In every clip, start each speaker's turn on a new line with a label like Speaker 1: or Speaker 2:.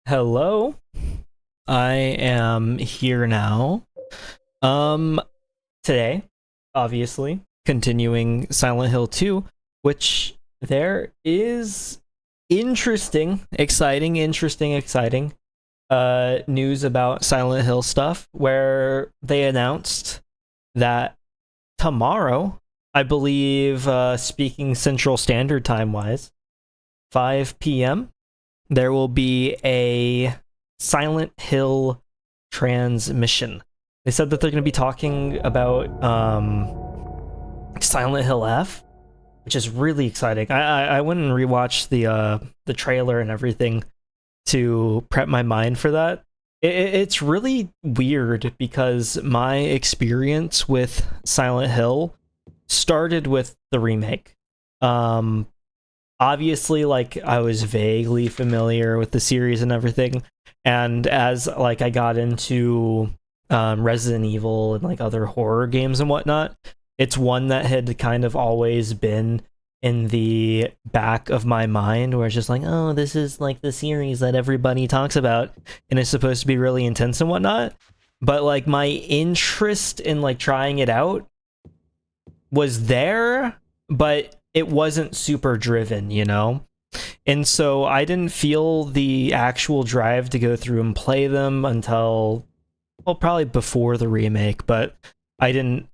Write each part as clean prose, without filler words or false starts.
Speaker 1: Hello, I am here now. Um, Today, obviously, continuing Silent Hill 2, which there is exciting news about Silent Hill stuff where they announced that tomorrow, I believe, speaking Central Standard Time wise, 5 p.m. there will be a Silent Hill transmission. They said that they're going to be talking about Silent Hill F, which is really exciting. I went and rewatched the trailer and everything to prep my mind for that. It's really weird because my experience with Silent Hill started with the remake. Obviously, like, I was vaguely familiar with the series and everything, and as like I got into Resident Evil and like other horror games and whatnot, it's one that had kind of always been in the back of my mind, where it's just like, oh, this is like the series that everybody talks about and it's supposed to be really intense and whatnot. But like my interest in like trying it out was there, but it wasn't super driven, you know? And so I didn't feel the actual drive to go through and play them until, well, probably before the remake, but I didn't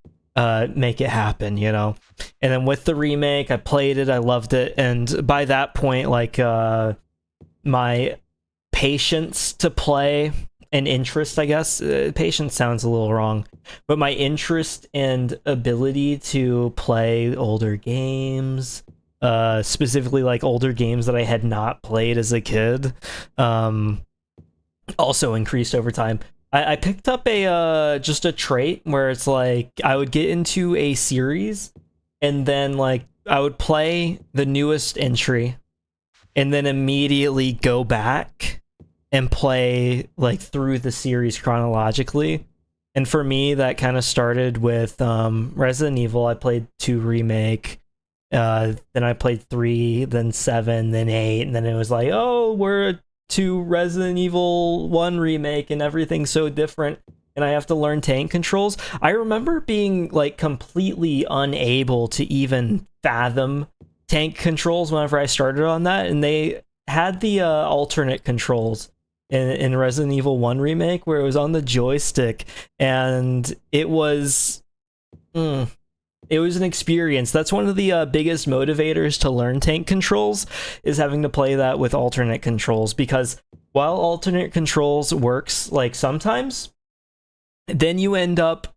Speaker 1: make it happen, you know? And then with the remake, I played it, I loved it, and by that point, like, my patience to play and interest, I guess, patience sounds a little wrong, but my interest and ability to play older games, specifically like older games that I had not played as a kid, also increased over time. I picked up a just a trait where it's like I would get into a series and then like I would play the newest entry and then immediately go back and play like through the series chronologically. And for me, that kind of started with Resident Evil. I played 2 remake, then I played 3, then 7, then 8, and then it was like, oh, we're to Resident Evil 1 remake and everything's so different, and I have to learn tank controls. I remember being like completely unable to even fathom tank controls whenever I started on that, and they had the alternate controls in Resident Evil 1 remake where it was on the joystick, and it was an experience. That's one of the biggest motivators to learn tank controls, is having to play that with alternate controls, because while alternate controls works like sometimes, then you end up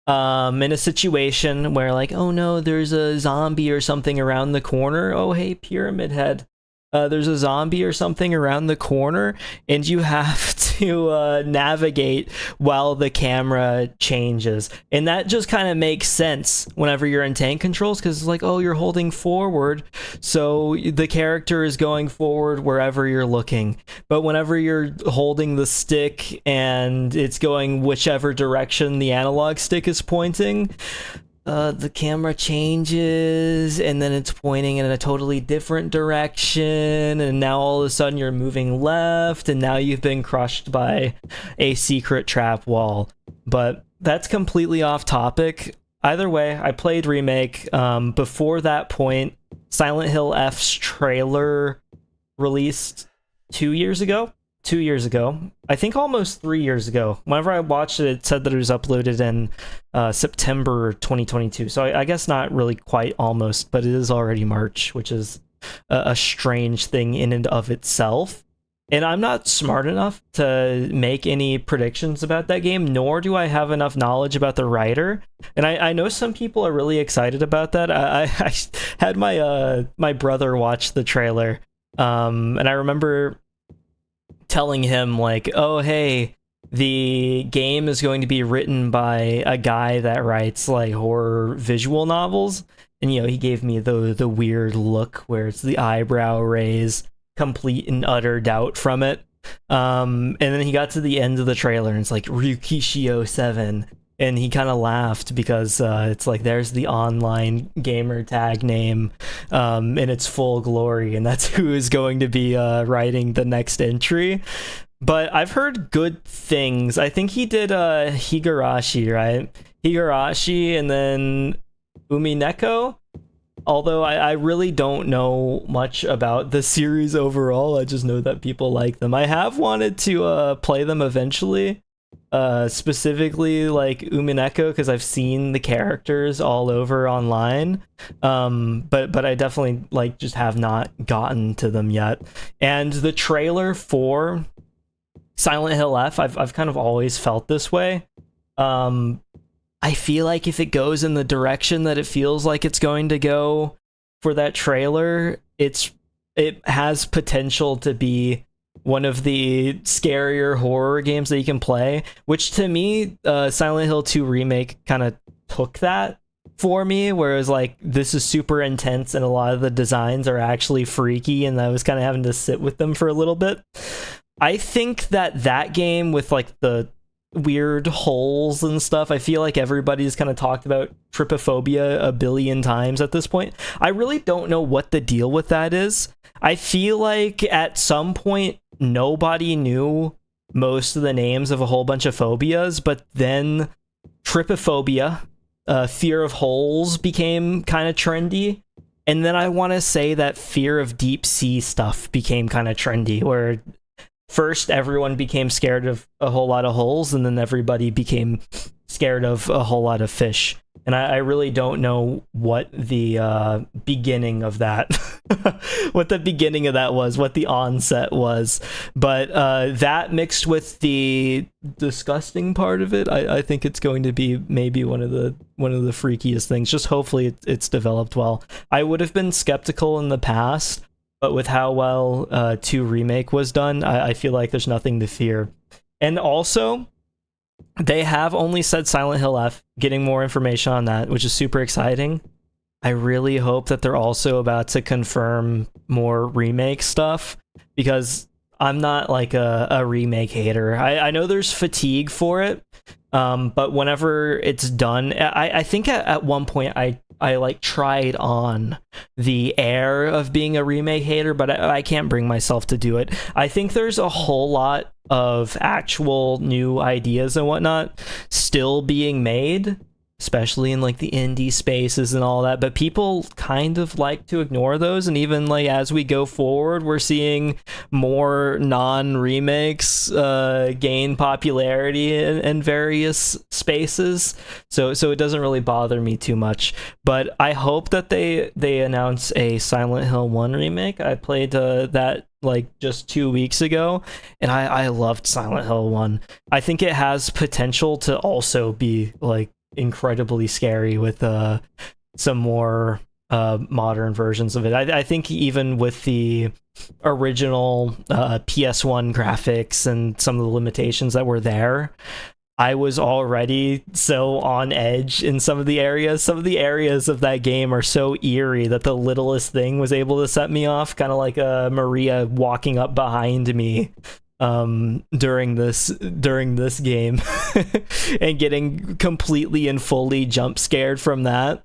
Speaker 1: in a situation where like, oh no, there's a zombie or something around the corner. Oh hey, Pyramid Head. There's a zombie or something around the corner, and you have to navigate while the camera changes. And that just kind of makes sense whenever you're in tank controls, because it's like, oh, you're holding forward, so the character is going forward wherever you're looking. But whenever you're holding the stick and it's going whichever direction the analog stick is pointing, the camera changes and then it's pointing in a totally different direction, and now all of a sudden you're moving left, and now you've been crushed by a secret trap wall. But that's completely off topic. Either way, I played remake. Before that point, Silent Hill F's trailer released 2 years ago. I think almost 3 years ago. Whenever I watched it, it said that it was uploaded in September 2022. So I guess not really quite almost, but it is already March, which is a strange thing in and of itself. And I'm not smart enough to make any predictions about that game, nor do I have enough knowledge about the writer. And I know some people are really excited about that. I had my brother watch the trailer, and I remember telling him like, oh hey, the game is going to be written by a guy that writes like horror visual novels, and you know, he gave me the weird look where it's the eyebrow raise, complete and utter doubt from it. And then he got to the end of the trailer and it's like Ryukishio 7, and he kind of laughed because it's like, there's the online gamer tag name in its full glory, and that's who is going to be writing the next entry. but I've heard good things. I think he did Higurashi, right? Higurashi and then Umineko. Although I really don't know much about the series overall, I just know that people like them. I have wanted to play them eventually, specifically like Umineko, because I've seen the characters all over online, but I definitely like just have not gotten to them yet. And the trailer for Silent Hill F, I've kind of always felt this way. I feel like if it goes in the direction that it feels like it's going to go for that trailer, it has potential to be one of the scarier horror games that you can play, which to me, Silent Hill 2 Remake kind of took that for me, whereas like this is super intense and a lot of the designs are actually freaky, and I was kind of having to sit with them for a little bit. I think that game with like the weird holes and stuff, I feel like everybody's kind of talked about trypophobia a billion times at this point. I really don't know what the deal with that is. I feel like at some point nobody knew most of the names of a whole bunch of phobias, but then trypophobia, fear of holes, became kind of trendy. And then I want to say that fear of deep sea stuff became kind of trendy, where first everyone became scared of a whole lot of holes, and then everybody became scared of a whole lot of fish. And I really don't know what the beginning of that what the beginning of that was, what the onset was. But that mixed with the disgusting part of it, I think it's going to be maybe one of the freakiest things. Just hopefully it's developed well. I would have been skeptical in the past, but with how well 2 Remake was done, I feel like there's nothing to fear. And also, they have only said Silent Hill F, getting more information on that, which is super exciting. I really hope that they're also about to confirm more remake stuff, because I'm not like a remake hater. I know there's fatigue for it, but whenever it's done, I think at one point I like tried on the air of being a remake hater, but I can't bring myself to do it. I think there's a whole lot of actual new ideas and whatnot still being made, especially in like the indie spaces and all that, but people kind of like to ignore those. And even like as we go forward, we're seeing more non-remakes gain popularity in various spaces, so it doesn't really bother me too much. But I hope that they announce a Silent Hill 1 remake. I played that like just 2 weeks ago, and I loved Silent Hill 1. I think it has potential to also be like incredibly scary with some more modern versions of it. I think even with the original PS1 graphics and some of the limitations that were there, I was already so on edge in some of the areas. Some of the areas of that game are so eerie that the littlest thing was able to set me off, kind of like Maria walking up behind me during this game and getting completely and fully jump scared from that.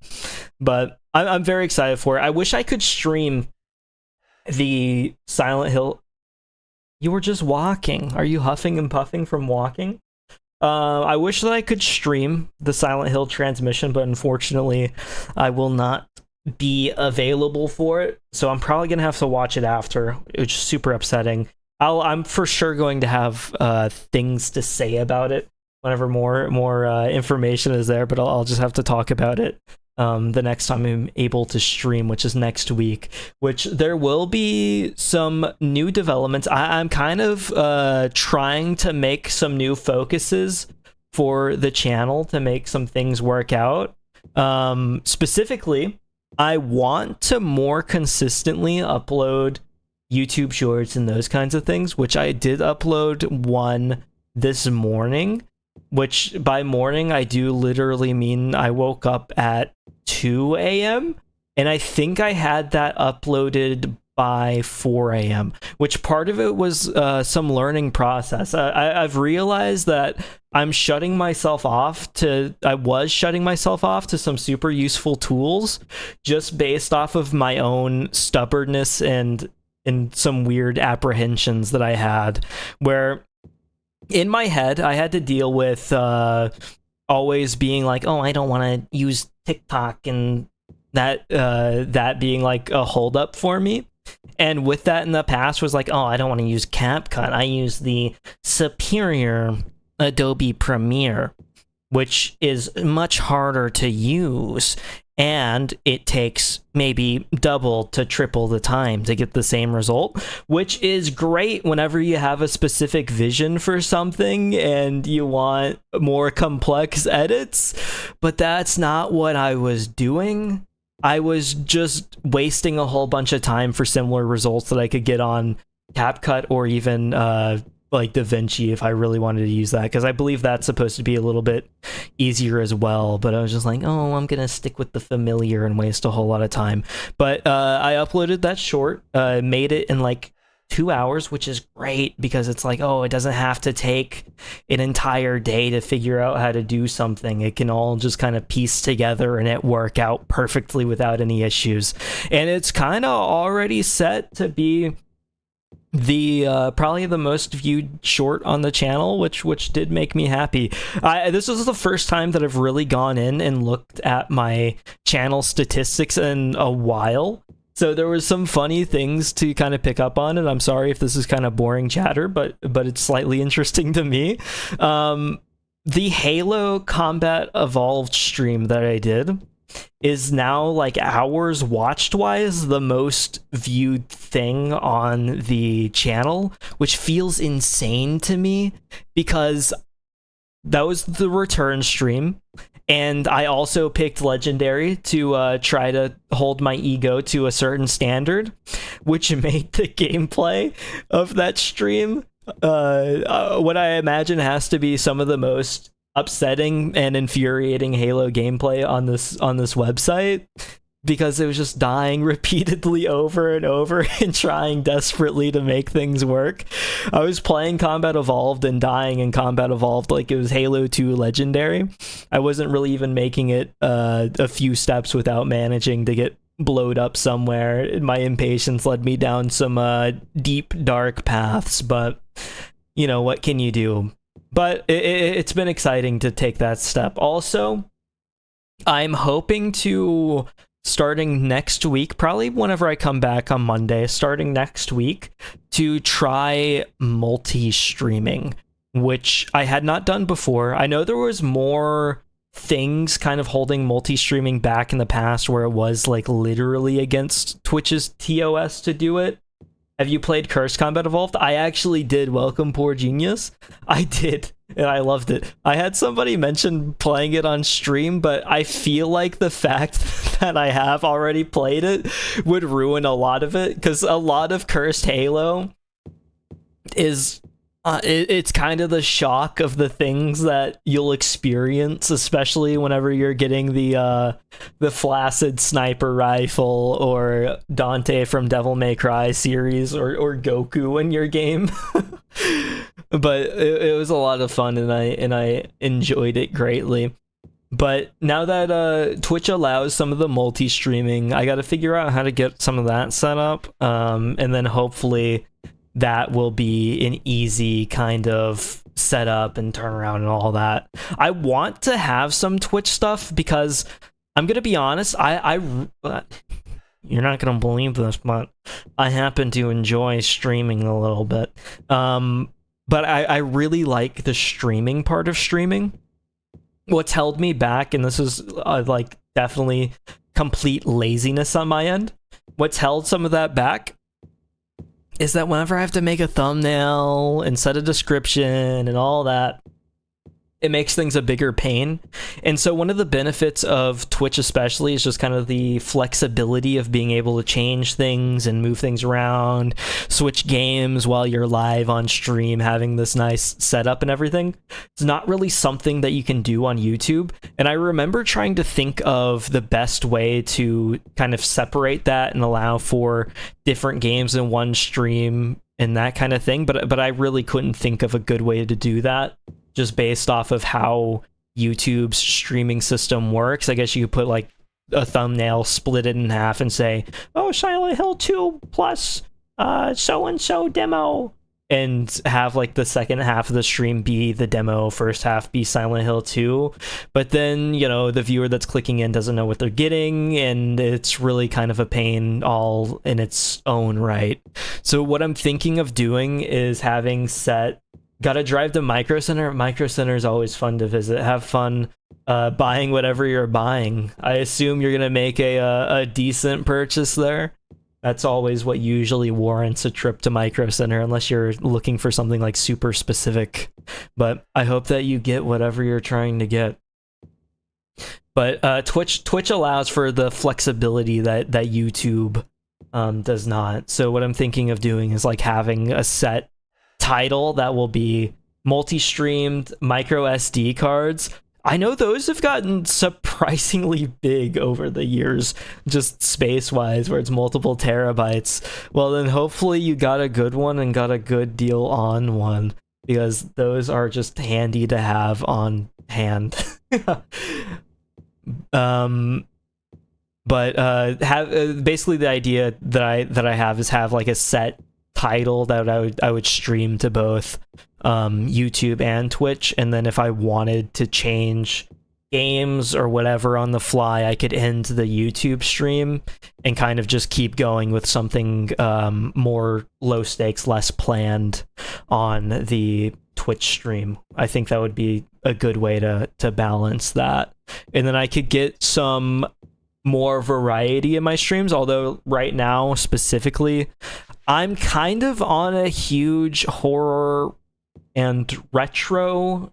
Speaker 1: But I'm very excited for it. I wish I could stream the Silent Hill. You were just walking. Are you huffing and puffing from walking? I wish that I could stream the Silent Hill transmission, but unfortunately I will not be available for it, so I'm probably gonna have to watch it after, which is super upsetting. I'm for sure going to have things to say about it whenever more information is there, but I'll just have to talk about it the next time I'm able to stream, which is next week, which there will be some new developments. I'm kind of trying to make some new focuses for the channel to make some things work out. Specifically, I want to more consistently upload YouTube shorts and those kinds of things, which I did upload one this morning, which by morning I do literally mean I woke up at 2 a.m. and I think I had that uploaded by 4 a.m., which part of it was some learning process. I've realized that I was shutting myself off to some super useful tools just based off of my own stubbornness and and some weird apprehensions that I had, where in my head I had to deal with always being like, oh, I don't want to use TikTok, and that being like a holdup for me. And with that in the past was like, oh, I don't want to use CapCut. I use the superior Adobe Premiere, which is much harder to use, and it takes maybe double to triple the time to get the same result, which is great whenever you have a specific vision for something and you want more complex edits, but that's not what I was doing. I was just wasting a whole bunch of time for similar results that I could get on CapCut or even like DaVinci if I really wanted to use that, because I believe that's supposed to be a little bit easier as well. But I was just like, oh, I'm gonna stick with the familiar and waste a whole lot of time. But I uploaded that short, made it in like 2 hours, which is great because it's like, oh, it doesn't have to take an entire day to figure out how to do something. It can all just kind of piece together and it work out perfectly without any issues. And it's kind of already set to be the probably the most viewed short on the channel, which did make me happy. This was the first time that I've really gone in and looked at my channel statistics in a while. So there was some funny things to kind of pick up on, and I'm sorry if this is kind of boring chatter, but it's slightly interesting to me. The Halo Combat Evolved stream that I did is now, like, hours watched wise, the most viewed thing on the channel, which feels insane to me because that was the return stream. And I also picked Legendary to try to hold my ego to a certain standard, which made the gameplay of that stream what I imagine has to be some of the most upsetting and infuriating Halo gameplay on this website, because it was just dying repeatedly over and over and trying desperately to make things work. I was playing Combat Evolved and dying in Combat Evolved like it was Halo 2 Legendary. I wasn't really even making it a few steps without managing to get blowed up somewhere. My impatience led me down some deep, dark paths, but, you know, what can you do? But it's been exciting to take that step. Also, I'm hoping to, starting next week, probably whenever I come back on Monday, starting next week, to try multi-streaming, which I had not done before. I know there was more things kind of holding multi-streaming back in the past, where it was like literally against Twitch's TOS to do it. Have you played Cursed Combat Evolved? I actually did. Welcome, Poor Genius. I did, and I loved it. I had somebody mention playing it on stream, but I feel like the fact that I have already played it would ruin a lot of it, because a lot of Cursed Halo is... it's kind of the shock of the things that you'll experience, especially whenever you're getting the flaccid sniper rifle or Dante from Devil May Cry series or Goku in your game. But it was a lot of fun, and I enjoyed it greatly. But now that Twitch allows some of the multi-streaming, I got to figure out how to get some of that set up, and then hopefully that will be an easy kind of setup and turnaround and all that. I want to have some Twitch stuff because I'm gonna be honest, you're not gonna believe this, but I happen to enjoy streaming a little bit. But I really like the streaming part of streaming. What's held me back, and this is like definitely complete laziness on my end, what's held some of that back is that whenever I have to make a thumbnail and set a description and all that, it makes things a bigger pain. And so one of the benefits of Twitch especially is just kind of the flexibility of being able to change things and move things around, switch games while you're live on stream, having this nice setup and everything. It's not really something that you can do on YouTube. And I remember trying to think of the best way to kind of separate that and allow for different games in one stream and that kind of thing. But I really couldn't think of a good way to do that, just based off of how YouTube's streaming system works. I guess you could put like a thumbnail, split it in half, and say, oh, Silent Hill 2 plus so and so demo, and have like the second half of the stream be the demo, first half be Silent Hill 2. But then, you know, the viewer that's clicking in doesn't know what they're getting, and it's really kind of a pain all in its own right. So what I'm thinking of doing is having set, gotta drive to Micro Center. Micro Center is always fun to visit. Have fun buying whatever you're buying. I assume you're gonna make a decent purchase there. That's always what usually warrants a trip to Micro Center, unless you're looking for something like super specific. But I hope that you get whatever you're trying to get. But Twitch allows for the flexibility that YouTube does not. So what I'm thinking of doing is like having a set title that will be multi-streamed micro SD cards. I know those have gotten surprisingly big over the years, just space-wise, where it's multiple terabytes. Well, then hopefully you got a good one and got a good deal on one, because those are just handy to have on hand. Basically the idea that I have is have like a set title that I would stream to both YouTube and Twitch, and then if I wanted to change games or whatever on the fly, I could end the YouTube stream and kind of just keep going with something more low stakes, less planned on the Twitch stream. I think that would be a good way to balance that, and then I could get some more variety in my streams. Although right now specifically, I'm kind of on a huge horror and retro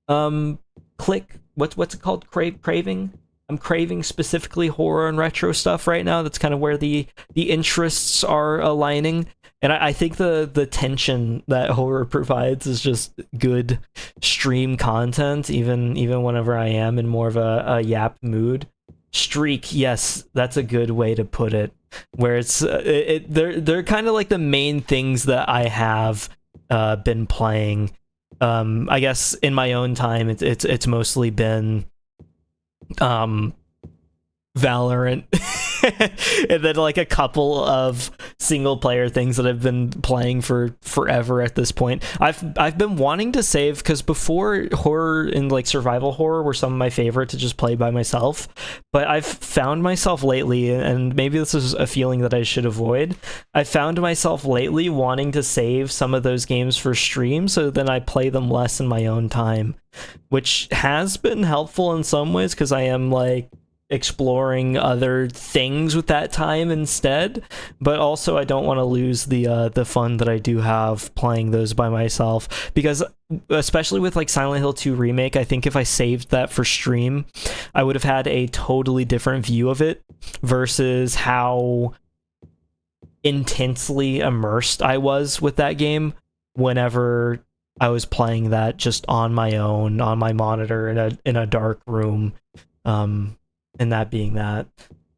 Speaker 1: click. What's it called? Craving. I'm craving specifically horror and retro stuff right now. That's kind of where the interests are aligning, and I think the tension that horror provides is just good stream content, even whenever I am in more of a yap mood. Streak, yes, that's a good way to put it, where it's they're kind of like the main things that I have been playing. I guess in my own time it's mostly been Valorant and then like a couple of single player things that I've been playing for forever at this point. I've been wanting to save, because before horror and like survival horror were some of my favorite to just play by myself, but I've found myself lately, and maybe this is a feeling that I should avoid, I found myself lately wanting to save some of those games for stream, so then I play them less in my own time, which has been helpful in some ways, because I am like exploring other things with that time instead, but also I don't want to lose the fun that I do have playing those by myself, because especially with like Silent Hill 2 Remake, I think if I saved that for stream, I would have had a totally different view of it versus how intensely immersed I was with that game whenever I was playing that just on my own, on my monitor in a dark room. And that being that,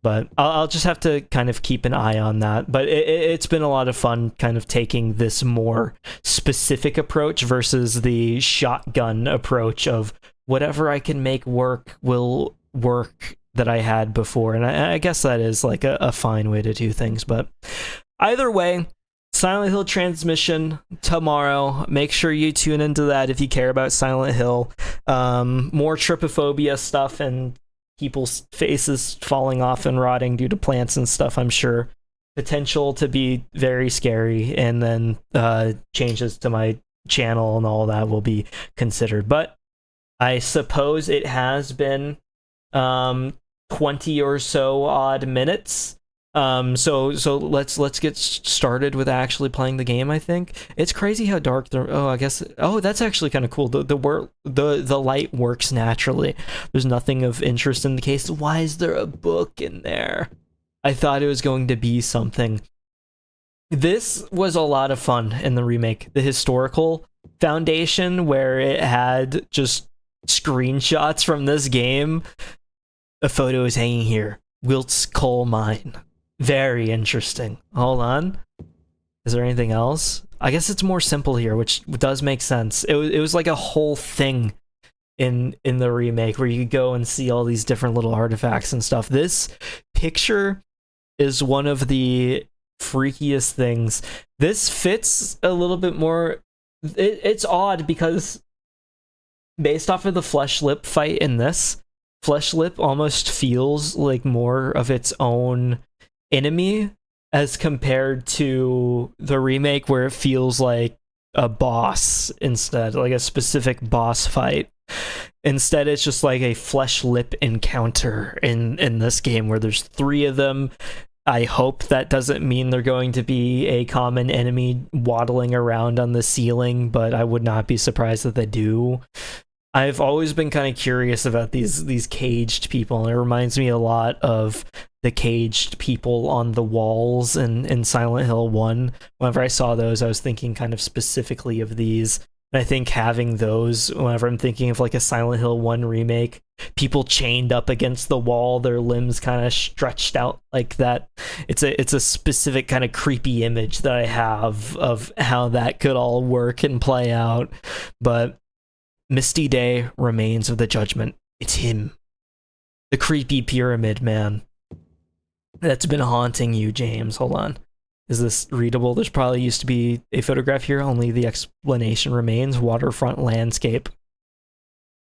Speaker 1: but I'll just have to kind of keep an eye on that. But it's been a lot of fun kind of taking this more specific approach versus the shotgun approach of whatever I can make work will work that I had before. And I guess that is like a fine way to do things. But either way, Silent Hill transmission tomorrow. Make sure you tune into that if you care about Silent Hill. More trypophobia stuff and people's faces falling off and rotting due to plants and stuff, I'm sure. Potential to be very scary, and then changes to my channel and all that will be considered. But I suppose it has been 20 or so odd minutes. So let's get started with actually playing the game. I think it's crazy how dark that's actually kind of cool. The light works naturally. There's nothing of interest in the case. Why is there a book in there? I thought it was going to be something. This was a lot of fun in the remake. The historical foundation, where it had just screenshots from this game. A photo is hanging here. Wilt's coal mine. Very interesting. Hold on. Is there anything else? I guess it's more simple here, which does make sense. It was like a whole thing in the remake where you could go and see all these different little artifacts and stuff. This picture is one of the freakiest things. This fits a little bit more. It's odd because based off of the Flesh Lip fight in this, Flesh Lip almost feels like more of its own enemy as compared to the remake, where it feels like a boss instead, like a specific boss fight. Instead, it's just like a Flesh Lip encounter in this game where there's 3 of them. I hope that doesn't mean they're going to be a common enemy waddling around on the ceiling, but I would not be surprised if they do. I've always been kind of curious about these caged people, and it reminds me a lot of the caged people on the walls in Silent Hill 1. Whenever I saw those, I was thinking kind of specifically of these. And I think having those, whenever I'm thinking of like a Silent Hill 1 remake, people chained up against the wall, their limbs kind of stretched out like that. It's a specific kind of creepy image that I have of how that could all work and play out. But Misty Day, Remains of the Judgment. It's him. The creepy pyramid man that's been haunting you, James. Hold on. Is this readable? There's probably used to be a photograph here, only the explanation remains. Waterfront landscape.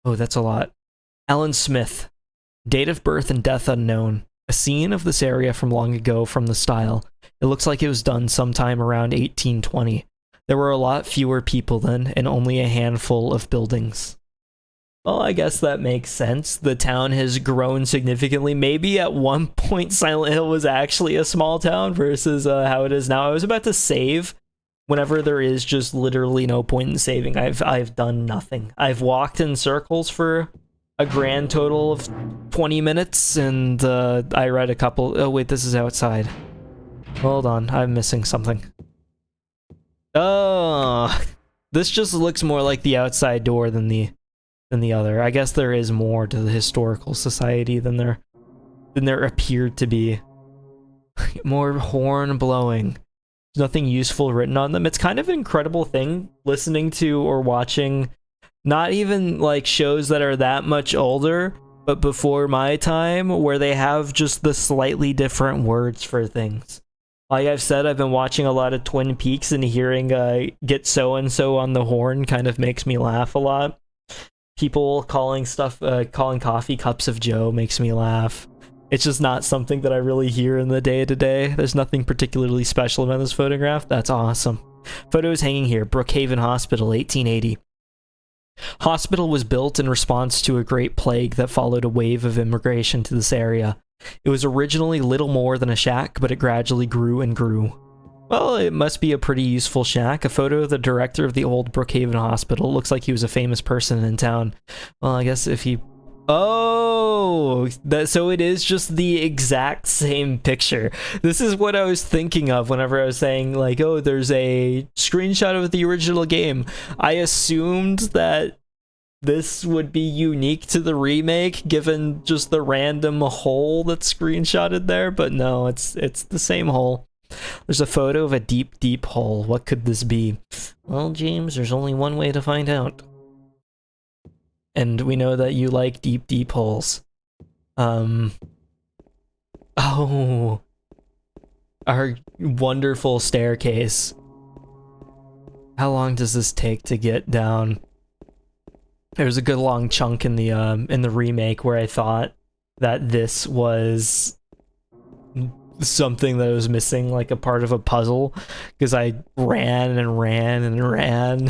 Speaker 1: Oh, that's a lot. Alan Smith. Date of birth and death unknown. A scene of this area from long ago from the style. It looks like it was done sometime around 1820. There were a lot fewer people then, and only a handful of buildings. Well, I guess that makes sense. The town has grown significantly. Maybe at one point Silent Hill was actually a small town versus how it is now. I was about to save whenever there is just literally no point in saving. I've done nothing. I've walked in circles for a grand total of 20 minutes, and I read a couple... Oh, wait, this is outside. Hold on, I'm missing something. Oh, this just looks more like the outside door than the other. I guess there is more to the historical society than there appeared to be. More horn blowing. There's nothing useful written on them. It's kind of an incredible thing listening to or watching not even like shows that are that much older, but before my time, where they have just the slightly different words for things. Like I've said, I've been watching a lot of Twin Peaks, and hearing get so-and-so on the horn kind of makes me laugh a lot. People calling coffee cups of Joe makes me laugh. It's just not something that I really hear in the day-to-day. There's nothing particularly special about this photograph. That's awesome. Photo is hanging here. Brookhaven Hospital, 1880. Hospital was built in response to a great plague that followed a wave of immigration to this area. It was originally little more than a shack, but it gradually grew and grew. Well, it must be a pretty useful shack. A photo of the director of the old Brookhaven Hospital. Looks like he was a famous person in town. Well, I guess if he... Oh! So it is just the exact same picture. This is what I was thinking of whenever I was saying, like, oh, there's a screenshot of the original game. I assumed that this would be unique to the remake, given just the random hole that's screenshotted there, but no, it's the same hole. There's a photo of a deep, deep hole. What could this be? Well, James, there's only one way to find out. And we know that you like deep, deep holes. Oh. Our wonderful staircase. How long does this take to get down? There's a good long chunk in the remake where I thought that this was something that was missing, like a part of a puzzle, because I ran and ran and ran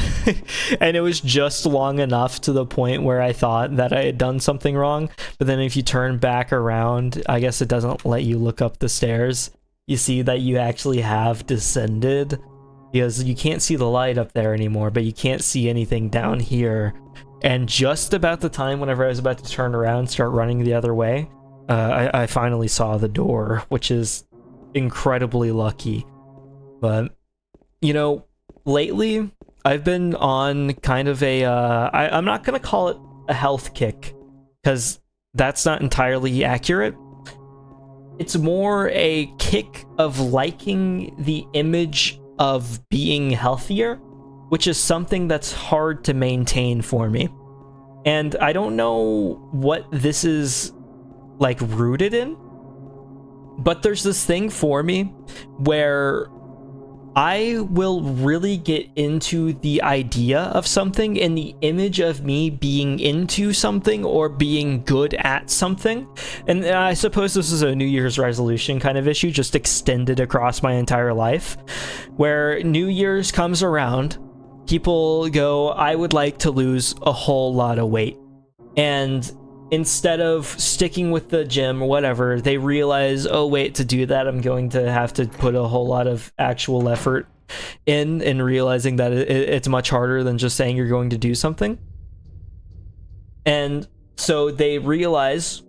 Speaker 1: and it was just long enough to the point where I thought that I had done something wrong. But then if you turn back around, I guess it doesn't let you look up the stairs. You see that you actually have descended, because you can't see the light up there anymore, but you can't see anything down here. And just about the time whenever I was about to turn around and start running the other way, I finally saw the door, which is incredibly lucky. But, you know, lately, I've been on kind of a... I'm not going to call it a health kick, because that's not entirely accurate. It's more a kick of liking the image of being healthier, which is something that's hard to maintain for me. And I don't know what this is, like, rooted in, But there's this thing for me where I will really get into the idea of something and the image of me being into something or being good at something. And I suppose this is a New Year's resolution kind of issue, just extended across my entire life, where New Year's comes around, people go, I would like to lose a whole lot of weight. And instead of sticking with the gym or whatever, they realize, oh wait, to do that I'm going to have to put a whole lot of actual effort in, and realizing that it's much harder than just saying you're going to do something. And so they realize,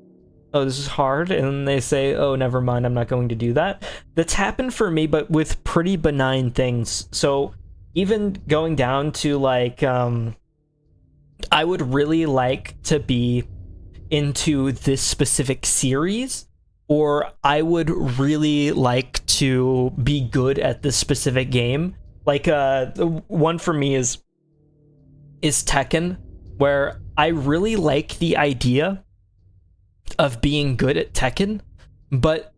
Speaker 1: oh, this is hard, and they say, oh, never mind, I'm not going to do that. That's happened for me, but with pretty benign things. So even going down to like, I would really like to be into this specific series, or I would really like to be good at this specific game. Like the one for me is Tekken, where I really like the idea of being good at Tekken, but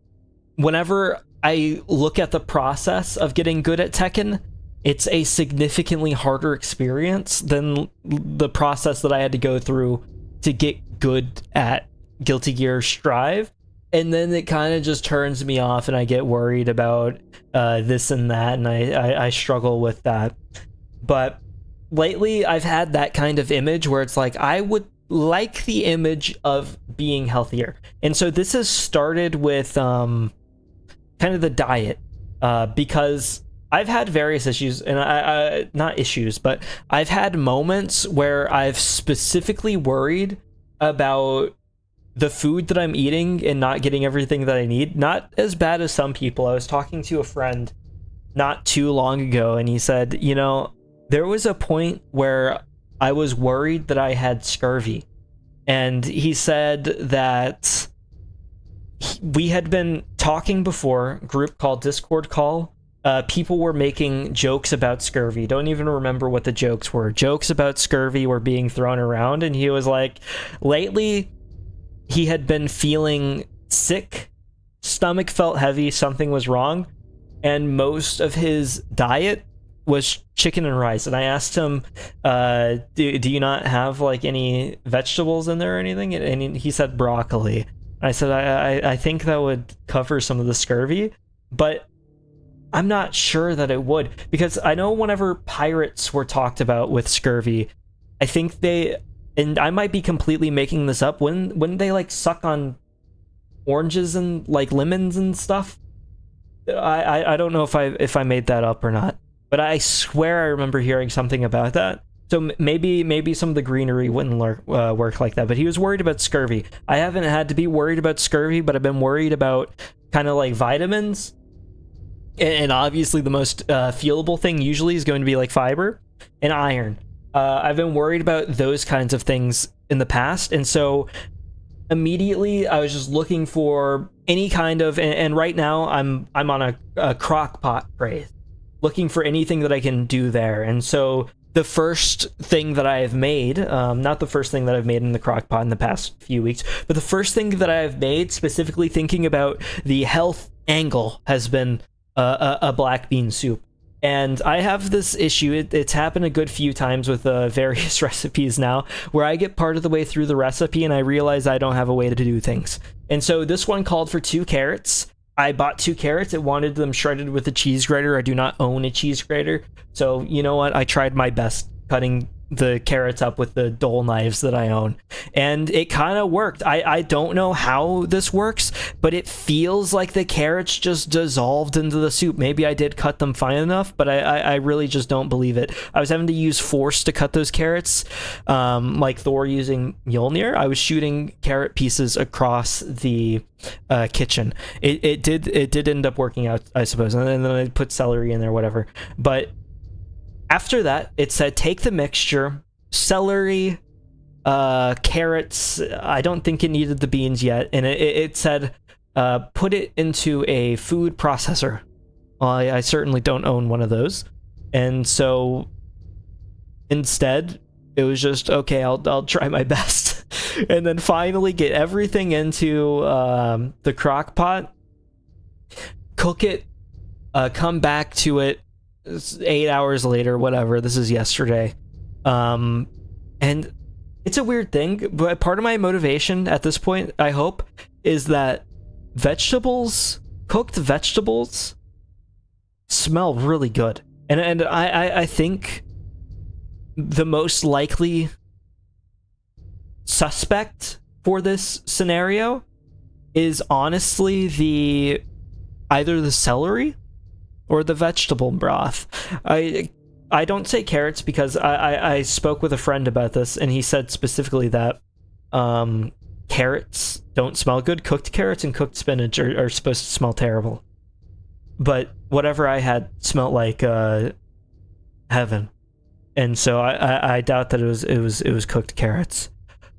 Speaker 1: whenever I look at the process of getting good at Tekken, it's a significantly harder experience than the process that I had to go through to get good at Guilty Gear Strive. And then it kind of just turns me off, and I get worried about this and that, and I struggle with that. But lately I've had that kind of image where it's like, I would like the image of being healthier. And so this has started with kind of the diet, because I've had various issues, and I not issues, but I've had moments where I've specifically worried about the food that I'm eating and not getting everything that I need. Not as bad as some people. I was talking to a friend not too long ago, and he said, you know, there was a point where I was worried that I had scurvy. And he said that we had been talking before, group call, Discord call. People were making jokes about scurvy. Don't even remember what the jokes were. Jokes about scurvy were being thrown around, and he was like, lately he had been feeling sick, stomach felt heavy, something was wrong, and most of his diet was chicken and rice. And I asked him, do you not have like any vegetables in there or anything? And he said broccoli. I said, I think that would cover some of the scurvy, but I'm not sure that it would, because I know whenever pirates were talked about with scurvy, I think they, and I might be completely making this up, when they like suck on oranges and like lemons and stuff. I don't know if I made that up or not, but I swear I remember hearing something about that. So maybe some of the greenery wouldn't work like that, but he was worried about scurvy. I haven't had to be worried about scurvy, but I've been worried about kind of like vitamins. And obviously the most feelable thing usually is going to be like fiber and iron. I've been worried about those kinds of things in the past, and so immediately I was just looking for any kind of, and right now I'm on a crock pot craze, looking for anything that I can do there. And so the first thing that I have made, not the first thing that I've made in the crock pot in the past few weeks, but the first thing that I have made specifically thinking about the health angle has been a black bean soup. And I have this issue, it's happened a good few times with various recipes now, where I get part of the way through the recipe and I realize I don't have a way to do things. And so this one called for 2 carrots. I bought 2 carrots. It wanted them shredded with a cheese grater. I do not own a cheese grater. So you know what? I tried my best cutting the carrots up with the dull knives that I own, and it kind of worked. I don't know how this works, but it feels like the carrots just dissolved into the soup. Maybe I did cut them fine enough, but I really just don't believe it. I was having to use force to cut those carrots, like Thor using Mjolnir. I was shooting carrot pieces across the kitchen. It did end up working out, I suppose, and then I put celery in there, whatever. But after that, it said, take the mixture, celery, carrots. I don't think it needed the beans yet. And it said, put it into a food processor. Well, I certainly don't own one of those. And so instead, it was just, okay, I'll try my best. And then finally get everything into the crock pot. cook it, come back to it 8 hours later, whatever. This is yesterday. And it's a weird thing, but part of my motivation at this point, I hope, is that cooked vegetables smell really good. And I think the most likely suspect for this scenario is honestly either the celery or the vegetable broth. I don't say carrots because I spoke with a friend about this, and he said specifically that carrots don't smell good. Cooked carrots and cooked spinach are supposed to smell terrible. But whatever I had smelled like heaven, and so I doubt that it was cooked carrots.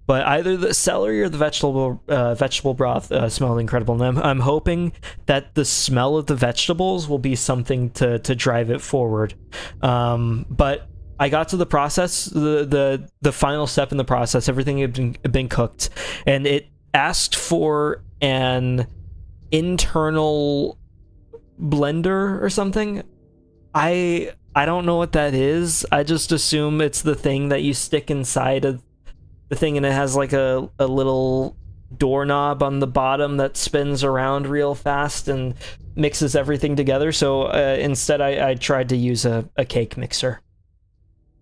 Speaker 1: But either the celery or the vegetable broth smelled incredible, and I'm hoping that the smell of the vegetables will be something to drive it forward. But I got to the process, the final step in the process. Everything had been cooked, and it asked for an internal blender or something. I don't know what that is. I just assume it's the thing that you stick inside of the thing, and it has like a little doorknob on the bottom that spins around real fast and mixes everything together. So instead I tried to use a cake mixer,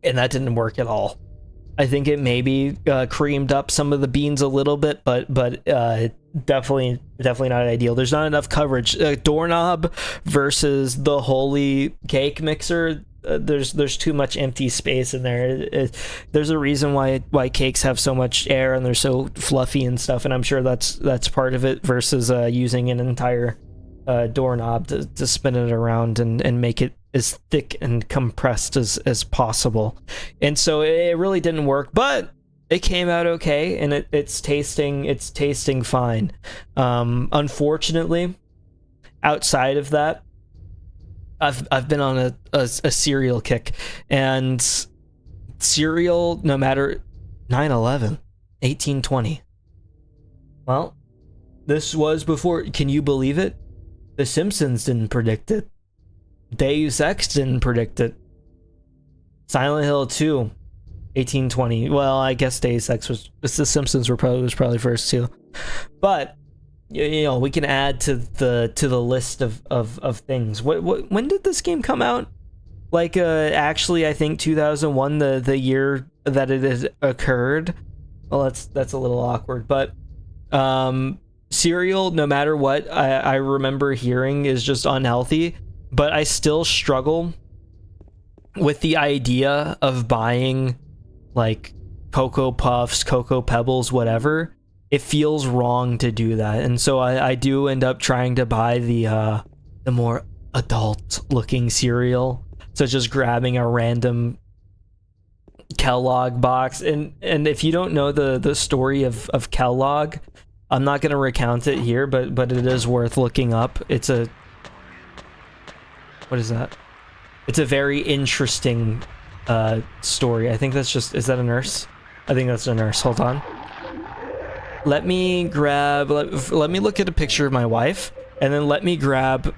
Speaker 1: and that didn't work at all. I think it maybe creamed up some of the beans a little bit, but definitely not ideal. There's not enough coverage. Doorknob versus the holy cake mixer. There's too much empty space in there. There's a reason why cakes have so much air and they're so fluffy and stuff, and I'm sure that's part of it, versus using an entire doorknob to spin it around and make it as thick and compressed as possible. And so it really didn't work, but it came out okay, and it's tasting fine. Unfortunately, outside of that, I've been on a cereal kick, and cereal, no matter 9/11, 1820. Well, this was before. Can you believe it? The Simpsons didn't predict it. Deus Ex didn't predict it. Silent Hill 2, 1820. Well, I guess Deus Ex was the Simpsons was probably first too, but you know, we can add to the list of things. When did this game come out? Like actually, I think 2001, the year that it has occurred. Well, that's a little awkward, but cereal, no matter what, I remember hearing is just unhealthy, but I still struggle with the idea of buying like Cocoa Puffs, Cocoa Pebbles, whatever. It feels wrong to do that, and so I do end up trying to buy the more adult looking cereal, such as grabbing a random Kellogg box. And if you don't know the story of Kellogg, I'm not going to recount it here, but it is worth looking up. What is that? It's a very interesting story. I think that's just, is that a nurse? I think that's a nurse. Hold on. Let me look at a picture of my wife, and then let me grab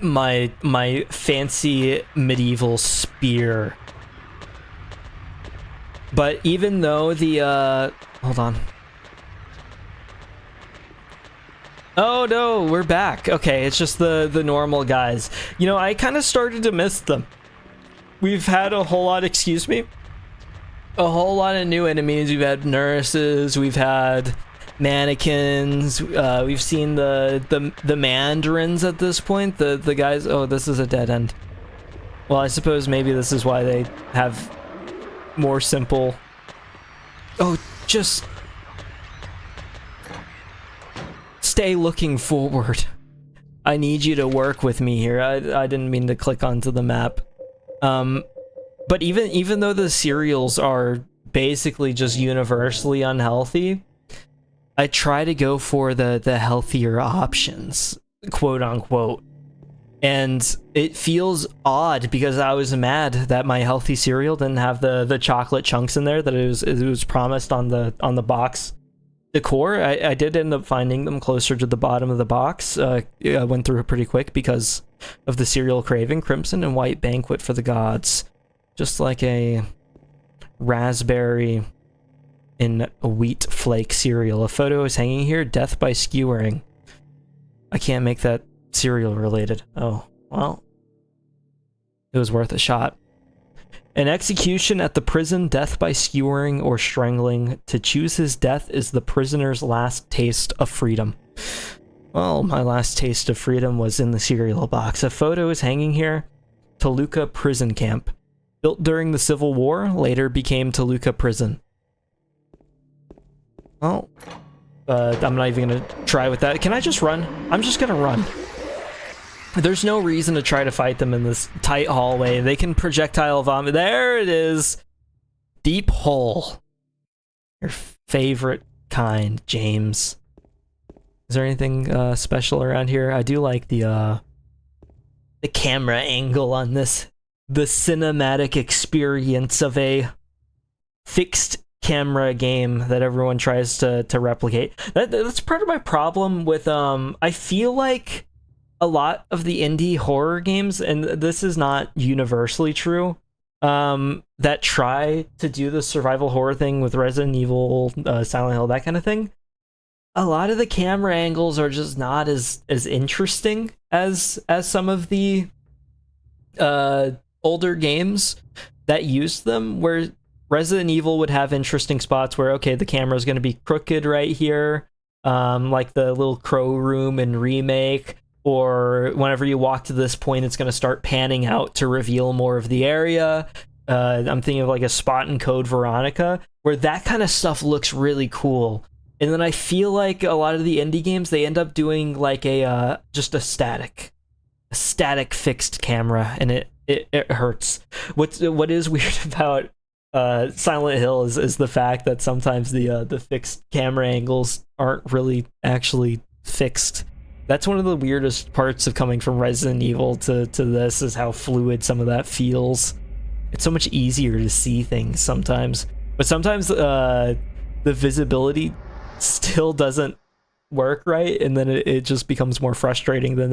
Speaker 1: my fancy medieval spear. But even though the hold on. Oh no, we're back. Okay, it's just the normal guys. You know, I kind of started to miss them. We've had a whole lot, excuse me, a whole lot of new enemies. We've had nurses, we've had mannequins, we've seen the mandarins at this point, the guys. Oh, this is a dead end. Well, I suppose maybe this is why they have more simple. Oh, just stay looking forward. I need you to work with me here. I didn't mean to click onto the map. But even though the cereals are basically just universally unhealthy, I try to go for the healthier options, quote unquote. And it feels odd because I was mad that my healthy cereal didn't have the chocolate chunks in there that it was promised on the box decor. I did end up finding them closer to the bottom of the box. I went through it pretty quick because of the cereal craving. Crimson and white banquet for the gods. Just like a raspberry in a wheat flake cereal. A photo is hanging here. Death by skewering. I can't make that cereal related. Oh, well. It was worth a shot. An execution at the prison, death by skewering or strangling. To choose his death is the prisoner's last taste of freedom. Well, my last taste of freedom was in the cereal box. A photo is hanging here. Toluca Prison Camp. Built during the Civil War, later became Toluca Prison. Well, I'm not even gonna try with that. Can I just run? I'm just gonna run. There's no reason to try to fight them in this tight hallway. They can projectile vomit. There it is. Deep hole. Your favorite kind, James. Is there anything special around here? I do like the camera angle on this. The cinematic experience of a fixed camera game that everyone tries to replicate. That's part of my problem with I feel like a lot of the indie horror games, and this is not universally true, that try to do the survival horror thing with Resident Evil, Silent Hill, that kind of thing. A lot of the camera angles are just not as interesting as some of the older games that used them, where Resident Evil would have interesting spots where, okay, the camera is going to be crooked right here, like the little crow room in Remake, or whenever you walk to this point, it's going to start panning out to reveal more of the area. I'm thinking of like a Spot and Code Veronica, where that kind of stuff looks really cool. And then I feel like a lot of the indie games, they end up doing like a just a static fixed camera, and it hurts. What is weird about Silent Hill is the fact that sometimes the fixed camera angles aren't really actually fixed. That's one of the weirdest parts of coming from Resident Evil to this, is how fluid some of that feels. It's so much easier to see things sometimes, but sometimes the visibility still doesn't work right, and then it just becomes more frustrating than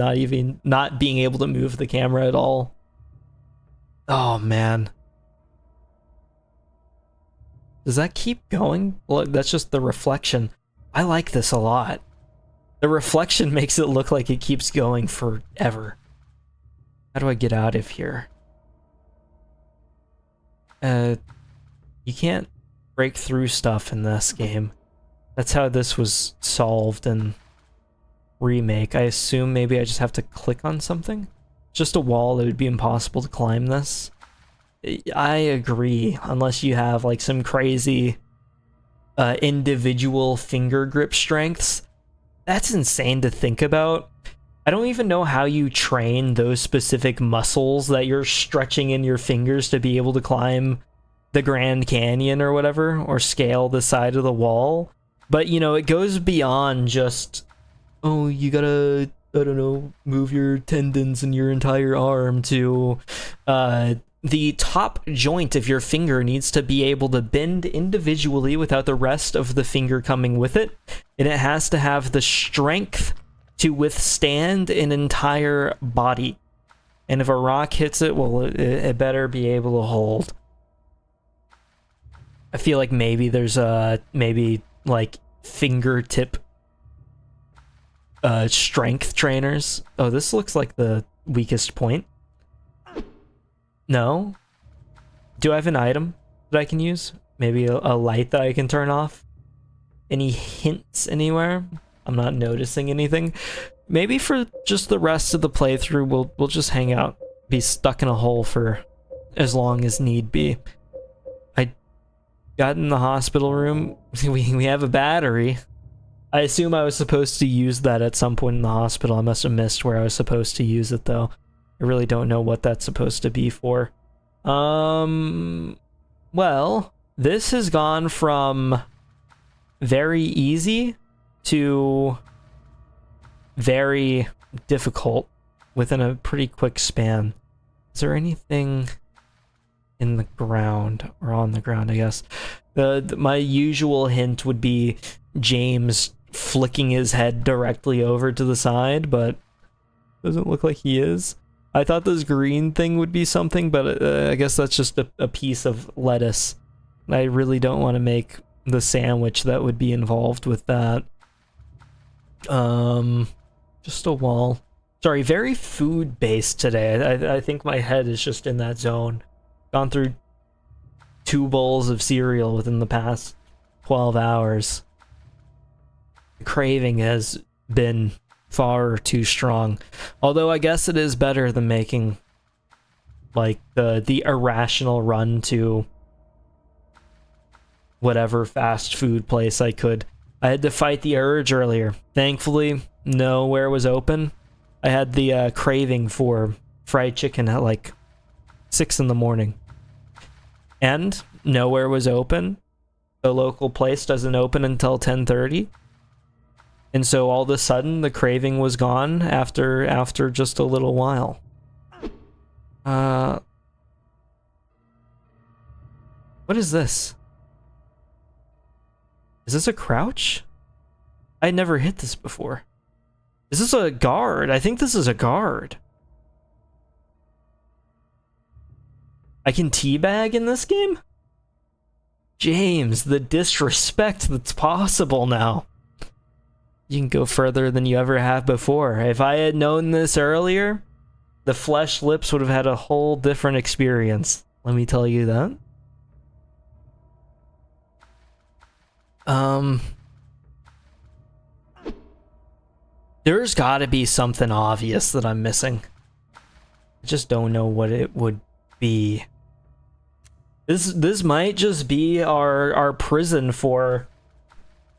Speaker 1: not being able to move the camera at all. Oh man. Does that keep going? Well, that's just the reflection. I like this a lot. The reflection makes it look like it keeps going forever. How do I get out of here? You can't break through stuff in this game. That's how this was solved in Remake. I assume maybe I just have to click on something? Just a wall, it would be impossible to climb this. I agree, unless you have like some crazy individual finger grip strengths. That's insane to think about. I don't even know how you train those specific muscles that you're stretching in your fingers to be able to climb the Grand Canyon or whatever, or scale the side of the wall. But, you know, it goes beyond just, oh, you gotta, I don't know, move your tendons in your entire arm, to the top joint of your finger needs to be able to bend individually without the rest of the finger coming with it. And it has to have the strength to withstand an entire body. And if a rock hits it, well, it better be able to hold. I feel like maybe there's maybe like fingertip strength trainers. Oh, this looks like the weakest point. No? Do I have an item that I can use? Maybe a light that I can turn off? Any hints anywhere? I'm not noticing anything. Maybe for just the rest of the playthrough, we'll just hang out, be stuck in a hole for as long as need be. I got in the hospital room. We have a battery. I assume I was supposed to use that at some point in the hospital. I must have missed where I was supposed to use it, though. I really don't know what that's supposed to be for. Well, this has gone from very easy to very difficult within a pretty quick span. Is there anything in the ground, or on the ground, I guess? My usual hint would be James flicking his head directly over to the side, but doesn't look like he is. I thought this green thing would be something, but I guess that's just a piece of lettuce. I really don't want to make the sandwich that would be involved with that. Just a wall. Sorry, very food-based today. I think my head is just in that zone. Gone through 2 bowls of cereal within the past 12 hours. The craving has been far too strong. Although I guess it is better than making like the irrational run to whatever fast food place I could. I had to fight the urge earlier. Thankfully, nowhere was open. I had the craving for fried chicken at like 6 in the morning. And nowhere was open. The local place doesn't open until 10:30. And so all of a sudden the craving was gone after just a little while. What is this? Is this a crouch? I never hit this before. Is this a guard? I think this is a guard. I can teabag in this game? James, the disrespect that's possible now. You can go further than you ever have before. If I had known this earlier, the flesh lips would have had a whole different experience. Let me tell you that. There's gotta be something obvious that I'm missing. I just don't know what it would be. This might just be our prison for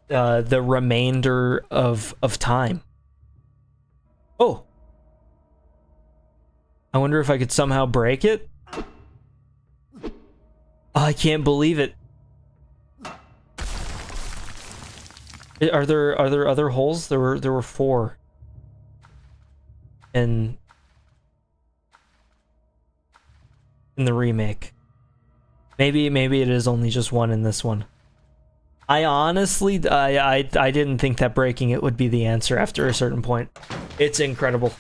Speaker 1: the remainder of time. Oh, I wonder if I could somehow break it. Oh, I can't believe it. Are there other holes? There were 4. In the remake. Maybe it is only just 1 in this one. I honestly I didn't think that breaking it would be the answer after a certain point. It's incredible.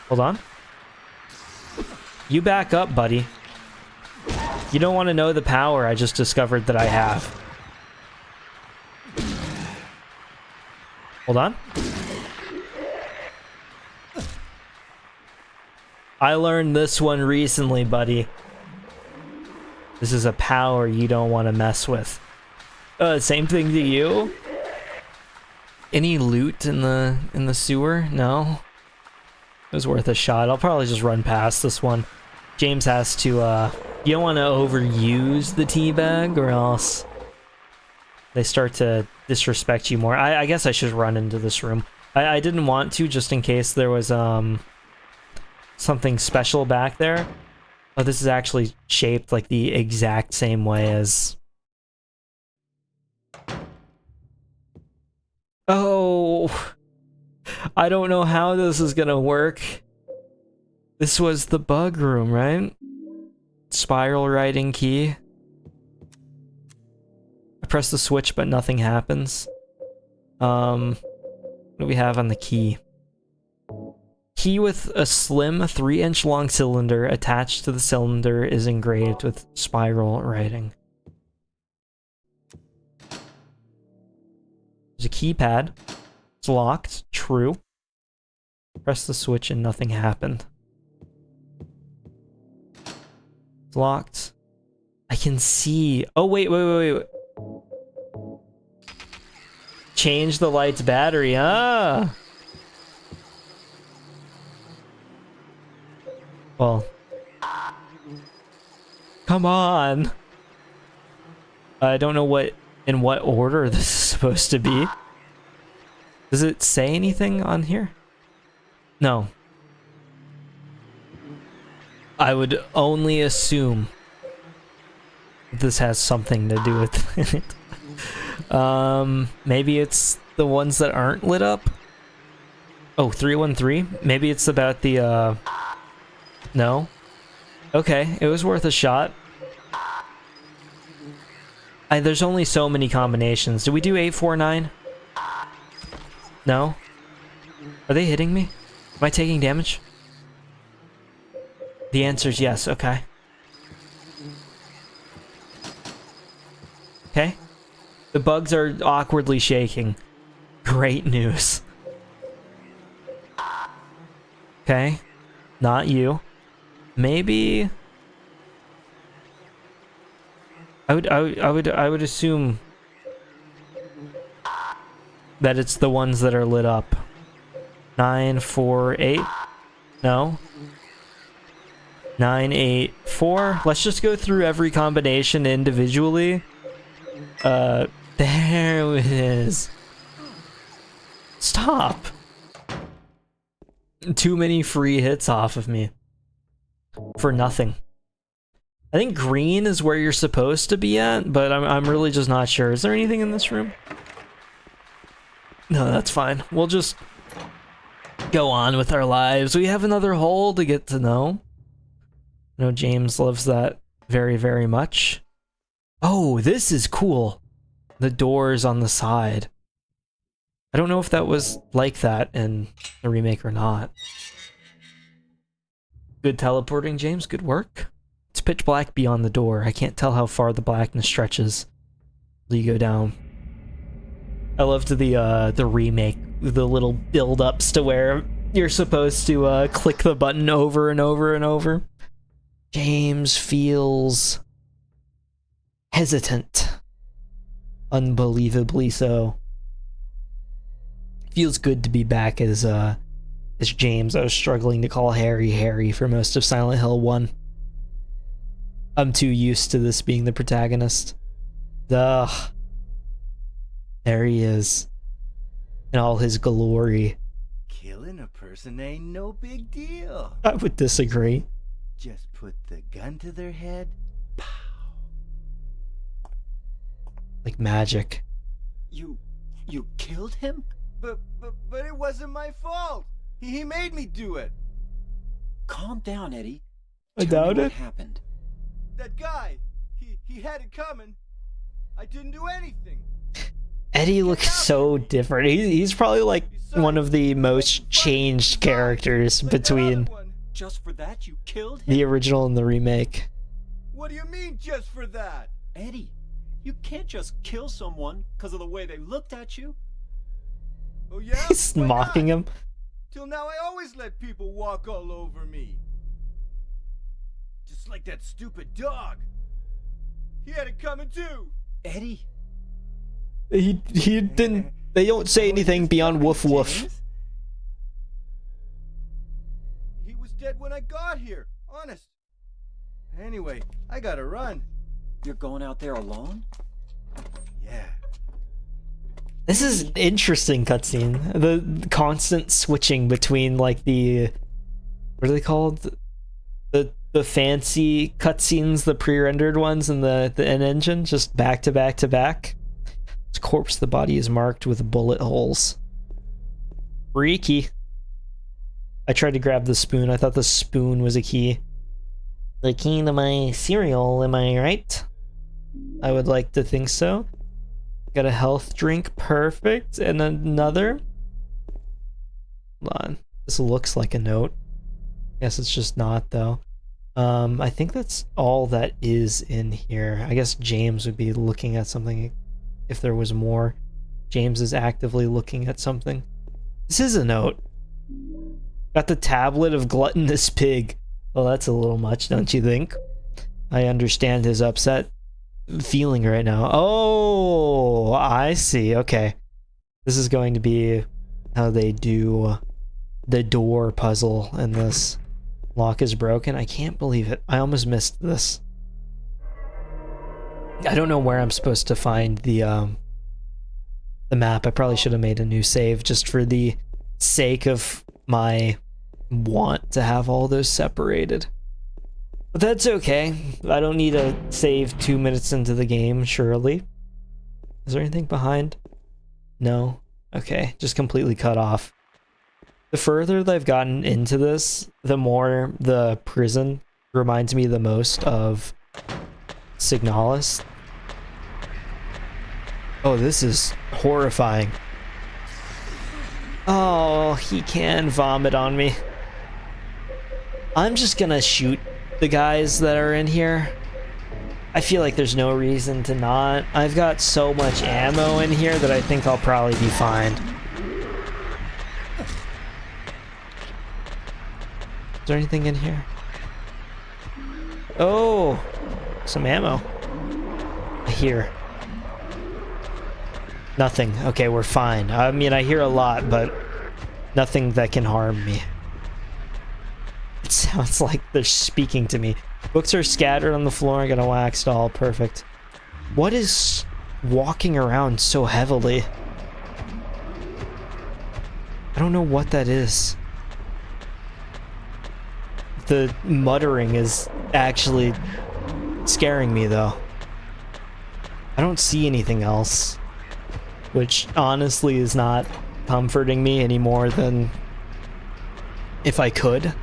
Speaker 1: Hold on. You back up, buddy. You don't want to know the power I just discovered that I have. Hold on. I learned this one recently, buddy. This is a power you don't want to mess with. Same thing to you? Any loot in the sewer? No? It was worth a shot. I'll probably just run past this one. James has to, you don't want to overuse the teabag or else they start to disrespect you more. I guess I should run into this room. I didn't want to just in case there was, something special back there. Oh, this is actually shaped like the exact same way as... Oh! I don't know how this is gonna work. This was the bug room, right? Spiral writing key. I press the switch, but nothing happens. What do we have on the key? Key with a slim 3-inch long cylinder attached to the cylinder is engraved with spiral writing. There's a keypad. It's locked. True. Press the switch and nothing happened. It's locked. I can see... Oh, wait. Change the light's battery. Ah! Well, come on. I don't know in what order this is supposed to be. Does it say anything on here? No. I would only assume this has something to do with it. Maybe it's the ones that aren't lit up. Oh, 313? Maybe it's about the, No? Okay, it was worth a shot. There's only so many combinations. Do we do 849? No? Are they hitting me? Am I taking damage? The answer is yes. Okay. Okay. The bugs are awkwardly shaking. Great news. Okay. Not you. Maybe... I would assume that it's the ones that are lit up. 9, 4, 8? No. 9, 8, 4. Let's just go through every combination individually. There it is. Stop. Too many free hits off of me. For nothing. I think green is where you're supposed to be at, but I'm really just not sure. Is there anything in this room? No, that's fine. We'll just go on with our lives. We have another hole to get to know. I know James loves that very, very much. Oh, this is cool. The doors on the side. I don't know if that was like that in the remake or not. Good teleporting, James. Good work. It's pitch black beyond the door. I can't tell how far the blackness stretches. You go down. I loved the remake, the little build-ups to where you're supposed to click the button over and over and over. James feels hesitant. Unbelievably so. Feels good to be back as James. I was struggling to call Harry for most of Silent Hill 1. I'm too used to this being the protagonist. Ugh. There he is. In all his glory.
Speaker 2: Killing a person ain't no big deal.
Speaker 1: I would disagree.
Speaker 2: Just put the gun to their head. Pow.
Speaker 1: Like magic.
Speaker 2: You killed him? But it wasn't my fault. He made me do it.
Speaker 3: Calm down, Eddie.
Speaker 1: I
Speaker 3: Tell
Speaker 1: doubt
Speaker 3: me
Speaker 1: it.
Speaker 3: what happened.
Speaker 2: That guy, he had it coming. I didn't do anything.
Speaker 1: Eddie looks so different. He's probably like one of the most changed characters between
Speaker 3: Just for that, you killed him?
Speaker 1: the original and the remake.
Speaker 2: What do you mean just for that?
Speaker 3: Eddie, you can't just kill someone because of the way they looked at you.
Speaker 2: Oh yeah?
Speaker 1: He's
Speaker 2: Why
Speaker 1: mocking
Speaker 2: not?
Speaker 1: him.
Speaker 2: Till now I always let people walk all over me. Just like that stupid dog. He had it coming too.
Speaker 3: Eddie.
Speaker 1: He didn't. They don't say anything beyond woof woof.
Speaker 3: James?
Speaker 2: He was dead when I got here. Honest. Anyway, I gotta run.
Speaker 3: You're going out there alone?
Speaker 2: Yeah.
Speaker 1: This is interesting cutscene. The constant switching between like the what are they called? The fancy cutscenes, the pre-rendered ones, and the in-engine, just back to back to back. His corpse, the body is marked with bullet holes. Freaky. I tried to grab the spoon. I thought the spoon was a key. The key to my cereal, am I right? I would like to think so. Got a health drink, perfect, and another. Hold on. This looks like a note. Guess it's just not, though. I think that's all that is in here. I guess James would be looking at something if there was more. James is actively looking at something. This is a note. Got the tablet of gluttonous pig. Well, that's a little much, don't you think? I understand his upset feeling right now. Oh, I see. Okay. This is going to be how they do the door puzzle in this. Lock is broken. I can't believe it. I almost missed this. I don't know where I'm supposed to find the map. I probably should have made a new save just for the sake of my want to have all those separated. But that's okay. I don't need a save 2 minutes into the game, surely. Is there anything behind? No? Okay, just completely cut off. The further that I've gotten into this, the more the prison reminds me the most of Signalis. Oh, this is horrifying. Oh, he can vomit on me. I'm just gonna shoot the guys that are in here. I feel like there's no reason to not. I've got so much ammo in here that I think I'll probably be fine. Is there anything in here? Oh, some ammo. Here. Nothing. Okay, we're fine. I mean, I hear a lot, but nothing that can harm me. It sounds like they're speaking to me. Books are scattered on the floor. I got a wax doll. Perfect. What is walking around so heavily? I don't know what that is. The muttering is actually scaring me, though. I don't see anything else, which honestly is not comforting me any more than if I could.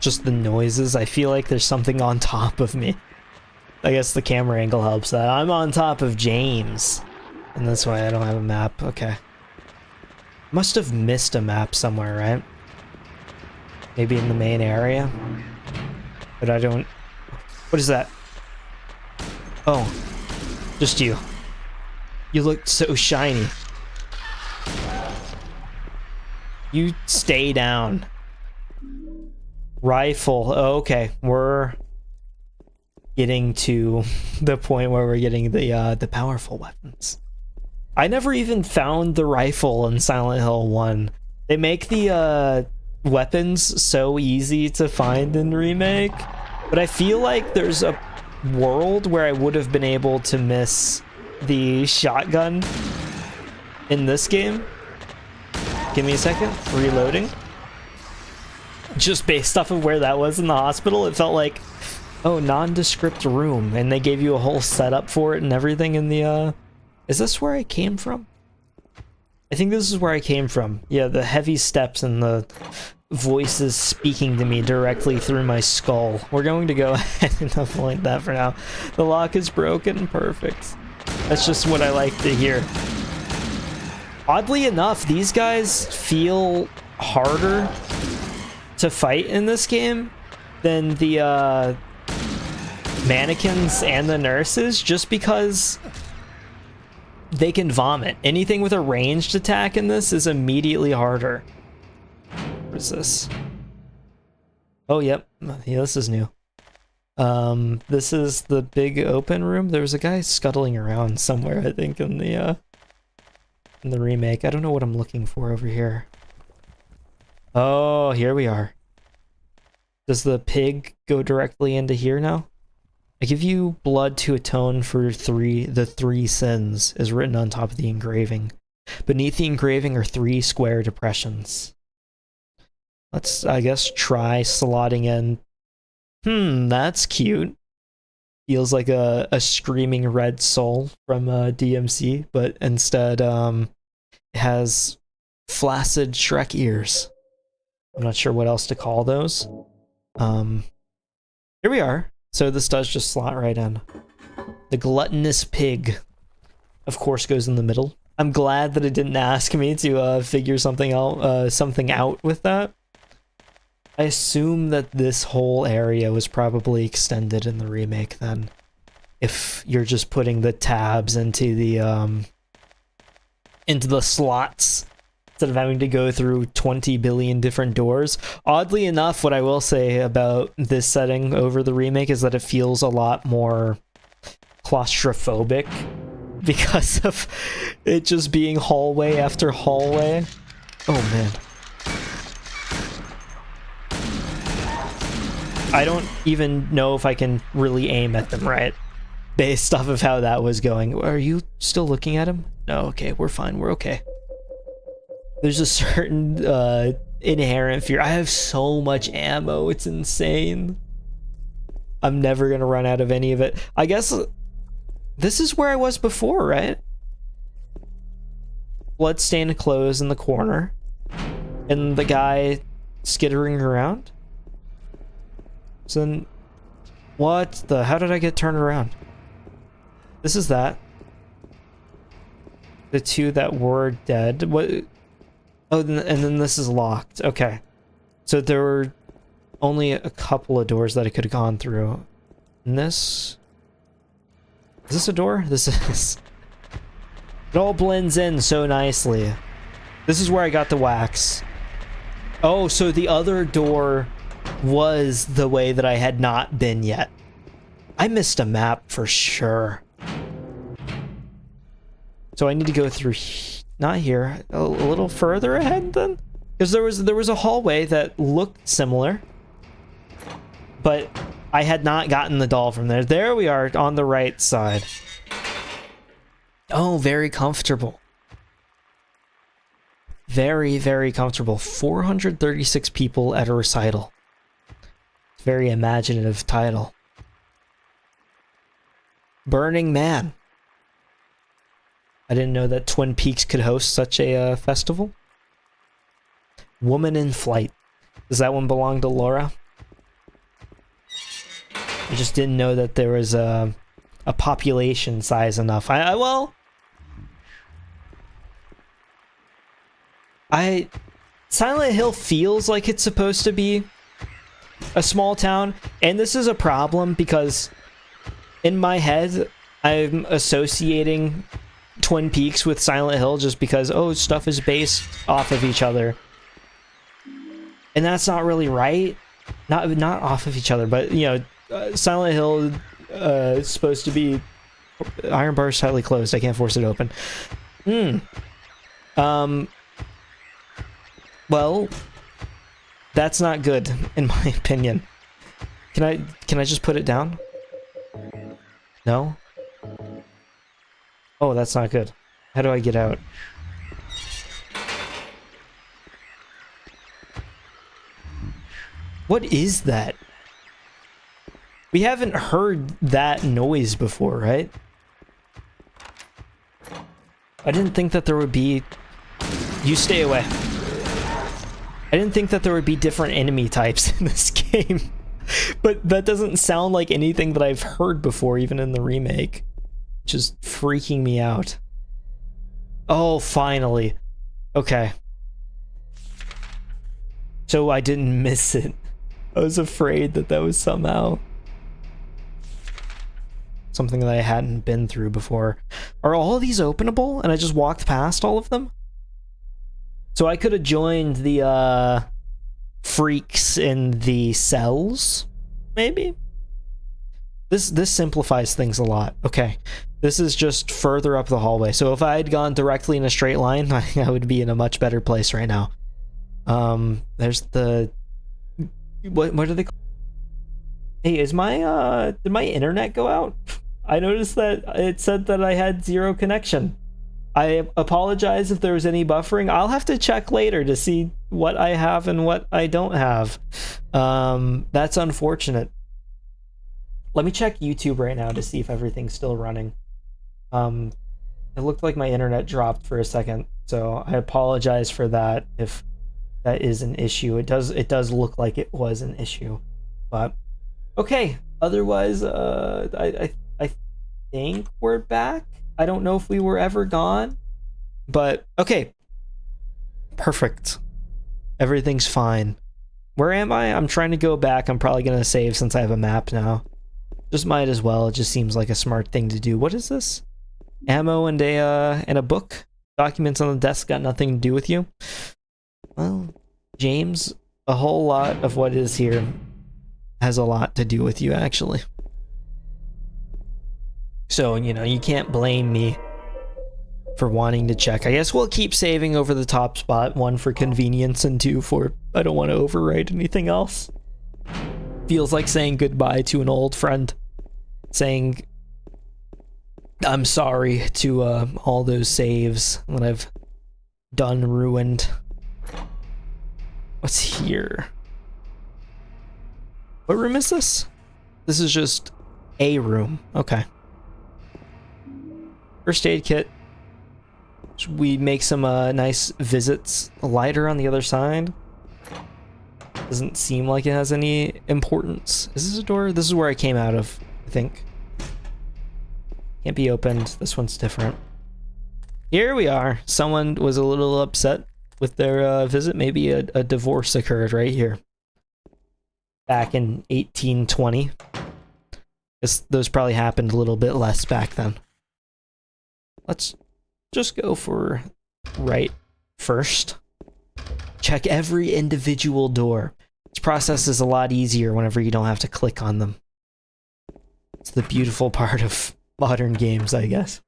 Speaker 1: Just the noises. I feel like there's something on top of me. I guess the camera angle helps that. I'm on top of James, and that's why I don't have a map. Okay. Must have missed a map somewhere, right? Maybe in the main area? But I don't... What is that? Oh. Just you. You look so shiny. You stay down. Rifle. Oh, okay. We're getting to the point where we're getting the powerful weapons. I never even found the rifle in Silent Hill 1. They make the weapons so easy to find in Remake, but I feel like there's a world where I would have been able to miss the shotgun in this game. Give me a second. Reloading. Just based off of where that was in the hospital, it felt like, oh, nondescript room, and they gave you a whole setup for it and everything in the, Is this where I came from? I think this is where I came from. Yeah, the heavy steps and the voices speaking to me directly through my skull. We're going to go ahead and avoid that for now. The lock is broken. Perfect. That's just what I like to hear. Oddly enough, these guys feel harder to fight in this game than the mannequins and the nurses, just because they can vomit. Anything with a ranged attack in this is immediately harder. What is this? Oh, yep. Yeah, this is new. This is the big open room. There was a guy scuttling around somewhere, I think, in the remake. I don't know what I'm looking for over here. Oh, here we are. Does the pig go directly into here now? I give you blood to atone for the three sins, is written on top of the engraving. Beneath the engraving are 3 square depressions. Let's, I guess, try slotting in. That's cute. Feels like a screaming red soul from DMC, but instead it has flaccid Shrek ears. I'm not sure what else to call those. Here we are. So this does just slot right in. The gluttonous pig, of course, goes in the middle. I'm glad that it didn't ask me to figure something out with that. I assume that this whole area was probably extended in the remake then, if you're just putting the tabs into the slots instead of having to go through 20 billion different doors. Oddly enough, what I will say about this setting over the remake is that it feels a lot more claustrophobic because of it just being hallway after hallway. Oh man. I don't even know if I can really aim at them right, based off of how that was going. Are you still looking at him? No, okay, we're fine, we're okay. There's a certain inherent fear. I have so much ammo, it's insane. I'm never gonna run out of any of it. I guess this is where I was before, right? Bloodstained clothes in the corner, and the guy skittering around. So then, what the? How did I get turned around? This is that. The two that were dead. What? Oh, and then this is locked. Okay. So there were only a couple of doors that I could have gone through. And this... Is this a door? This is... It all blends in so nicely. This is where I got the wax. Oh, so the other door was the way that I had not been yet. I missed a map for sure. So I need to go through... Not here. A little further ahead then? Because there was a hallway that looked similar. But I had not gotten the doll from there. There we are on the right side. Oh, very comfortable. Very, very comfortable. 436 people at a recital. Very imaginative title. Burning Man. I didn't know that Twin Peaks could host such a festival. Woman in Flight. Does that one belong to Laura? I just didn't know that there was a population size enough. Silent Hill feels like it's supposed to be a small town, and this is a problem because in my head I'm associating Twin Peaks with Silent Hill just because, oh, stuff is based off of each other. And that's not really right. Not off of each other, but, you know, Silent Hill is supposed to be... Iron bar is slightly closed. I can't force it open. Well, that's not good, in my opinion. Can I just put it down? No? Oh, that's not good. How do I get out? What is that? We haven't heard that noise before, right? I didn't think that there would be... You stay away. I didn't think that there would be different enemy types in this game. But that doesn't sound like anything that I've heard before, even in the remake. Which is freaking me out. Oh, finally. Okay. So I didn't miss it. I was afraid that that was somehow something that I hadn't been through before. Are all of these openable? And I just walked past all of them? So I could have joined the freaks in the cells, maybe? This simplifies things a lot. Okay. This is just further up the hallway. So if I had gone directly in a straight line, I would be in a much better place right now. There's the... What are they called? Hey, is my, did my internet go out? I noticed that it said that I had 0 connection. I apologize if there was any buffering. I'll have to check later to see what I have and what I don't have. That's unfortunate. Let me check YouTube right now to see if everything's still running. It looked like my internet dropped for a second, so I apologize for that if that is an issue. It does look like it was an issue, but okay. Otherwise, I think we're back. I don't know if we were ever gone, but okay. Perfect. Everything's fine. Where am I? I'm trying to go back. I'm probably gonna save since I have a map now. Just might as well. It just seems like a smart thing to do. What is this? Ammo and a book. Documents on the desk got nothing to do with you. Well, James, a whole lot of what is here has a lot to do with you, actually. So, you know, you can't blame me for wanting to check. I guess we'll keep saving over the top spot. 1 for convenience and 2 for I don't want to overwrite anything else. Feels like saying goodbye to an old friend. Saying I'm sorry to all those saves that I've done ruined. What's here? What room is this? This is just a room. Okay. First aid kit. We make some nice visits. A lighter on the other side. Doesn't seem like it has any importance. Is this a door? This is where I came out of, I think. Can't be opened. This one's different. Here we are. Someone was a little upset with their visit. Maybe a divorce occurred right here. Back in 1820. Those probably happened a little bit less back then. Let's just go for right first. Check every individual door. This process is a lot easier whenever you don't have to click on them. It's the beautiful part of modern games, I guess.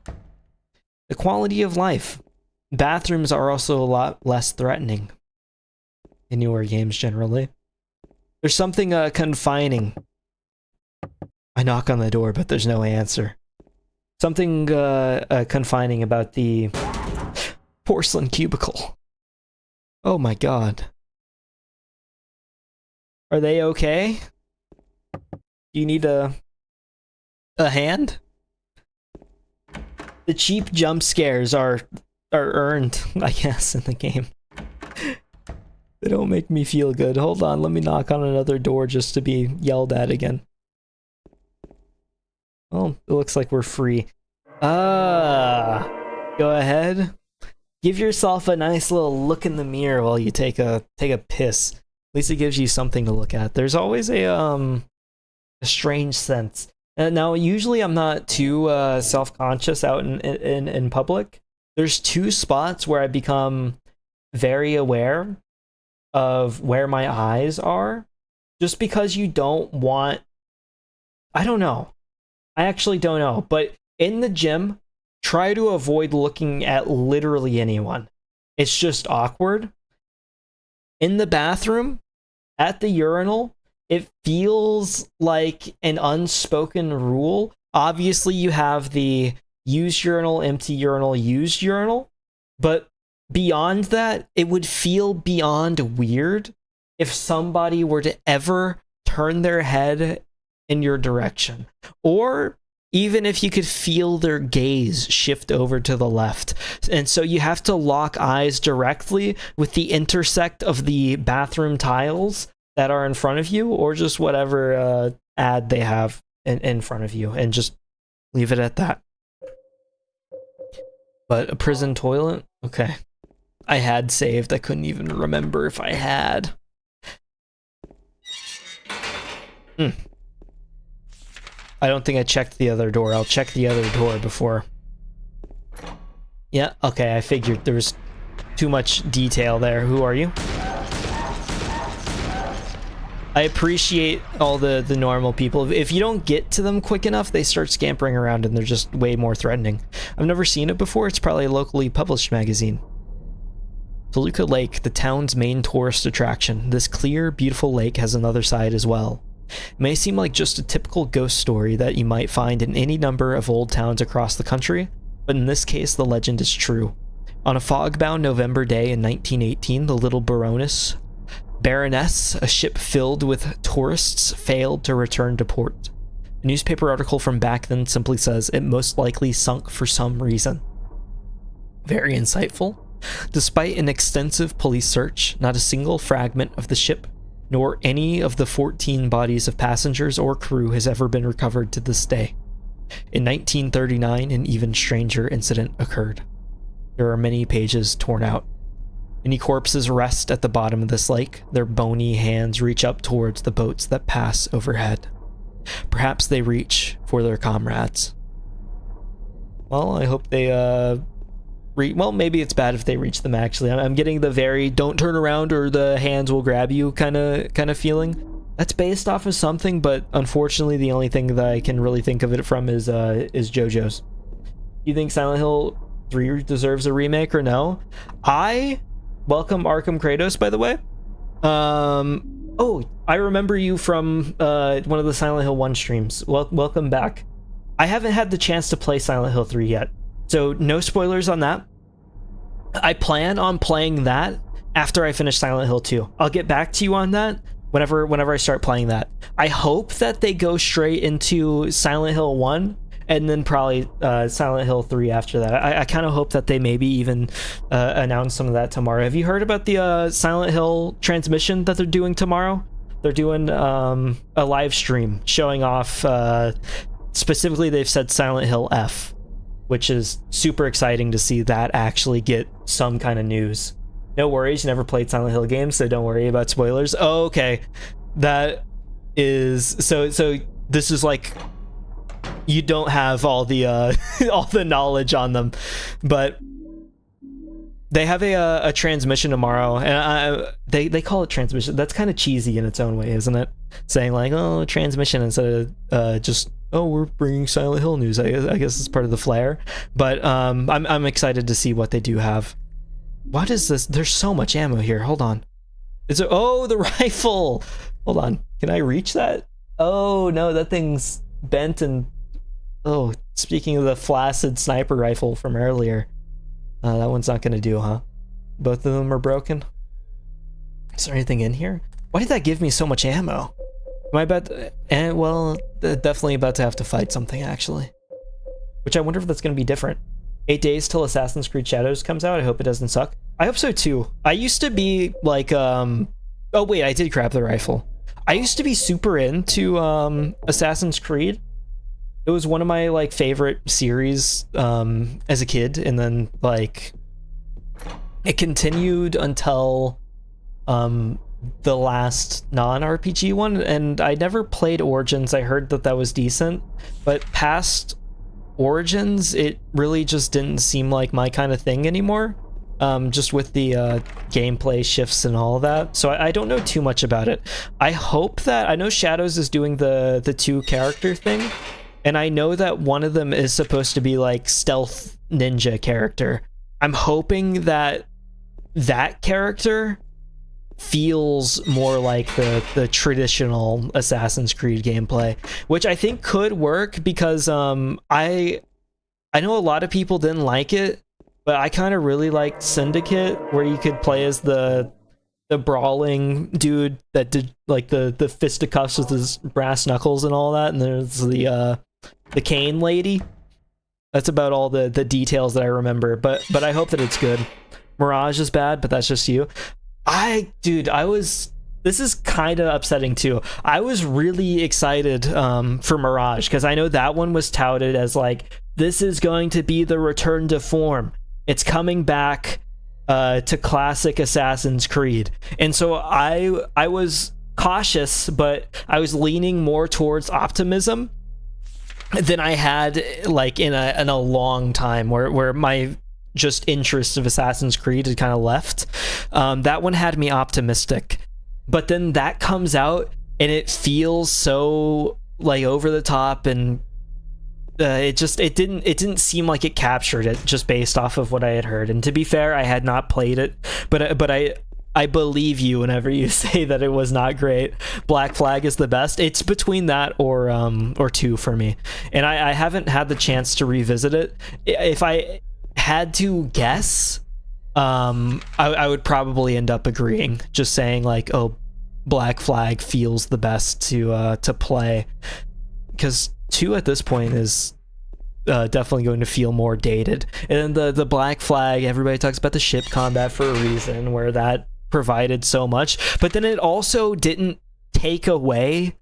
Speaker 1: The quality of life. Bathrooms are also a lot less threatening in newer games generally. There's something confining. I knock on the door, but there's no answer. Something confining about the porcelain cubicle. Oh my god. Are they okay? Do you need a hand? The cheap jump scares are earned, I guess, in the game. They don't make me feel good. Hold on, let me knock on another door just to be yelled at again. Well, it looks like we're free. Go ahead. Give yourself a nice little look in the mirror while you take a piss. At least it gives you something to look at. There's always a strange sense. Now, usually I'm not too self-conscious out in public. There's two spots where I become very aware of where my eyes are, just because you don't want... I don't know. I actually don't know. But in the gym, try to avoid looking at literally anyone. It's just awkward. In the bathroom, at the urinal, it feels like an unspoken rule. Obviously, you have the use urinal, empty urinal, used urinal. But beyond that, it would feel beyond weird if somebody were to ever turn their head in your direction. Or even if you could feel their gaze shift over to the left. And so you have to lock eyes directly with the intersect of the bathroom tiles that are in front of you, or just whatever ad they have in front of you, and just leave it at that. But a prison toilet? Okay. I had saved. I couldn't even remember if I had. I don't think I checked the other door. I'll check the other door before. Yeah, okay, I figured there was too much detail there. Who are you? I appreciate all the normal people. If you don't get to them quick enough, they start scampering around and they're just way more threatening. I've never seen it before. It's probably a locally published magazine. Toluca Lake, the town's main tourist attraction. This clear, beautiful lake has another side as well. It may seem like just a typical ghost story that you might find in any number of old towns across the country, but in this case the legend is true. On a fog-bound November day in 1918, the Little Baroness, a ship filled with tourists, failed to return to port. A newspaper article from back then simply says it most likely sunk for some reason. Very insightful. Despite an extensive police search, not a single fragment of the ship, nor any of the 14 bodies of passengers or crew has ever been recovered to this day. In 1939, an even stranger incident occurred. There are many pages torn out. Many corpses rest at the bottom of this lake. Their bony hands reach up towards the boats that pass overhead. Perhaps they reach for their comrades. Well, I hope they, well, maybe it's bad if they reach them, actually. I'm getting the very don't turn around or the hands will grab you kind of feeling. That's based off of something, but unfortunately the only thing that I can really think of it from is JoJo's. You think Silent Hill 3 deserves a remake or no? I welcome Arkham Kratos, by the way. Oh, I remember you from one of the Silent Hill 1 streams. Welcome back. I haven't had the chance to play Silent Hill 3 yet, so no spoilers on that. I plan on playing that after I finish Silent Hill 2. I'll get back to you on that whenever I start playing that. I hope that they go straight into Silent Hill 1 and then probably Silent Hill 3 after that. I kind of hope that they maybe even announce some of that tomorrow. Have you heard about the Silent Hill transmission that they're doing tomorrow? They're doing a live stream showing off specifically they've said Silent Hill F, which is super exciting to see that actually get some kind of news. No worries, you never played Silent Hill games, so don't worry about spoilers. Oh, okay. That is so this is like you don't have all the all the knowledge on them, but they have a transmission tomorrow, and they call it transmission. That's kind of cheesy in its own way, isn't it? Saying like, oh, transmission instead of just, oh, we're bringing Silent Hill news. I guess it's part of the flair. But I'm excited to see what they do have. What is this? There's so much ammo here. Hold on. Is it? Oh, the rifle. Hold on. Can I reach that? Oh no, that thing's bent and. Oh, speaking of the flaccid sniper rifle from earlier. That one's not gonna do, huh? Both of them are broken. Is there anything in here? Why did that give me so much ammo? Am I about to, well, definitely about to have to fight something, actually. Which I wonder if that's gonna be different. 8 days till Assassin's Creed Shadows comes out. I hope it doesn't suck. I hope so too. I used to be like, oh wait, I did grab the rifle. I used to be super into Assassin's Creed. It was one of my like favorite series as a kid, and then like it continued until the last non-RPG one, and I never played Origins. I heard that was decent, but past Origins it really just didn't seem like my kind of thing anymore, just with the gameplay shifts and all that. So I don't know too much about it. I hope that, I know Shadows is doing the 2 character thing, and I know that one of them is supposed to be like stealth ninja character. I'm hoping that that character feels more like the traditional Assassin's Creed gameplay, which I think could work because I know a lot of people didn't like it, but I kind of really liked Syndicate, where you could play as the brawling dude that did like the fisticuffs with his brass knuckles and all that, and there's the cane lady. That's about all the details that I remember, but I hope that it's good. Mirage is bad, but that's just you. This is kind of upsetting too. I was really excited for Mirage because I know that one was touted as like, this is going to be the return to form. It's coming back to classic Assassin's Creed. And so I was cautious, but I was leaning more towards optimism than I had like in a long time, where my just interest of Assassin's Creed had kind of left. That one had me optimistic, but then that comes out and it feels so like over the top, and it didn't seem like it captured it just based off of what I had heard. And to be fair, I had not played it, but I believe you whenever you say that it was not great. Black Flag is the best. It's between that or 2 for me, and I haven't had the chance to revisit it. If I had to guess, I would probably end up agreeing, just saying like, oh, Black Flag feels the best to play, because 2 at this point is definitely going to feel more dated. And then the Black Flag, everybody talks about the ship combat for a reason, where that provided so much, but then it also didn't take away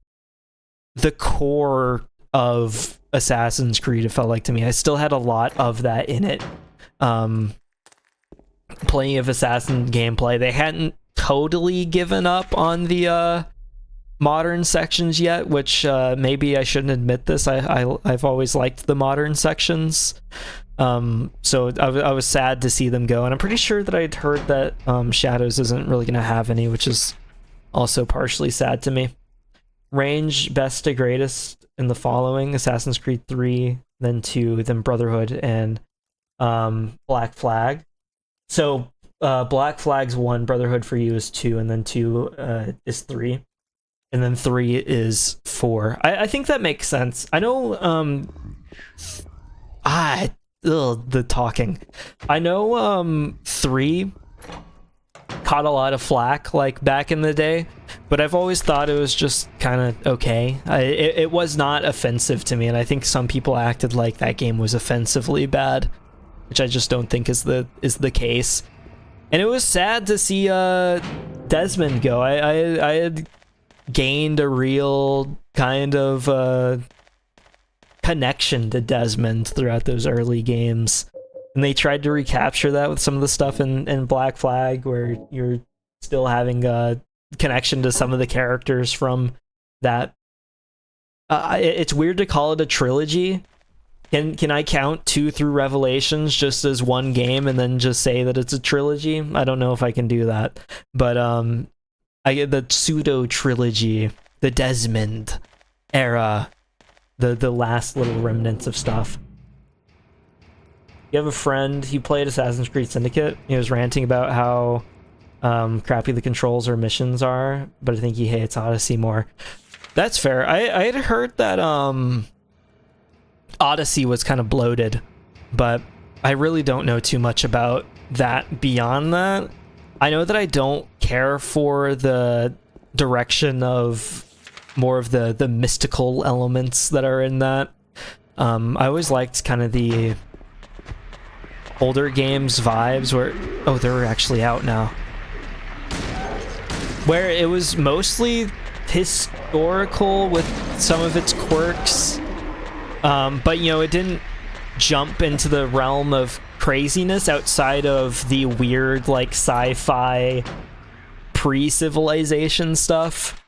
Speaker 1: the core of Assassin's Creed. It felt like to me, I still had a lot of that in it. Plenty of Assassin gameplay. They hadn't totally given up on the modern sections yet, which maybe I shouldn't admit this. I've always liked the modern sections. So I was sad to see them go, and I'm pretty sure that I'd heard that Shadows isn't really going to have any, which is also partially sad to me. Range best to greatest in the following: Assassin's Creed 3, then 2, then Brotherhood, and Black Flag. So Black Flag's 1, Brotherhood for you is 2, and then 2 is 3, and then 3 is 4. I think that makes sense. I know the talking. I know 3 caught a lot of flack like back in the day, but I've always thought it was just kind of okay. It was not offensive to me, and I think some people acted like that game was offensively bad, which I just don't think is the case. And it was sad to see Desmond go. I had gained a real kind of connection to Desmond throughout those early games. And they tried to recapture that with some of the stuff in Black Flag, where you're still having a connection to some of the characters from that. It's weird to call it a trilogy. Can I count 2 through Revelations just as one game and then just say that it's a trilogy? I don't know if I can do that. But I get the pseudo trilogy, the Desmond era, the last little remnants of stuff. You have a friend, he played Assassin's Creed Syndicate. He was ranting about how crappy the controls or missions are, but I think he hates Odyssey more. That's fair. I had heard that Odyssey was kind of bloated, but I really don't know too much about that beyond that. I know that I don't care for the direction of more of the mystical elements that are in that. I always liked kind of the older games vibes where, oh, they're actually out now, where it was mostly historical with some of its quirks, but you know, it didn't jump into the realm of craziness outside of the weird like sci-fi pre-civilization stuff,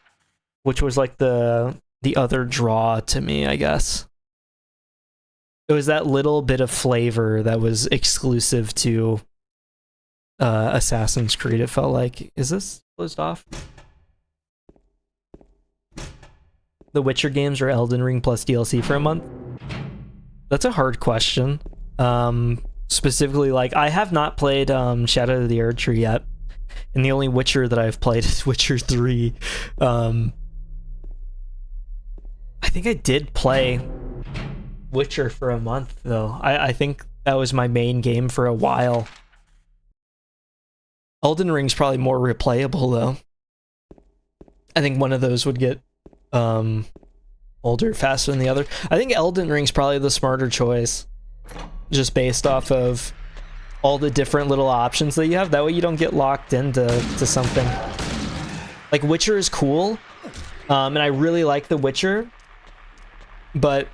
Speaker 1: which was like the other draw to me, I guess. It was that little bit of flavor that was exclusive to Assassin's Creed, it felt like. Is this closed off? The Witcher games or Elden Ring plus DLC for a month? That's a hard question. Specifically, like, I have not played Shadow of the Erdtree yet, and the only Witcher that I've played is Witcher 3. I think I did play Witcher for a month, though. I think that was my main game for a while. Elden Ring's probably more replayable, though. I think one of those would get older faster than the other. I think Elden Ring's probably the smarter choice, just based off of all the different little options that you have. That way you don't get locked into something. Like, Witcher is cool, and I really like The Witcher, but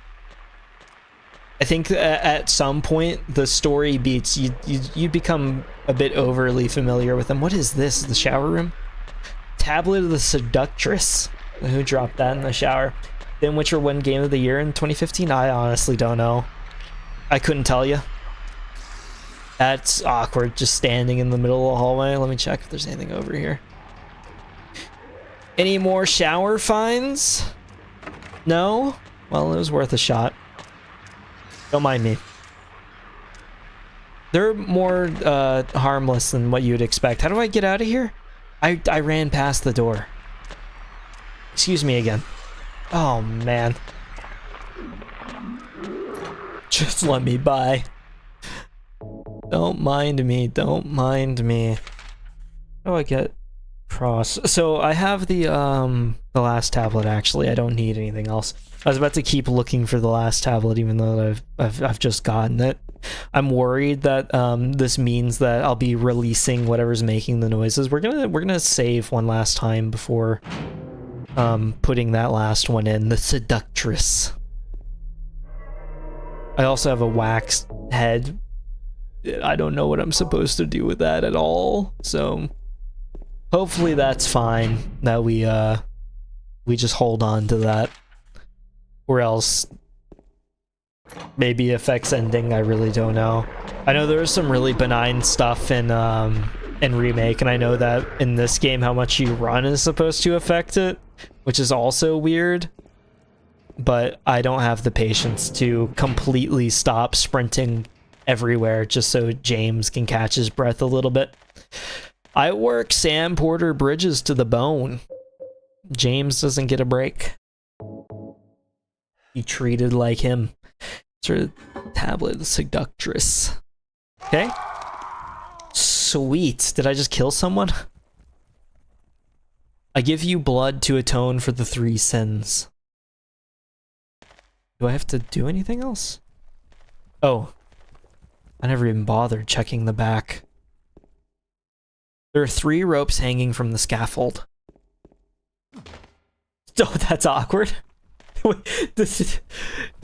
Speaker 1: I think at some point the story beats you become a bit overly familiar with them. What is this? The shower room? Tablet of the Seductress. Who dropped that in the shower? Then Witcher won Game of the Year in 2015? I honestly don't know. I couldn't tell you. That's awkward, just standing in the middle of the hallway. Let me check if there's anything over here. Any more shower finds? No? Well, it was worth a shot. Don't mind me. They're more harmless than what you would expect. How do I get out of here? I ran past the door. Excuse me again. Oh, man. Just let me by. Don't mind me. Don't mind me. How do I get across? So I have the last tablet, actually. I don't need anything else. I was about to keep looking for the last tablet, even though I've just gotten it. I'm worried that this means that I'll be releasing whatever's making the noises. We're gonna save one last time before putting that last one in, the Seductress. I also have a waxed head. I don't know what I'm supposed to do with that at all, so hopefully that's fine that we just hold on to that. Or else maybe affects ending, I really don't know. I know there was some really benign stuff in Remake, and I know that in this game how much you run is supposed to affect it, which is also weird. But I don't have the patience to completely stop sprinting everywhere just so James can catch his breath a little bit. I work Sam Porter Bridges to the bone. James doesn't get a break. Be treated like him. Sort of tablet, the Seductress. Okay. Sweet. Did I just kill someone? I give you blood to atone for the 3 sins. Do I have to do anything else? Oh. I never even bothered checking the back. There are 3 ropes hanging from the scaffold. Oh, that's awkward. Wait, did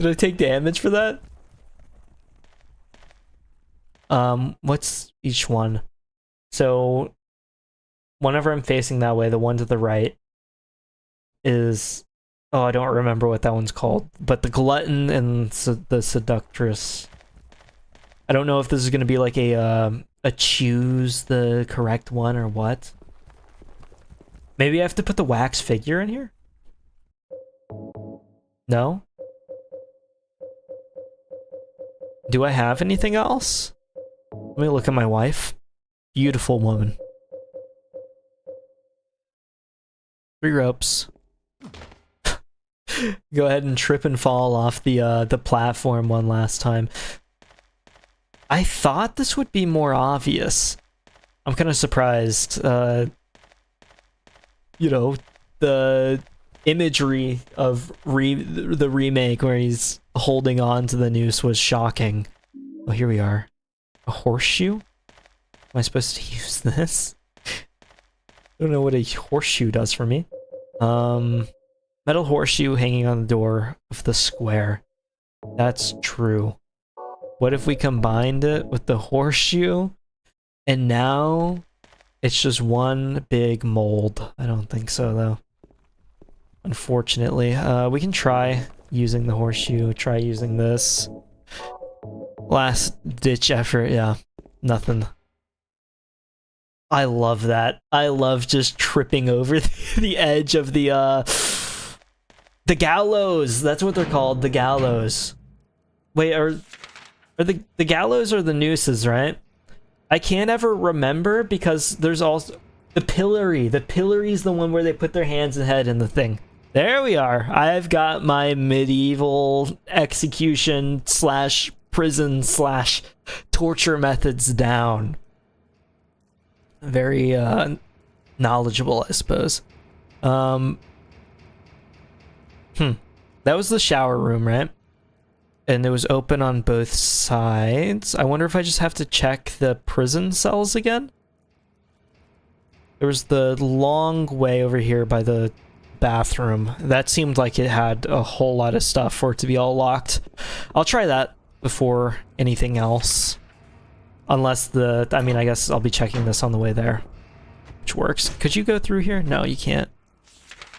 Speaker 1: I take damage for that? What's each one? So whenever I'm facing that way, the one to the right is, oh, I don't remember what that one's called, but the glutton and the seductress. I don't know if this is gonna be like a choose the correct one or what. Maybe I have to put the wax figure in here? No? Do I have anything else? Let me look at my wife. Beautiful woman. 3 ropes. Go ahead and trip and fall off the platform one last time. I thought this would be more obvious. I'm kind of surprised. You know, the imagery of the remake where he's holding on to the noose was shocking. Oh, here we are. A horseshoe? Am I supposed to use this? I don't know what a horseshoe does for me. Metal horseshoe hanging on the door of the square. That's true. What if we combined it with the horseshoe? And now it's just one big mold. I don't think so, though. Unfortunately. We can try using the horseshoe. Try using this. Last ditch effort. Yeah. Nothing. I love that. I love just tripping over the edge of the gallows. That's what they're called. The gallows. Wait, are the gallows or the nooses, right? I can't ever remember because there's also the pillory. The pillory's the one where they put their hands and head in the thing. There we are. I've got my medieval execution slash prison slash torture methods down. Very knowledgeable, I suppose. That was the shower room, right? And it was open on both sides. I wonder if I just have to check the prison cells again? There was the long way over here by the bathroom. That seemed like it had a whole lot of stuff for it to be all locked. I'll try that before anything else. Unless I mean, I guess I'll be checking this on the way there. Which works. Could you go through here? No, you can't.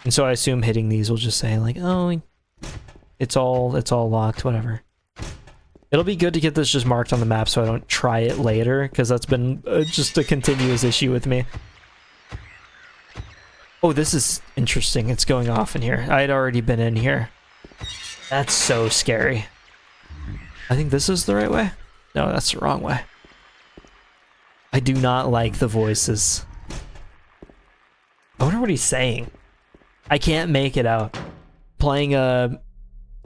Speaker 1: And so I assume hitting these will just say like, oh, it's all locked, whatever. It'll be good to get this just marked on the map so I don't try it later, because that's been just a continuous issue with me. Oh, this is interesting. It's going off in here. I had already been in here. That's so scary. I think this is the right way. No, that's the wrong way. I do not like the voices. I wonder what he's saying. I can't make it out. Playing a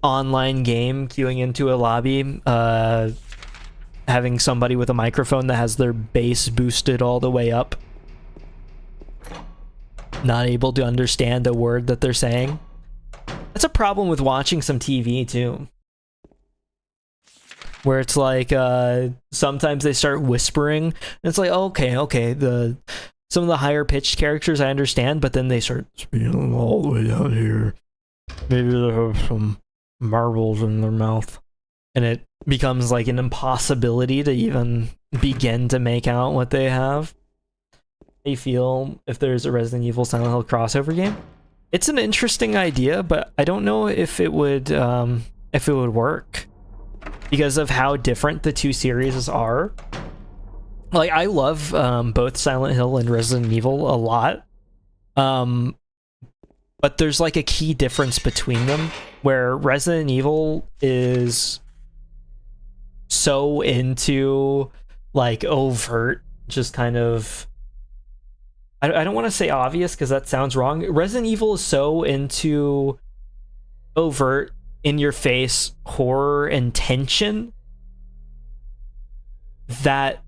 Speaker 1: online game, queuing into a lobby, having somebody with a microphone that has their bass boosted all the way up. Not able to understand a word that they're saying. That's a problem with watching some TV too. Where it's like, sometimes they start whispering, and it's like, oh, okay, some of the higher pitched characters I understand, but then they start speaking all the way down here. Maybe they have some marbles in their mouth. And it becomes like an impossibility to even begin to make out what they have. They feel if there's a Resident Evil Silent Hill crossover game. It's an interesting idea, but I don't know if it would work. Because of how different the two series are. Like, I love both Silent Hill and Resident Evil a lot. But there's like a key difference between them, where Resident Evil is so into like overt, just kind of... I don't want to say obvious because that sounds wrong. Resident Evil is so into overt, in-your-face horror and tension that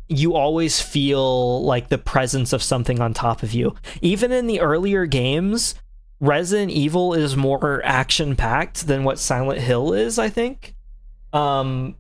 Speaker 1: you always feel like the presence of something on top of you. Even in the earlier games, Resident Evil is more action-packed than what Silent Hill is, I think. And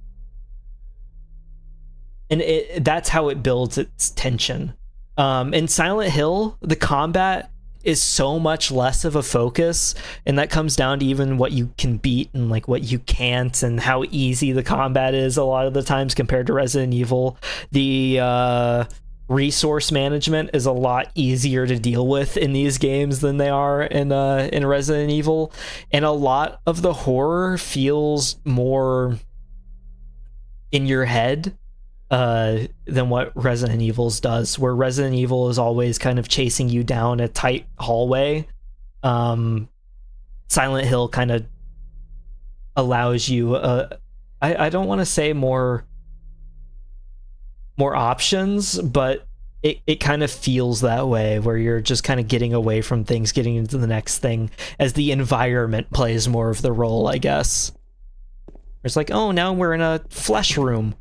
Speaker 1: that's how it builds its tension. In Silent Hill, the combat is so much less of a focus, and that comes down to even what you can beat and like what you can't, and how easy the combat is a lot of the times compared to Resident Evil. The resource management is a lot easier to deal with in these games than they are in Resident Evil, and a lot of the horror feels more in your head than what Resident Evil's does, where Resident Evil is always kind of chasing you down a tight hallway. Silent Hill kind of allows you I don't want to say more options, but it kind of feels that way, where you're just kind of getting away from things, getting into the next thing, as the environment plays more of the role, I guess. It's like, oh, now we're in a flesh room.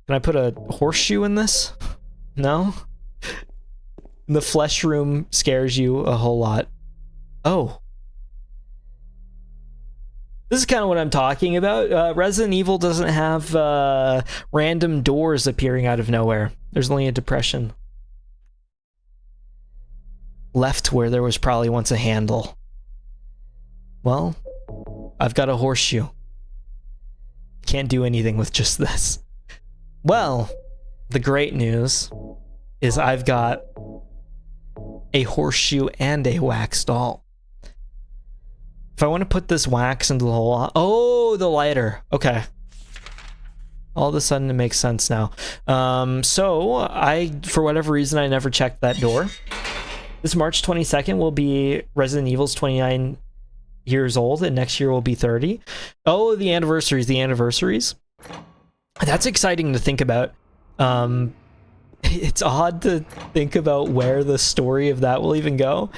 Speaker 1: Can I put a horseshoe in this? No? The flesh room scares you a whole lot. Oh. This is kind of what I'm talking about. Resident Evil doesn't have random doors appearing out of nowhere. There's only a depression left where there was probably once a handle. Well, I've got a horseshoe. Can't do anything with just this. Well, the great news is I've got a horseshoe and a wax doll. If I want to put this wax into the hole... Oh, the lighter. Okay. All of a sudden it makes sense now. So, for whatever reason, I never checked that door. This March 22nd will be Resident Evil's 29 years old, and next year will be 30. Oh, the anniversaries. That's exciting to think about. It's odd to think about where the story of that will even go.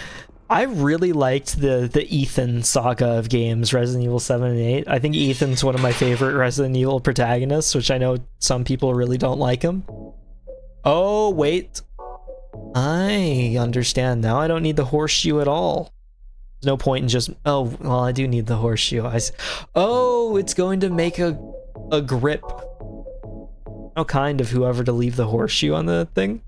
Speaker 1: I really liked the Ethan saga of games, Resident Evil 7 and 8. I think Ethan's one of my favorite Resident Evil protagonists, which I know some people really don't like him. Oh, wait. I understand now. I don't need the horseshoe at all. There's no point in just... Oh, well, I do need the horseshoe. Oh, it's going to make a grip. No kind of whoever to leave the horseshoe on the thing.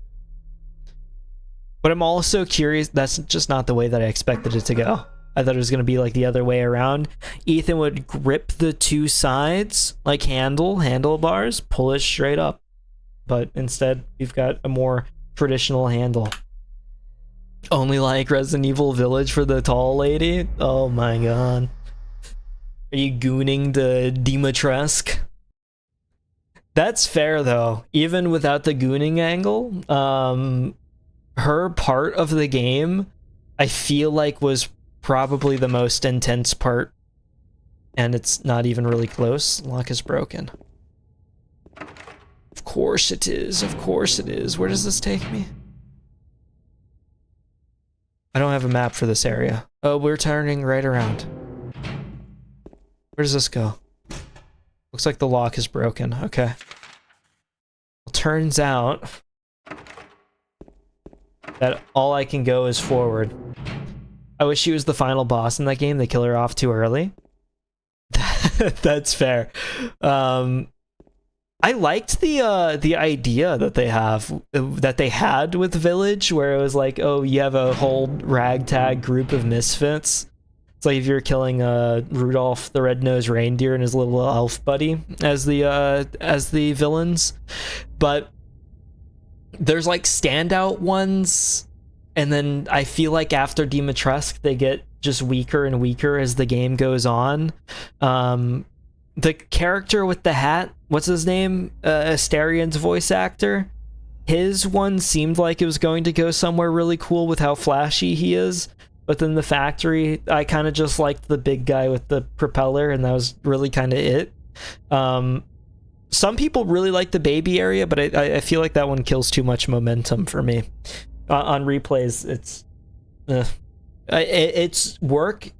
Speaker 1: But I'm also curious, that's just not the way that I expected it to go. I thought it was going to be like the other way around. Ethan would grip the two sides like handlebars, pull it straight up. But instead, we've got a more traditional handle. Only like Resident Evil Village for the tall lady? Oh my god. Are you gooning to Dimitrescu? That's fair though. Even without the gooning angle, her part of the game, I feel like was probably the most intense part. And it's not even really close. Lock is broken. Of course it is. Of course it is. Where does this take me? I don't have a map for this area. Oh, we're turning right around. Where does this go? Looks like the lock is broken. Okay. Well, turns out that all I can go is forward. I wish she was the final boss in that game. They kill her off too early. That's fair. I liked the idea that they had with Village, where it was like, oh, you have a whole ragtag group of misfits. It's like if you're killing Rudolph the Red-Nosed Reindeer and his little elf buddy as the villains. But there's like standout ones, and then I feel like after Dimitrescu they get just weaker and weaker as the game goes on. The character with the hat, what's his name? Astarion's voice actor. His one seemed like it was going to go somewhere really cool with how flashy he is. But then the factory, I kind of just liked the big guy with the propeller, and that was really kind of it. Some people really like the baby area, but I feel like that one kills too much momentum for me. On replays,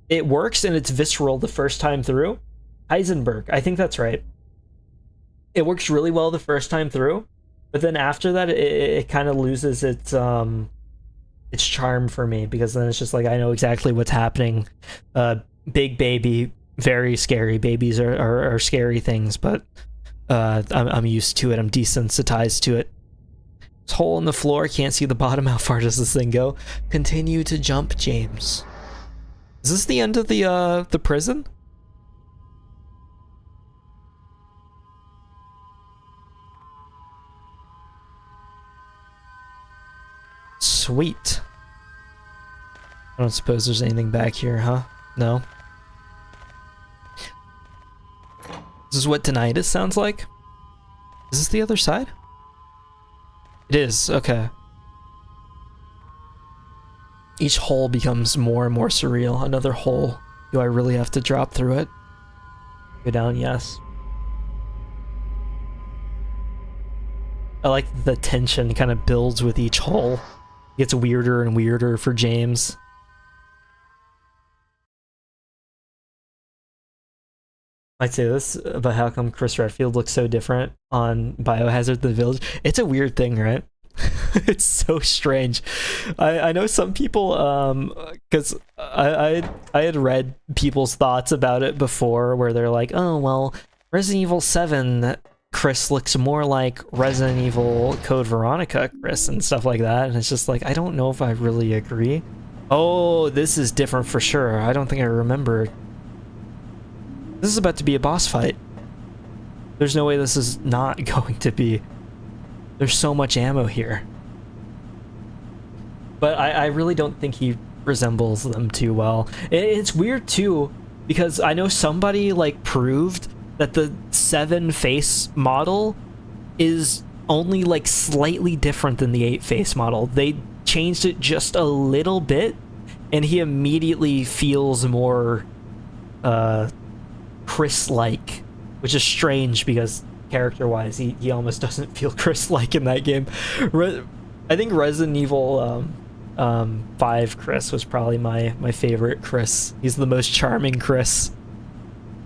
Speaker 1: it works and it's visceral the first time through. Heisenberg, I think that's right. It works really well the first time through, but then after that, it kind of loses its charm for me, because then it's just like I know exactly what's happening. Big baby, very scary. Babies are scary things, but I'm used to it. I'm desensitized to it. This hole in the floor, can't see the bottom. How far does this thing go? Continue to jump, James. Is this the end of the prison? Sweet. I don't suppose there's anything back here, huh? No. This is what tinnitus sounds like? Is this the other side? It is, okay. Each hole becomes more and more surreal. Another hole. Do I really have to drop through it? Go down, yes. I like the tension kind of builds with each hole. It gets weirder and weirder for James. I'd say this about how come Chris Redfield looks so different on Biohazard: The Village. It's a weird thing, right? It's so strange. I know some people, because I had read people's thoughts about it before, where they're like, oh well, Resident Evil 7 Chris looks more like Resident Evil Code Veronica Chris and stuff like that, and it's just like, I don't know if I really agree. Oh, this is different for sure. I don't think I remember. This is about to be a boss fight. There's no way this is not going to be. There's so much ammo here. But I really don't think he resembles them too well. It's weird too, because I know somebody like proved that the 7 face model is only like slightly different than the 8 face model. They changed it just a little bit, and he immediately feels more Chris-like, which is strange because character-wise, he almost doesn't feel Chris-like in that game. I think Resident Evil 5 Chris was probably my favorite Chris. He's the most charming Chris.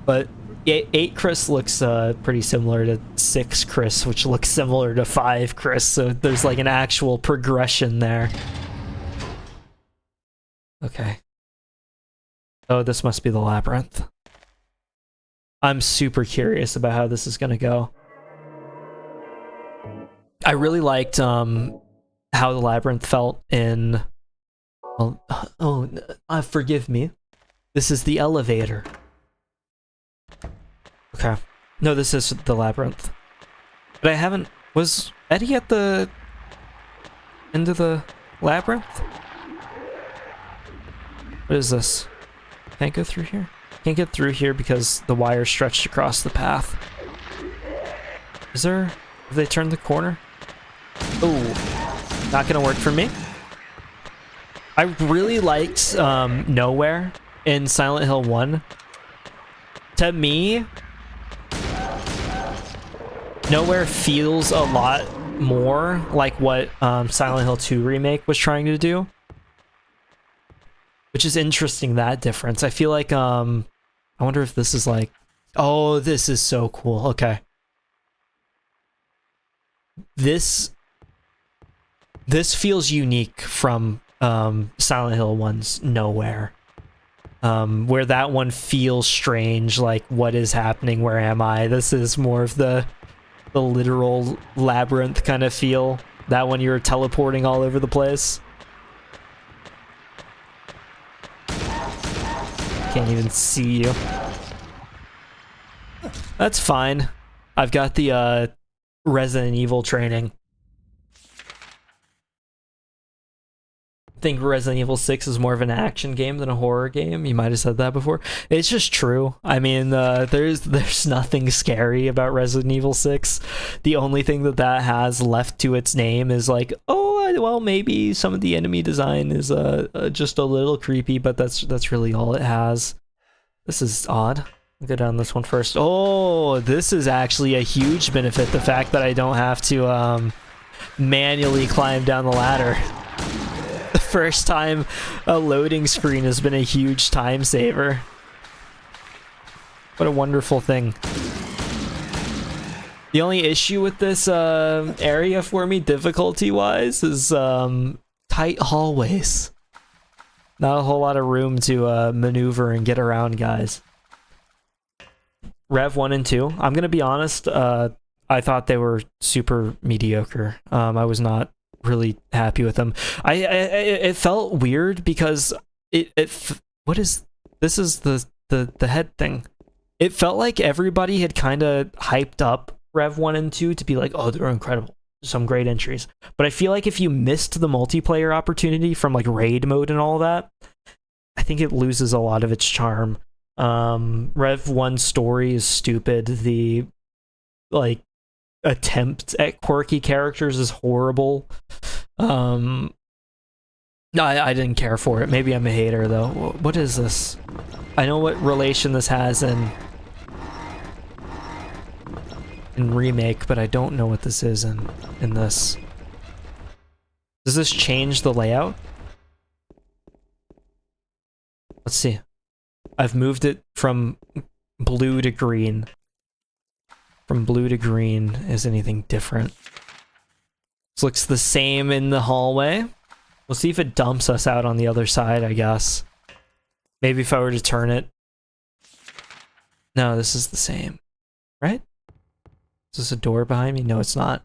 Speaker 1: But 8 Chris looks pretty similar to 6 Chris, which looks similar to 5 Chris, so there's like an actual progression there. Okay. Oh, this must be the labyrinth. I'm super curious about how this is gonna go. I really liked how the labyrinth felt in... forgive me. This is the elevator. Okay. No, this is the labyrinth. But I haven't... Was Eddie at the end of the labyrinth? What is this? Can't go through here? Can't get through here because the wire stretched across the path. Is there... Have they turned the corner? Oh, not gonna work for me. I really liked Nowhere in Silent Hill 1. To me, Nowhere feels a lot more like what Silent Hill 2 Remake was trying to do. Which is interesting, that difference. I feel like, I wonder if this is like... Oh, this is so cool. Okay. This feels unique from Silent Hill 1's Nowhere. Where that one feels strange, like, what is happening, where am I? This is more of the literal labyrinth kind of feel. That one you're teleporting all over the place. Can't even see you. That's fine. I've got the Resident Evil training. I think Resident Evil 6 is more of an action game than a horror game. You might have said that before. It's just true. I mean, there's nothing scary about Resident Evil 6. The only thing that has left to its name is like, oh, well, maybe some of the enemy design is just a little creepy, but that's really all it has. This is odd. I'll go down this one first. Oh, this is actually a huge benefit. The fact that I don't have to manually climb down the ladder. The first time a loading screen has been a huge time saver. What a wonderful thing. The only issue with this area for me, difficulty-wise, is tight hallways. Not a whole lot of room to maneuver and get around, guys. Rev 1 and 2. I'm gonna be honest, I thought they were super mediocre. I was not really happy with them. It felt weird because what is this? Is the head thing? It felt like everybody had kind of hyped up Rev 1 and 2 to be like, oh, they're incredible, some great entries. But I feel like if you missed the multiplayer opportunity from like raid mode and all that, I think it loses a lot of its charm. Rev 1 story is stupid. The like attempt at quirky characters is horrible. No, I didn't care for it. Maybe I'm a hater though. What is this? I know what relation this has in Remake, but I don't know what this is in this. Does this change the layout? Let's see. I've moved it from blue to green. From blue to green. Is anything different? This looks the same in the hallway. We'll see if it dumps us out on the other side, I guess. Maybe if I were to turn it. No, this is the same. Right? Is this a door behind me? No, it's not.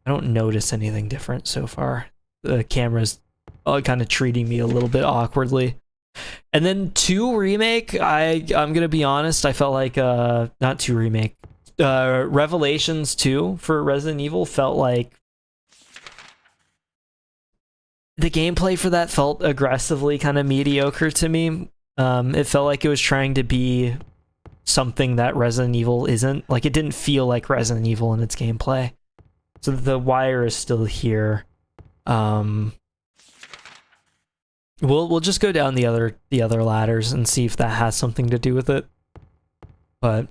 Speaker 1: I don't notice anything different so far. The camera's kind of treating me a little bit awkwardly. And then 2 Remake, I'm gonna be honest, I felt like, not 2 Remake, Revelations 2 for Resident Evil felt like the gameplay for that felt aggressively kind of mediocre to me. It felt like it was trying to be something that Resident Evil isn't. Like, it didn't feel like Resident Evil in its gameplay. So the wire is still here. We'll just go down the other ladders and see if that has something to do with it. But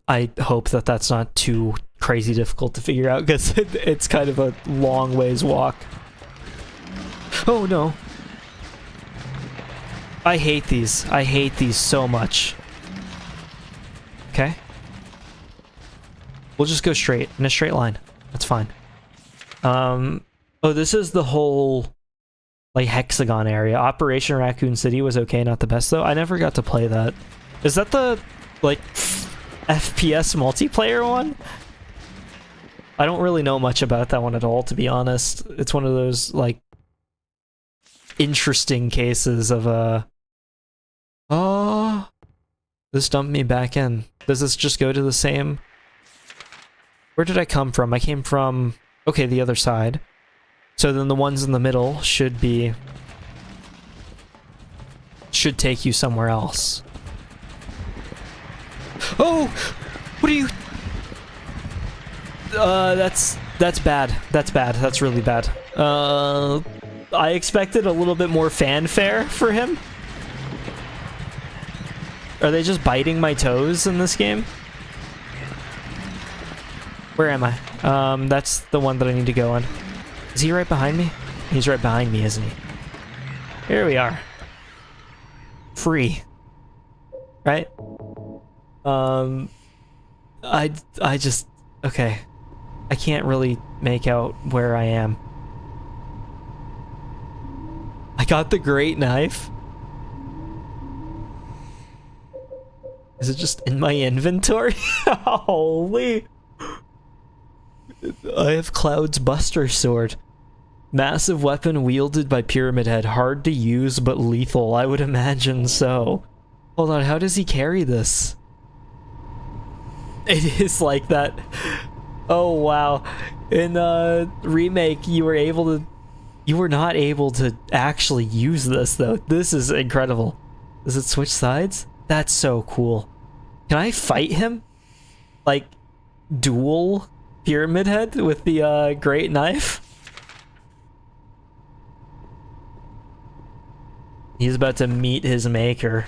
Speaker 1: I hope that that's not too crazy difficult to figure out, because it's kind of a long ways walk. Oh no. I hate these. I hate these so much. Okay. We'll just go straight, in a straight line. That's fine. Oh, this is the whole like hexagon area. Operation Raccoon City was okay, not the best though. I never got to play that. Is that the like FPS multiplayer one? I don't really know much about that one at all, to be honest. It's one of those like interesting cases of oh, this dumped me back in. Does this just go to the same? Where did I come from? I came from, okay, the other side. So then the ones in the middle should take you somewhere else. Oh! What are you? That's bad. That's bad. That's really bad. I expected a little bit more fanfare for him. Are they just biting my toes in this game? Where am I? That's the one that I need to go on. Is he right behind me? He's right behind me, isn't he? Here we are. Free. Right? I just... Okay. I can't really make out where I am. I got the great knife. Is it just in my inventory? Holy... I have Cloud's Buster Sword. Massive weapon wielded by Pyramid Head. Hard to use, but lethal. I would imagine so. Hold on, how does he carry this? It is like that. Oh, wow. In Remake, you were not able to actually use this, though. This is incredible. Does it switch sides? That's so cool. Can I fight him? Like, duel Pyramid Head with the great knife? He's about to meet his maker.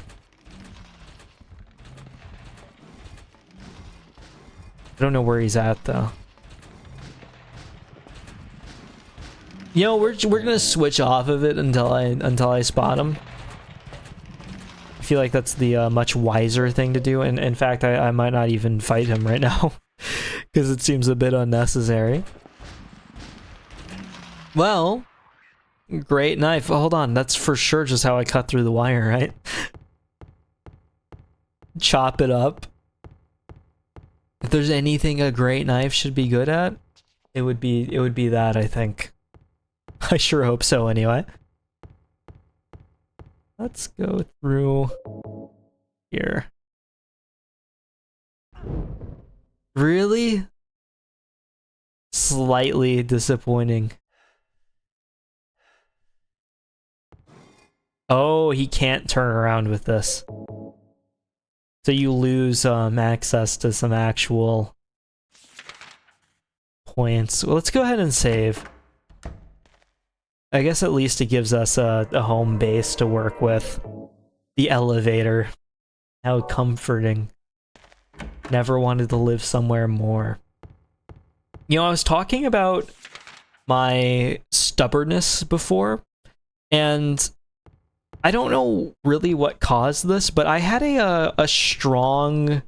Speaker 1: I don't know where he's at though. You know, we're gonna switch off of it until I spot him. I feel like that's the much wiser thing to do, and in fact I might not even fight him right now. Because it seems a bit unnecessary. Well, great knife. Oh, hold on, that's for sure just how I cut through the wire, right? Chop it up. If there's anything a great knife should be good at, It would be that, I think. I sure hope so anyway. Let's go through here. Really? Slightly disappointing. Oh, he can't turn around with this. So you lose access to some actual points. Well, let's go ahead and save. I guess at least it gives us a home base to work with. The elevator. How comforting. Never wanted to live somewhere more. You know, I was talking about my stubbornness before, and I don't know really what caused this, but I had a strong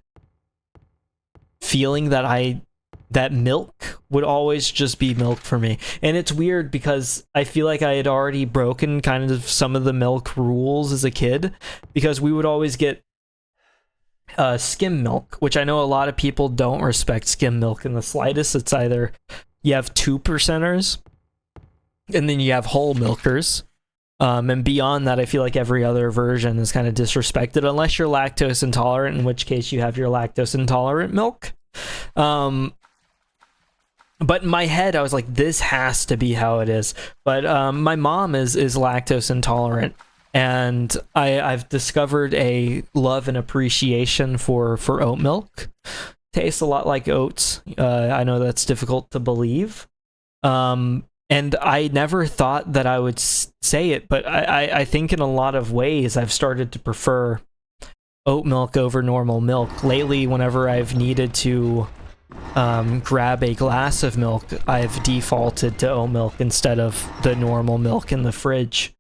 Speaker 1: feeling that milk would always just be milk for me. And it's weird because I feel like I had already broken kind of some of the milk rules as a kid, because we would always get skim milk, which I know a lot of people don't respect skim milk in the slightest. It's either you have 2%ers and then you have whole milkers. And beyond that, I feel like every other version is kind of disrespected, unless you're lactose intolerant, in which case you have your lactose intolerant milk. But in my head, I was like, this has to be how it is. But my mom is lactose intolerant, and I've discovered a love and appreciation for oat milk. Tastes a lot like oats. I know that's difficult to believe. And I never thought that I would say it, but I think in a lot of ways I've started to prefer oat milk over normal milk. Lately, whenever I've needed to grab a glass of milk, I've defaulted to oat milk instead of the normal milk in the fridge.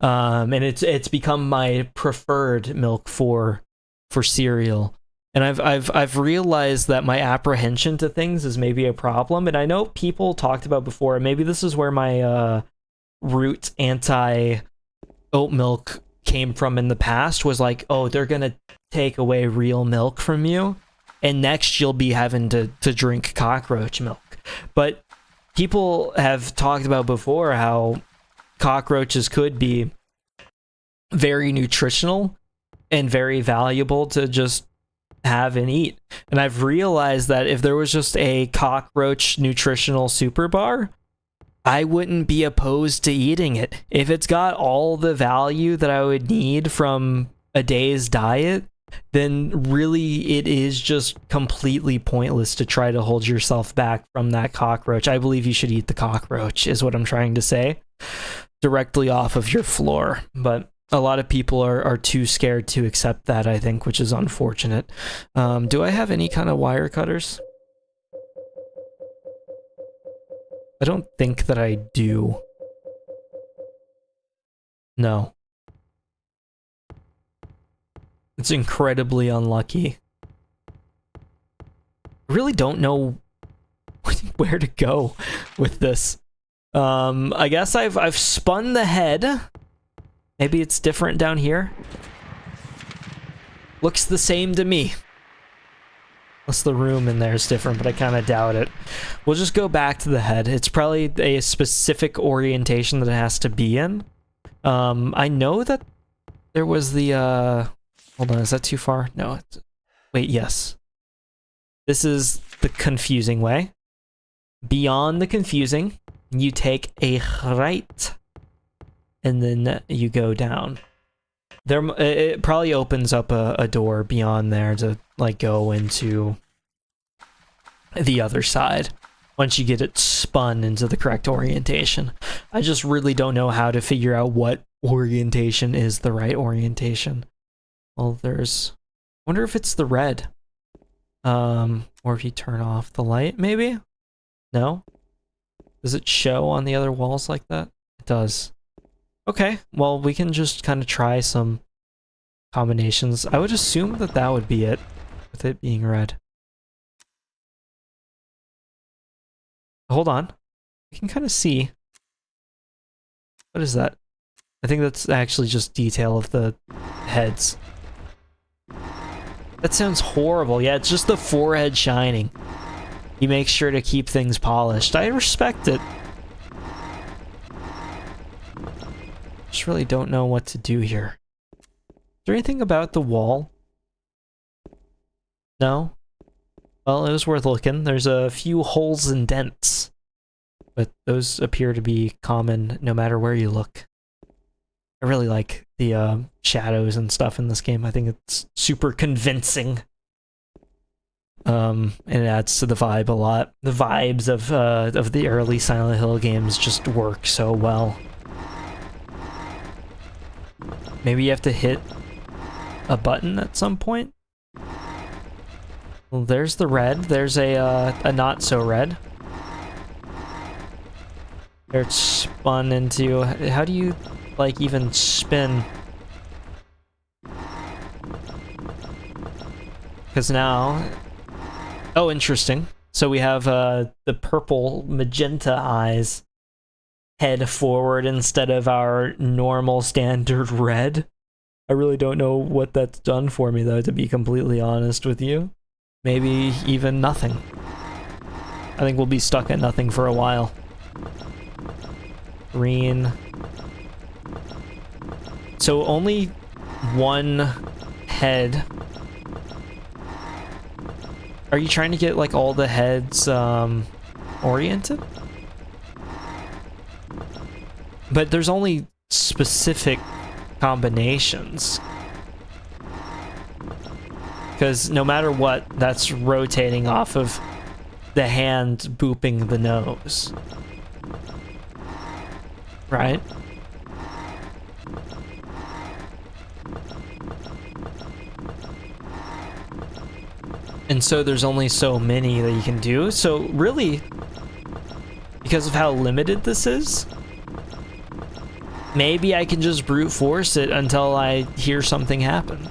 Speaker 1: And it's become my preferred milk for cereal. And I've realized that my apprehension to things is maybe a problem. And I know people talked about before, and maybe this is where my root anti oat milk came from in the past, was like, oh, they're gonna take away real milk from you, and next you'll be having to drink cockroach milk. But people have talked about before how cockroaches could be very nutritional and very valuable to just have and eat. And I've realized that if there was just a cockroach nutritional super bar, I wouldn't be opposed to eating it. If it's got all the value that I would need from a day's diet, then really it is just completely pointless to try to hold yourself back from that cockroach. I believe you should eat the cockroach, is what I'm trying to say, directly off of your floor. But a lot of people are too scared to accept that, I think, which is unfortunate. Do I have any kind of wire cutters? I don't think that I do. No. It's incredibly unlucky. I really don't know where to go with this. I guess I've spun the head. Maybe it's different down here. Looks the same to me. Unless the room in there is different, but I kind of doubt it. We'll just go back to the head. It's probably a specific orientation that it has to be in. I know that there was the, hold on, is that too far? No. Wait, yes. This is the confusing way. Beyond the confusing, you take a right, and then you go down. There, it probably opens up a door beyond there to like go into the other side once you get it spun into the correct orientation. I just really don't know how to figure out what orientation is the right orientation. Well, there's, I wonder if it's the red, or if you turn off the light, maybe? No? Does it show on the other walls like that? It does. Okay, well, we can just kind of try some combinations. I would assume that that would be it, with it being red. Hold on. I can kind of see. What is that? I think that's actually just detail of the heads. That sounds horrible. Yeah, it's just the forehead shining. He makes sure to keep things polished. I respect it. Just really don't know what to do here. Is there anything about the wall? No? Well, it was worth looking. There's a few holes and dents, but those appear to be common no matter where you look. I really like the shadows and stuff in this game. I think it's super convincing. And it adds to the vibe a lot. The vibes of the early Silent Hill games just work so well. Maybe you have to hit a button at some point? Well, there's the red. There's a not so red. There it's spun into... How do you, like, even spin? Because now... Oh, interesting. So we have the purple magenta eyes head forward instead of our normal standard red. I really don't know what that's done for me, though, to be completely honest with you. Maybe even nothing. I think we'll be stuck at nothing for a while. Green. So only one head. Are you trying to get, like, all the heads oriented? But there's only specific combinations. Because no matter what, that's rotating off of the hand booping the nose. Right? And so there's only so many that you can do. So really, because of how limited this is, maybe I can just brute force it until I hear something happen.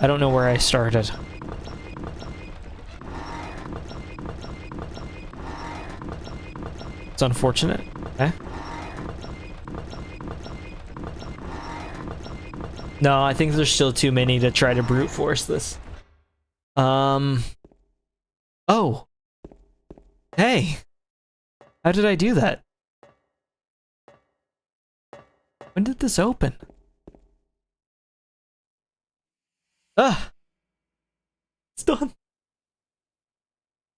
Speaker 1: I don't know where I started. It's unfortunate. Okay. No, I think there's still too many to try to brute force this. Oh. Hey. How did I do that? When did this open? Ah! It's done!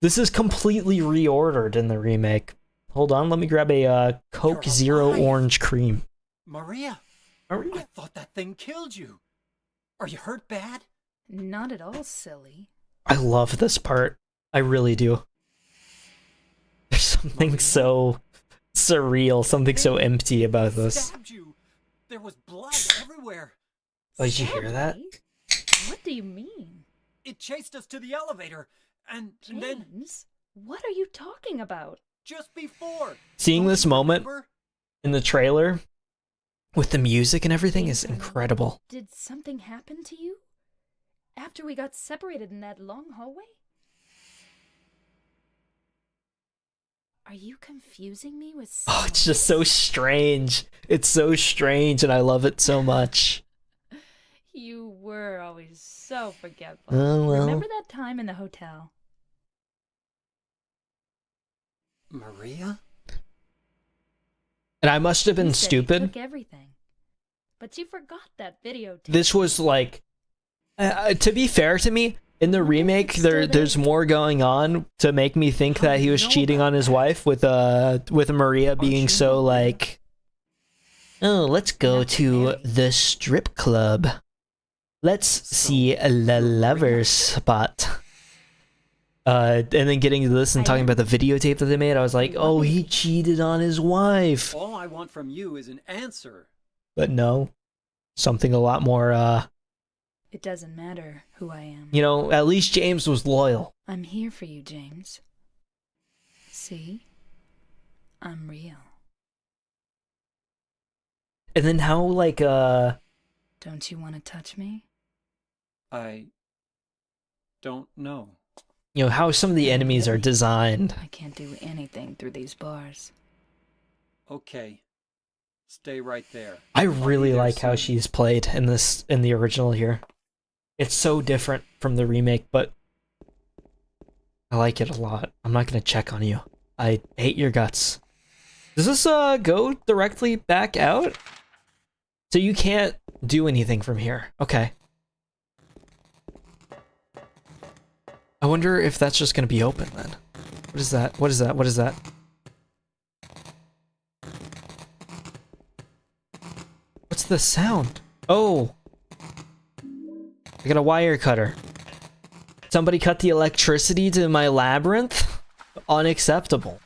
Speaker 1: This is completely reordered in the remake. Hold on, let me grab a Coke Zero Orange Cream.
Speaker 3: Maria!
Speaker 1: Maria?
Speaker 3: I thought that thing killed you. Are you hurt bad?
Speaker 4: Not at all, silly.
Speaker 1: I love this part. I really do. There's something
Speaker 3: Maria?
Speaker 1: so surreal, something so empty about this.
Speaker 3: Stabbed you. There was blood everywhere.
Speaker 1: Oh, did you hear that?
Speaker 4: Stabbed me? What do you mean?
Speaker 3: It chased us to the elevator, and then
Speaker 4: James, what are you talking about?
Speaker 3: just before.
Speaker 1: Seeing
Speaker 3: Don't
Speaker 1: this
Speaker 3: you
Speaker 1: moment
Speaker 3: remember?
Speaker 1: in the trailer with the music and everything
Speaker 4: James,
Speaker 1: is incredible.
Speaker 4: Did something happen to you? After we got separated in that long hallway? Are you confusing me with
Speaker 1: Oh,
Speaker 4: someone
Speaker 1: it's just so
Speaker 4: else?
Speaker 1: strange. It's so strange and I love it so much.
Speaker 4: You were always so forgetful.
Speaker 1: Oh, well.
Speaker 4: Remember that time in the hotel?
Speaker 3: Maria?
Speaker 1: And I must have been
Speaker 4: You said you
Speaker 1: stupid.
Speaker 4: took everything. But you forgot that videotape.
Speaker 1: This was like, to be fair to me, in the remake, there's more going on to make me think that he was cheating on his wife with Maria being so like, oh, let's go to the strip club. Let's see the lover's spot. And then getting to this and talking about the videotape that they made, I was like, oh, he cheated on his wife.
Speaker 3: All I want from you is an answer.
Speaker 1: But no, something a lot more,
Speaker 4: It doesn't matter who I am.
Speaker 1: you know, at least James was loyal.
Speaker 4: I'm here for you, James. See? I'm real.
Speaker 1: And then how, like,
Speaker 4: Don't you want to touch me?
Speaker 3: I don't know.
Speaker 1: you know, how some of the enemies are designed.
Speaker 4: I can't do anything through these bars.
Speaker 3: Okay. Stay right there.
Speaker 1: I
Speaker 3: I'll be
Speaker 1: really
Speaker 3: there
Speaker 1: like how
Speaker 3: soon.
Speaker 1: she's played in the original here. It's so different from the remake, but I like it a lot. I'm not gonna check on you. I hate your guts. Does this go directly back out? So you can't do anything from here. Okay. I wonder if that's just gonna be open then. What is that? What is that? What is that? What's the sound? Oh! I got a wire cutter. Somebody cut the electricity to my labyrinth? Unacceptable.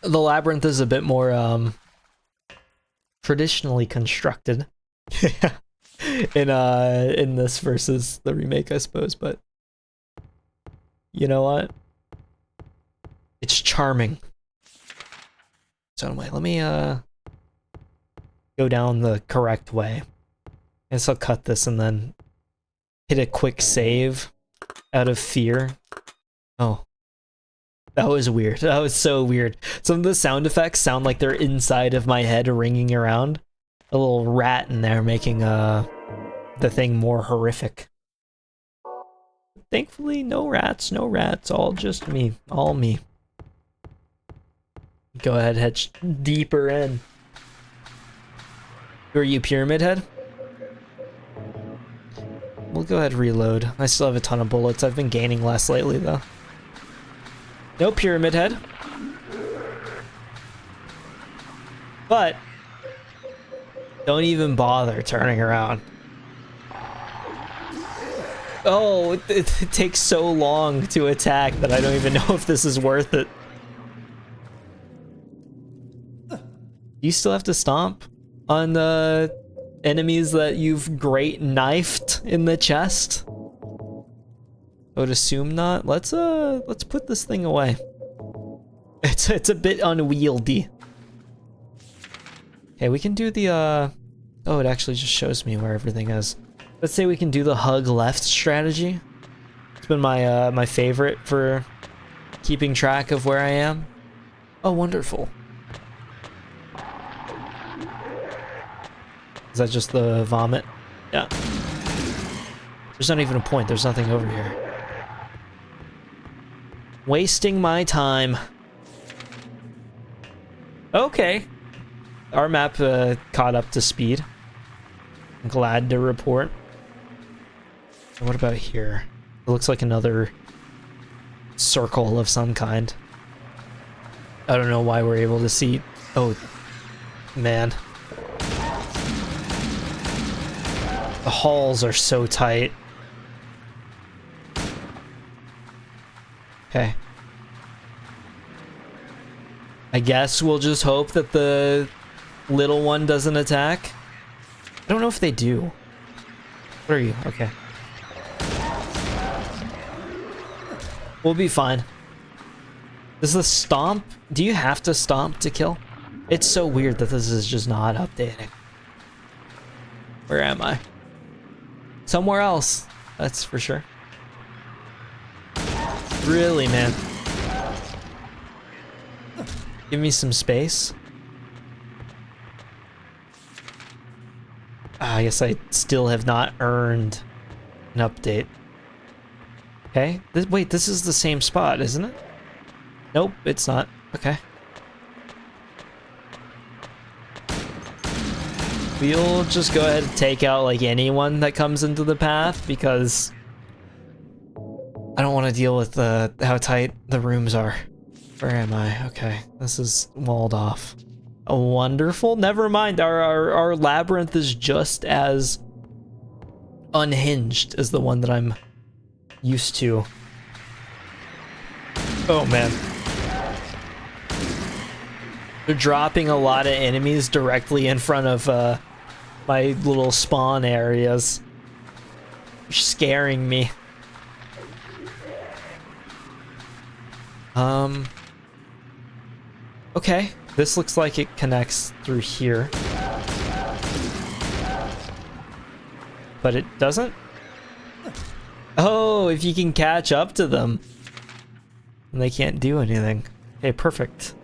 Speaker 1: The labyrinth is a bit more, traditionally constructed. In this versus the remake, I suppose, but you know what? It's charming. So anyway, let me go down the correct way. I guess I'll cut this and then hit a quick save out of fear. Oh. That was weird. That was so weird. Some of the sound effects sound like they're inside of my head ringing around. A little rat in there making the thing more horrific. Thankfully, no rats, all just me, all me. Go ahead, head deeper in. Are you Pyramid Head? We'll go ahead and reload. I still have a ton of bullets. I've been gaining less lately, though. No Pyramid Head. But don't even bother turning around. Oh, it takes so long to attack that I don't even know if this is worth it. You still have to stomp on the enemies that you've great knifed in the chest? I would assume not. Let's put this thing away. It's a bit unwieldy. Okay, we can do the oh, it actually just shows me where everything is. Let's say we can do the hug left strategy. It's been my my favorite for keeping track of where I am. Oh, wonderful. Is that just the vomit? Yeah. There's not even a point. There's nothing over here. Wasting my time. Okay. Our map caught up to speed. I'm glad to report. What about here? It looks like another circle of some kind. I don't know why we're able to see. Oh, man. The halls are so tight. Okay. I guess we'll just hope that the little one doesn't attack. I don't know if they do. What are you? Okay. We'll be fine. Does the stomp? Do you have to stomp to kill? It's so weird that this is just not updating. Where am I? Somewhere else, that's for sure. Really, man. Give me some space. I guess I still have not earned an update. Okay. Wait, this is the same spot, isn't it? Nope, it's not. Okay. We'll just go ahead and take out like anyone that comes into the path because I don't want to deal with how tight the rooms are. Where am I? Okay, this is walled off. Oh, wonderful. Never mind. Our labyrinth is just as unhinged as the one that I'm used to. Oh man. They're dropping a lot of enemies directly in front of my little spawn areas. They're scaring me. Okay, this looks like it connects through here. But it doesn't? Oh, if you can catch up to them. And they can't do anything. Okay, perfect.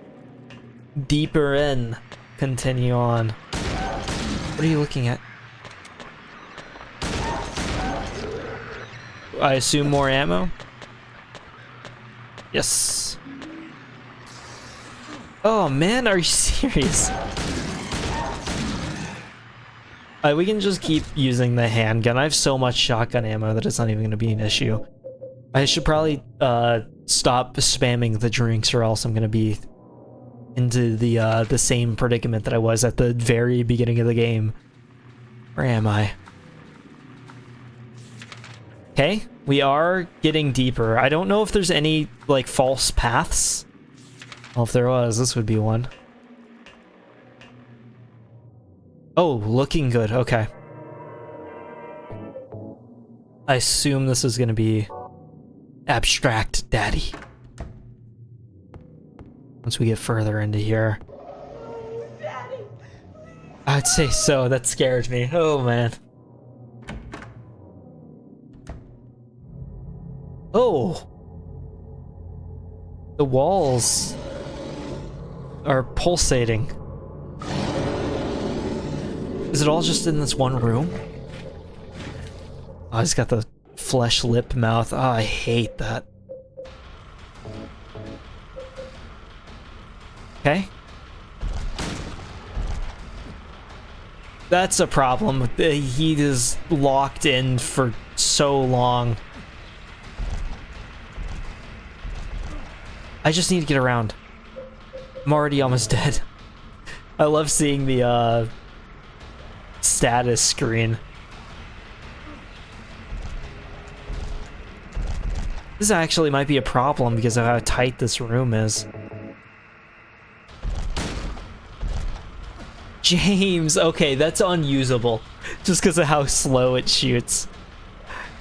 Speaker 1: Deeper in. Continue on. What are you looking at? I assume more ammo? Yes. Oh man, are you serious? We can just keep using the handgun. I have so much shotgun ammo that it's not even going to be an issue. I should probably stop spamming the drinks, or else I'm going to be into the same predicament that I was at the very beginning of the game. Where am I? Okay, we are getting deeper. I don't know if there's any, like, false paths. Well, if there was, this would be one. Oh, looking good. Okay. I assume this is gonna be abstract daddy. Once we get further into here. Daddy. I'd say so. That scared me. Oh, man. Oh. The walls are pulsating. Is it all just in this one room? Oh, he's got the flesh lip mouth. Oh, I hate that. Okay. That's a problem. He is locked in for so long. I just need to get around. I'm already almost dead. I love seeing the status screen. This actually might be a problem because of how tight this room is. James! Okay, that's unusable. Just because of how slow it shoots.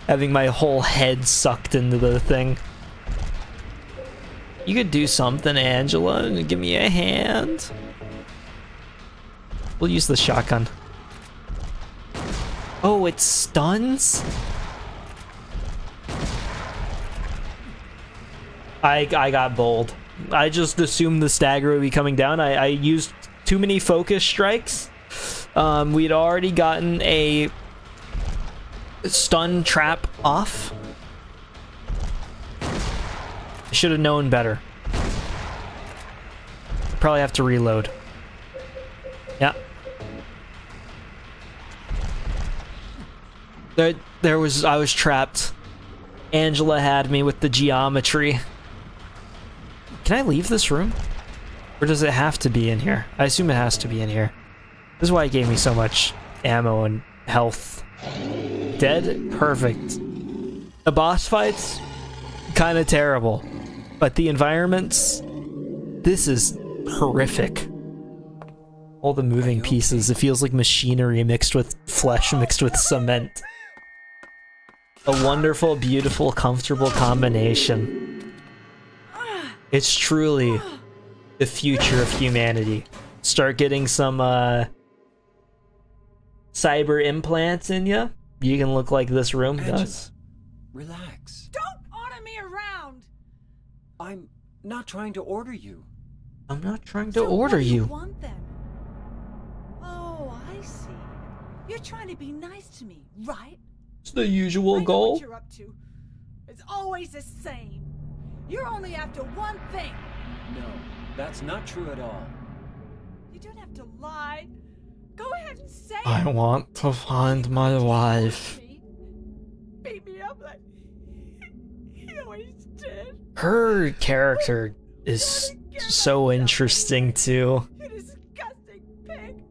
Speaker 1: Having my whole head sucked into the thing. You could do something, Angela, and give me a hand. We'll use the shotgun. Oh, it stuns? I got bold. I just assumed the stagger would be coming down. I used too many focus strikes. We'd already gotten a stun trap off. I should have known better. Probably have to reload. Yeah. I was trapped. Angela had me with the geometry. Can I leave this room? Or does it have to be in here? I assume it has to be in here. This is why it gave me so much ammo and health. Dead? Perfect. The boss fights? Kind of terrible. But the environments? This is horrific. All the moving pieces. It feels like machinery mixed with flesh mixed with cement. A wonderful, beautiful, comfortable combination. It's truly the future of humanity. Start getting some cyber implants in you. You can look like this room does.
Speaker 3: Relax.
Speaker 5: Don't order me around!
Speaker 3: I'm not trying to order you.
Speaker 1: I'm not trying to
Speaker 5: So
Speaker 1: order
Speaker 5: what do you
Speaker 1: you.
Speaker 5: want then? Oh, I see. You're trying to be nice to me, right?
Speaker 1: It's the usual
Speaker 5: I know
Speaker 1: goal.
Speaker 5: what you're up to. It's always the same. You're only after one thing.
Speaker 3: No, that's not true at all.
Speaker 5: You don't have to lie. Go ahead and say
Speaker 1: I
Speaker 5: it.
Speaker 1: want to find my wife.
Speaker 5: Beat me up like he always did.
Speaker 1: Her character is so interesting too.
Speaker 5: You disgusting pig.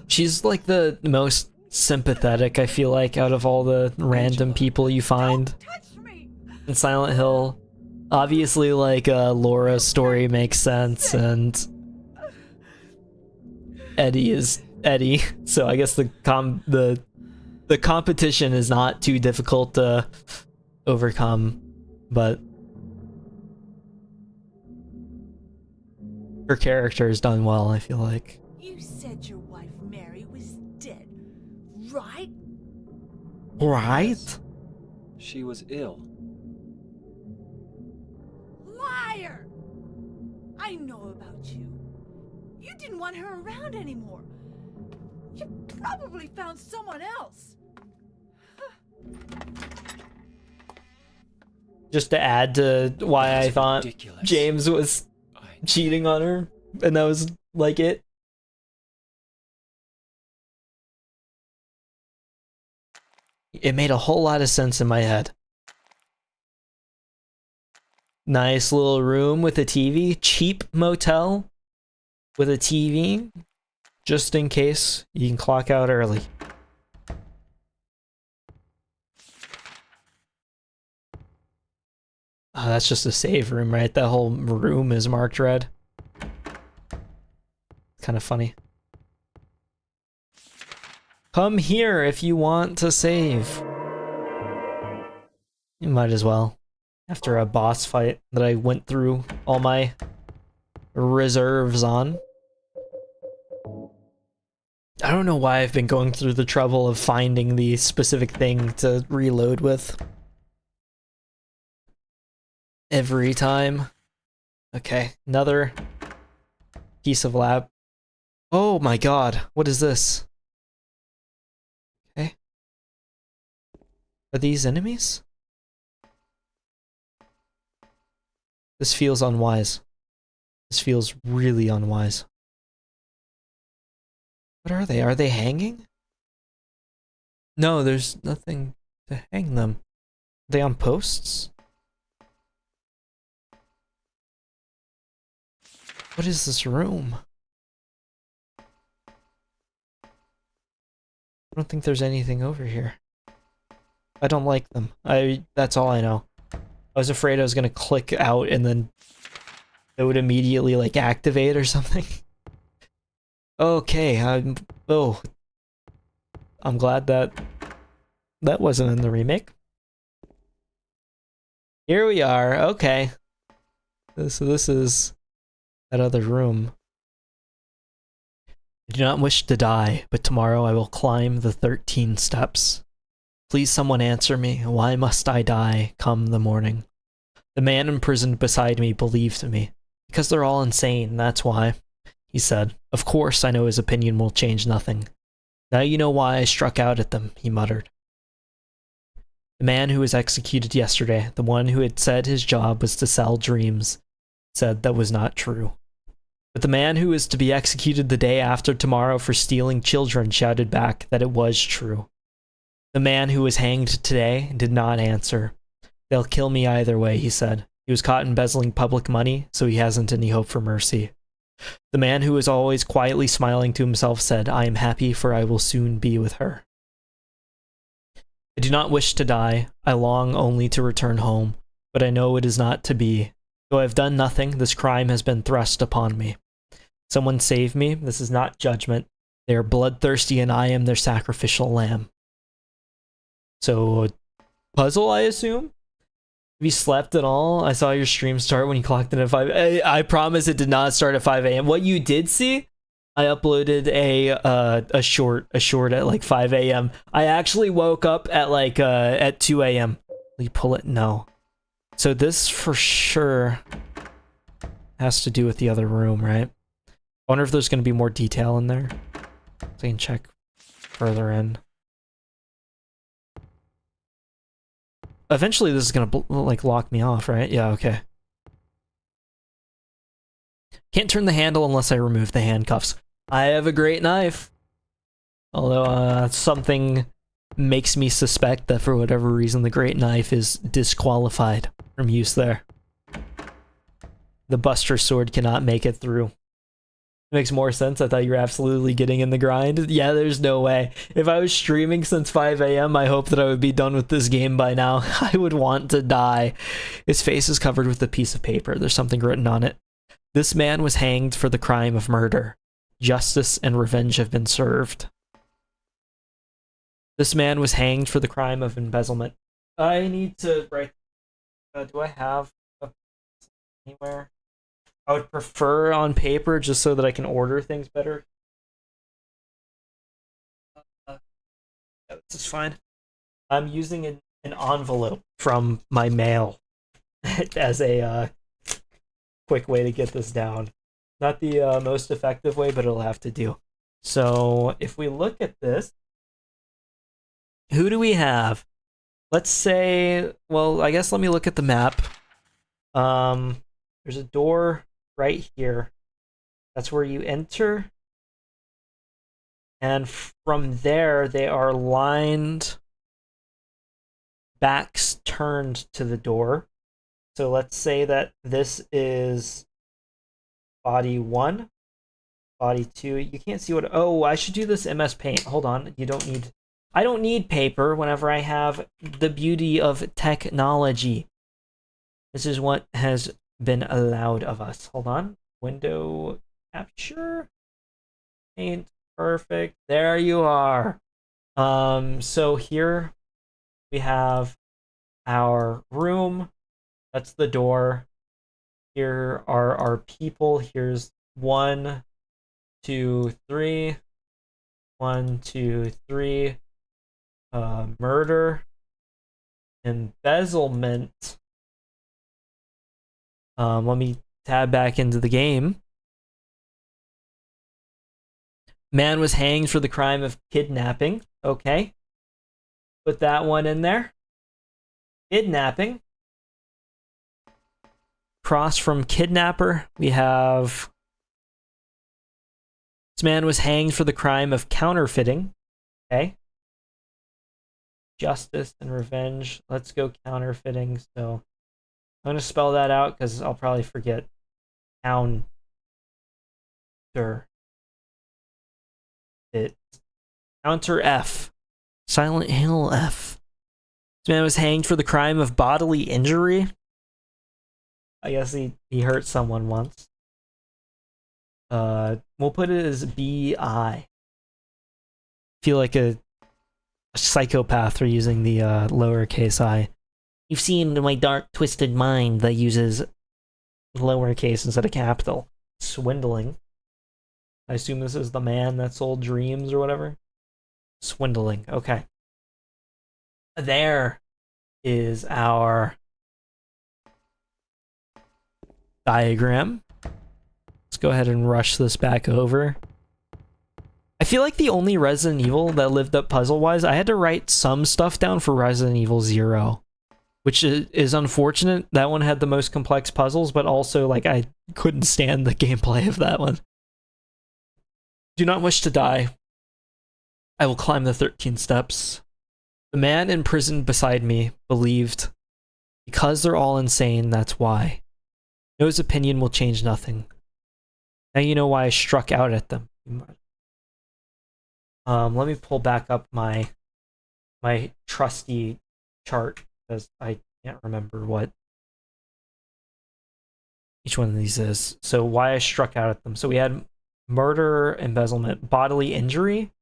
Speaker 1: She's like the most sympathetic, I feel like, out of all the random people you find
Speaker 5: Don't touch me.
Speaker 1: in Silent Hill. Obviously, like, Laura's story makes sense, and Eddie is Eddie, so I guess the competition is not too difficult to overcome, but her character is done well, I feel like.
Speaker 5: You said your wife Mary was dead, right?
Speaker 1: Right?
Speaker 3: She was ill.
Speaker 5: Liar! I know about you. You didn't want her around anymore. You probably found someone else.
Speaker 1: Just to add to why I
Speaker 3: That's
Speaker 1: thought
Speaker 3: ridiculous.
Speaker 1: James was cheating on her, and that was like it. It made a whole lot of sense in my head. Nice little room with a TV. Cheap motel with a TV. Just in case you can clock out early. Oh, that's just a save room, right? That whole room is marked red. Kind of funny. Come here if you want to save. You might as well. After a boss fight that I went through all my reserves on. I don't know why I've been going through the trouble of finding the specific thing to reload with. Every time. Okay, another piece of lab. Oh my god, what is this? Okay. Are these enemies? This feels unwise. This feels really unwise. What are they? Are they hanging? No, there's nothing to hang them. Are they on posts? What is this room? I don't think there's anything over here. I don't like them. That's all I know. I was afraid I was gonna click out and then it would immediately like activate or something. Okay, I'm glad that wasn't in the remake. Here we are. Okay. So this is that other room. I do not wish to die, but tomorrow I will climb the 13 steps. Please someone answer me. Why must I die come the morning? The man imprisoned beside me believed me. Because they're all insane, that's why. He said. Of course I know his opinion will change nothing. Now you know why I struck out at them, he muttered. The man who was executed yesterday, the one who had said his job was to sell dreams, said that was not true. But the man who is to be executed the day after tomorrow for stealing children shouted back that it was true. The man who was hanged today did not answer. They'll kill me either way, he said. He was caught embezzling public money, so he hasn't any hope for mercy. The man who was always quietly smiling to himself said, I am happy for I will soon be with her. I do not wish to die. I long only to return home, but I know it is not to be. Though I have done nothing, this crime has been thrust upon me. Someone save me. This is not judgment. They are bloodthirsty and I am their sacrificial lamb. So, puzzle, I assume? Have you slept at all? I saw your stream start when you clocked in at 5. I promise it did not start at 5 a.m. What you did see, I uploaded a short at like 5 a.m. I actually woke up at like at 2 a.m. Will you pull it? No. So this for sure has to do with the other room, right? I wonder if there's going to be more detail in there. So I can check further in. Eventually this is going to like lock me off, right? Yeah, okay. Can't turn the handle unless I remove the handcuffs. I have a great knife. Although something makes me suspect that for whatever reason the great knife is disqualified from use there. The Buster sword cannot make it through. Makes more sense. I thought you were absolutely getting in the grind. Yeah, there's no way. If I was streaming since 5 a.m., I hope that I would be done with this game by now. I would want to die. His face is covered with a piece of paper. There's something written on it. This man was hanged for the crime of murder. Justice and revenge have been served. This man was hanged for the crime of embezzlement. I need to write... do I have anywhere? I would prefer on paper just so that I can order things better. Yeah, this is fine. I'm using an envelope from my mail as a quick way to get this down. Not the most effective way, but it'll have to do. So if we look at this, who do we have? Let's say, well, I guess let me look at the map. There's a door right here. That's where you enter. And from there, they are lined, backs turned to the door. So let's say that this is body 1, body 2. You can't see what... Oh, I should do this MS Paint. Hold on. You don't need... I don't need paper whenever I have the beauty of technology. This is what has been allowed of us. Hold on. Window capture. Paint. Perfect. There you are. So here we have our room. That's the door. Here are our people. Here's 1, 2, 3. 1, 2, 3. Murder. Embezzlement. Let me tab back into the game. Man was hanged for the crime of kidnapping. Okay. Put that one in there. Kidnapping. Cross from kidnapper, we have... This man was hanged for the crime of counterfeiting. Okay. Justice and revenge. Let's go counterfeiting. So I'm going to spell that out because I'll probably forget. Counter. Counter F. Silent Hill F. This man was hanged for the crime of bodily injury. I guess he hurt someone once. We'll put it as BI. Feel like a psychopath for using the lowercase I. You've seen my dark, twisted mind that uses lowercase instead of capital. Swindling. I assume this is the man that sold dreams or whatever. Swindling. Okay. There is our diagram. Let's go ahead and rush this back over. I feel like the only Resident Evil that lived up puzzle-wise, I had to write some stuff down for Resident Evil 0, which is unfortunate. That one had the most complex puzzles, but also, like, I couldn't stand the gameplay of that one. Do not wish to die. I will climb the 13 steps. The man in prison beside me believed, because they're all insane, that's why. Noah's opinion will change nothing. Now you know why I struck out at them. Let me pull back up my trusty chart, because I can't remember what each one of these is. So why I struck out at them. So we had murder, embezzlement, bodily injury.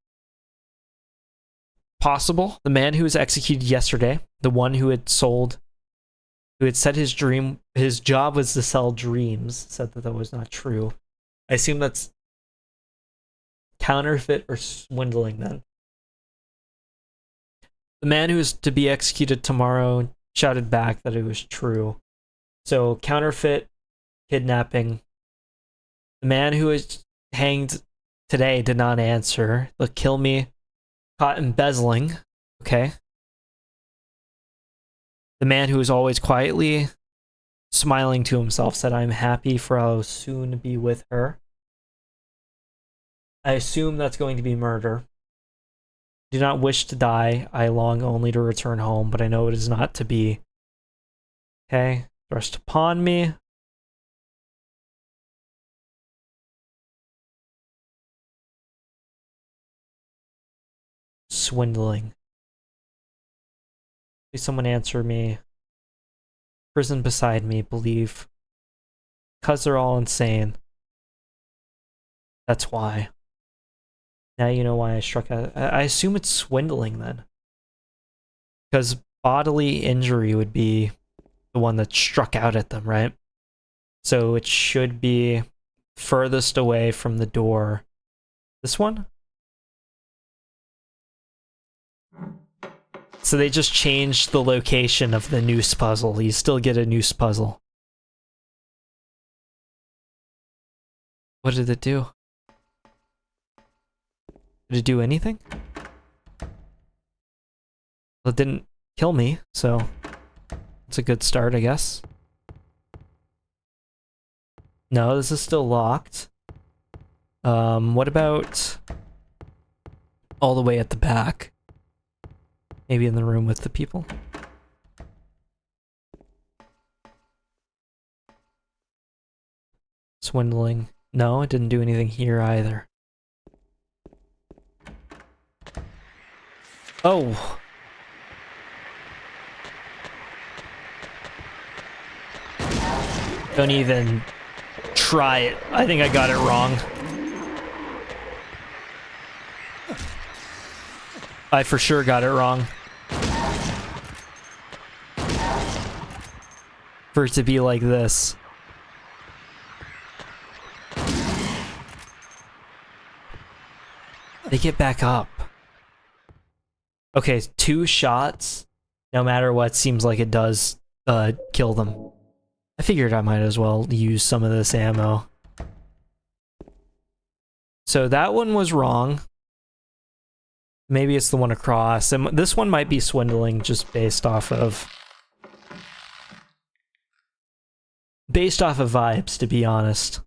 Speaker 1: Possible. The man who was executed yesterday, the one who had said his job was to sell dreams, said that was not true. I assume that's counterfeit or swindling then. The man who is to be executed tomorrow shouted back that it was true. So counterfeit, kidnapping. The man who was hanged today did not answer. They'll kill me. Caught embezzling. Okay. The man who is always quietly smiling to himself said, I'm happy for I'll soon be with her. I assume that's going to be murder. Do not wish to die. I long only to return home, but I know it is not to be. Okay. Thrust upon me. Swindling. Please someone answer me. Prison beside me, believe. Because they're all insane. That's why. Now you know why I struck out. I assume it's swindling then. Because bodily injury would be the one that struck out at them, right? So it should be furthest away from the door. This one? So they just changed the location of the noose puzzle. You still get a noose puzzle. What did it do? Did it do anything? Well, it didn't kill me, so it's a good start, I guess. No, this is still locked. What about all the way at the back? Maybe in the room with the people? Swindling. No, it didn't do anything here either. Oh! Don't even try it. I think I got it wrong. I for sure got it wrong. For it to be like this. They get back up. Okay, 2 shots, no matter what, seems like it does kill them. I figured I might as well use some of this ammo. So that one was wrong. Maybe it's the one across. And this one might be swindling just based off of vibes, to be honest.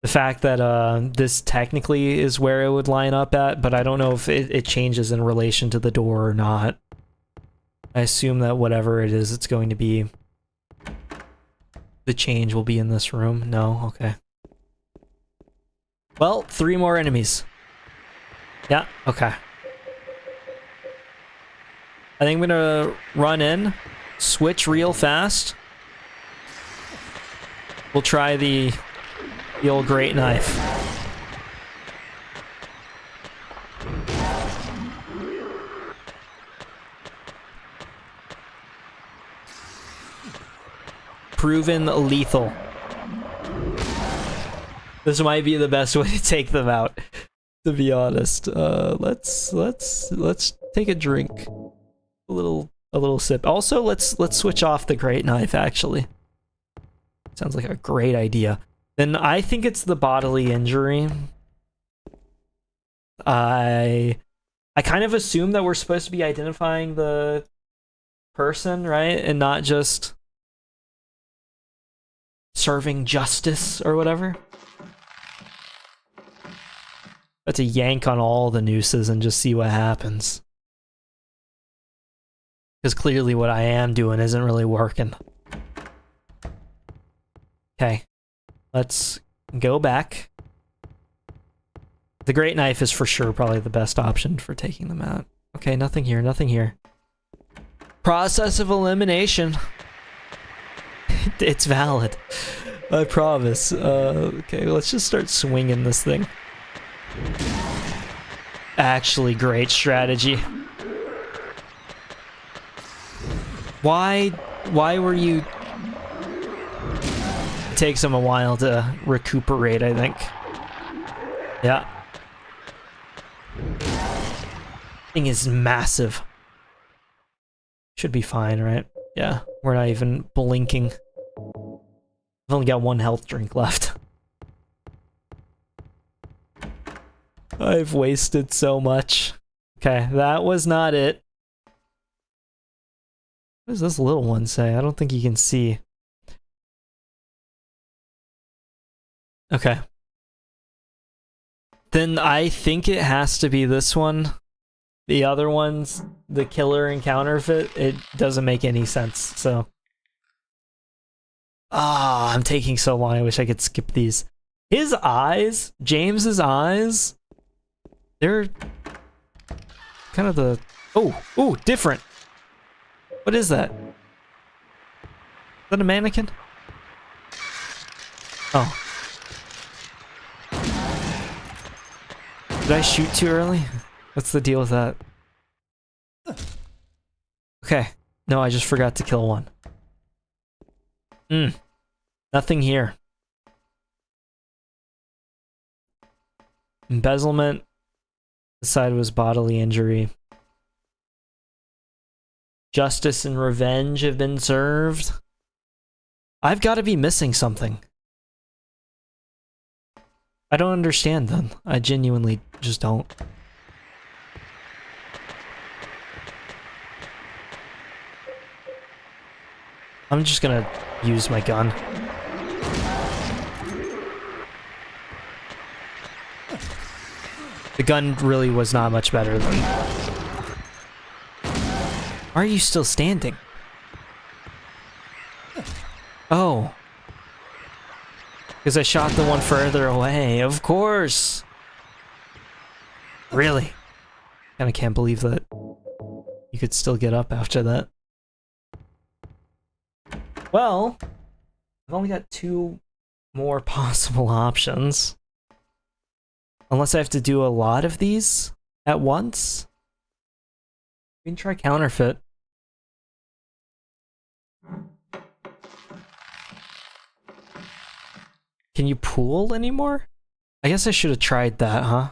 Speaker 1: The fact that this technically is where it would line up at, but I don't know if it changes in relation to the door or not. I assume that whatever it is, it's going to be... The change will be in this room. No? Okay. Well, 3 more enemies. Yeah, okay. I think I'm gonna run in, switch real fast. We'll try the old great knife. Proven lethal. This might be the best way to take them out, to be honest. Let's take a drink. A little sip. Also, let's switch off the great knife, actually. Sounds like a great idea. Then I think it's the bodily injury. I kind of assume that we're supposed to be identifying the person, right? And not just serving justice or whatever. Let's yank on all the nooses and just see what happens. Because clearly what I am doing isn't really working. Okay. Let's go back. The great knife is for sure probably the best option for taking them out. Okay, nothing here, nothing here. Process of elimination. It's valid. I promise. Okay, let's just start swinging this thing. Actually, great strategy. Why were you... It takes them a while to recuperate, I think. Yeah. Thing is massive. Should be fine, right? Yeah, we're not even blinking. I've only got 1 health drink left. I've wasted so much. Okay, that was not it. What does this little one say? I don't think you can see. Okay. Then I think it has to be this one. The other ones, the killer and counterfeit, it doesn't make any sense, so. Ah, I'm taking so long, I wish I could skip these. His eyes, James's eyes, they're kind of the... Oh, different. What is that? Is that a mannequin? Oh. Did I shoot too early? What's the deal with that? Okay. No, I just forgot to kill one. Nothing here. Embezzlement. The side was bodily injury. Justice and revenge have been served. I've got to be missing something. I don't understand them. I genuinely just don't. I'm just gonna use my gun. The gun really was not much better than... Why are you still standing? Oh. Because I shot the one further away, of course! Really? Kinda can't believe that you could still get up after that. Well, I've only got 2 more possible options. Unless I have to do a lot of these at once. We can try counterfeit. Can you pool anymore? I guess I should have tried that, huh?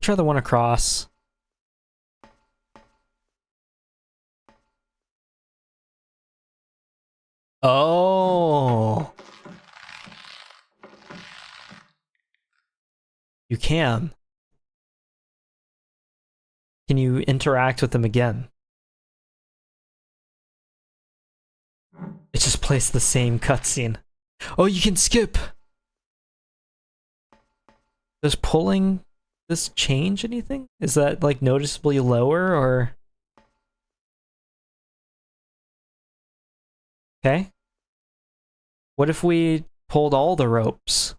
Speaker 1: Try the one across. Oh. You can. Can you interact with them again? It just plays the same cutscene. Oh, you can skip! Does pulling this change anything? Is that, like, noticeably lower, or...? Okay. What if we pulled all the ropes?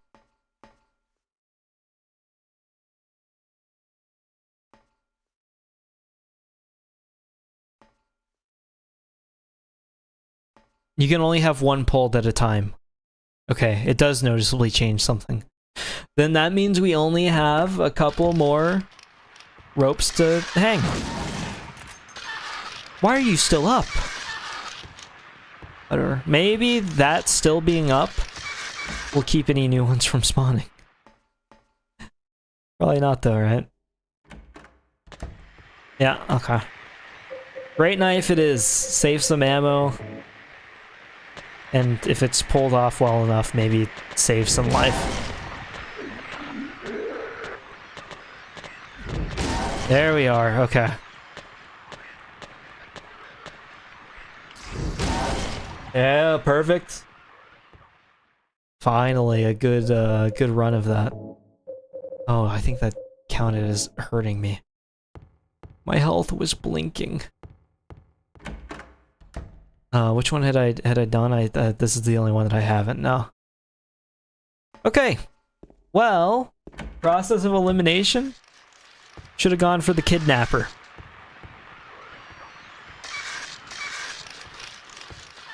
Speaker 1: You can only have one pulled at a time. Okay, it does noticeably change something. Then that means we only have a couple more ropes to hang. Why are you still up? Whatever. Maybe that still being up will keep any new ones from spawning. Probably not though, right? Yeah, okay. Great knife it is. Save some ammo. And if it's pulled off well enough, maybe save some life. There we are, okay. Yeah, perfect. Finally, a good good run of that. Oh, I think that counted as hurting me. My health was blinking. Which one had I done? This is the only one that I haven't now. Okay. Well, process of elimination. Should have gone for the kidnapper.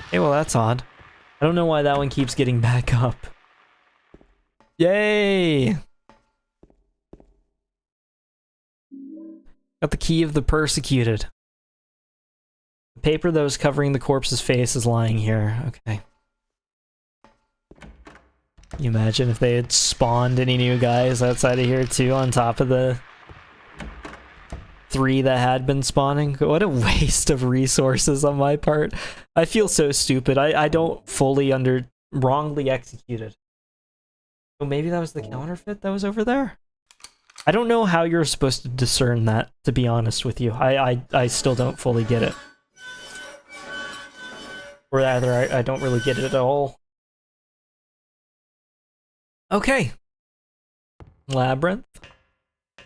Speaker 1: Okay, well that's odd. I don't know why that one keeps getting back up. Yay! Got the key of the persecuted. The paper that was covering the corpse's face is lying here. Okay. Can you imagine if they had spawned any new guys outside of here too, on top of the 3 that had been spawning? What a waste of resources on my part. I feel so stupid. I don't fully wrongly executed. Oh, maybe that was the counterfeit that was over there? I don't know how you're supposed to discern that, to be honest with you. I still don't fully get it. Or rather, I don't really get it at all. Okay. Labyrinth.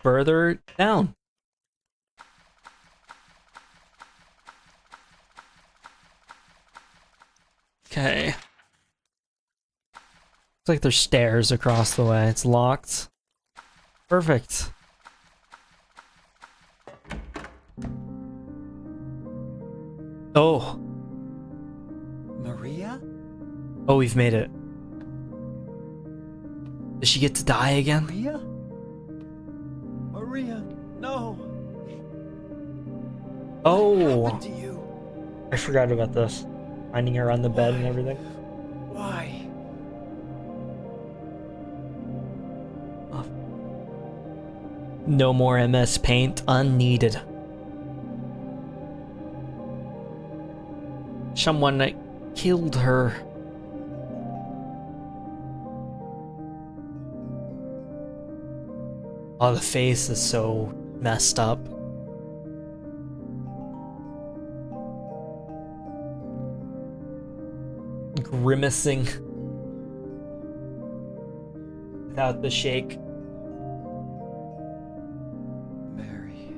Speaker 1: Further down. Okay. Looks like there's stairs across the way. It's locked. Perfect. Oh.
Speaker 2: Maria?
Speaker 1: Oh, we've made it. Does she get to die again?
Speaker 2: Maria? Maria, no.
Speaker 1: Oh.
Speaker 2: What happened to you?
Speaker 1: I forgot about this. Finding her on the bed and everything.
Speaker 2: Why?
Speaker 1: No more MS Paint unneeded. Someone killed her. Oh, the face is so messed up. Grimacing without the shake.
Speaker 2: Mary.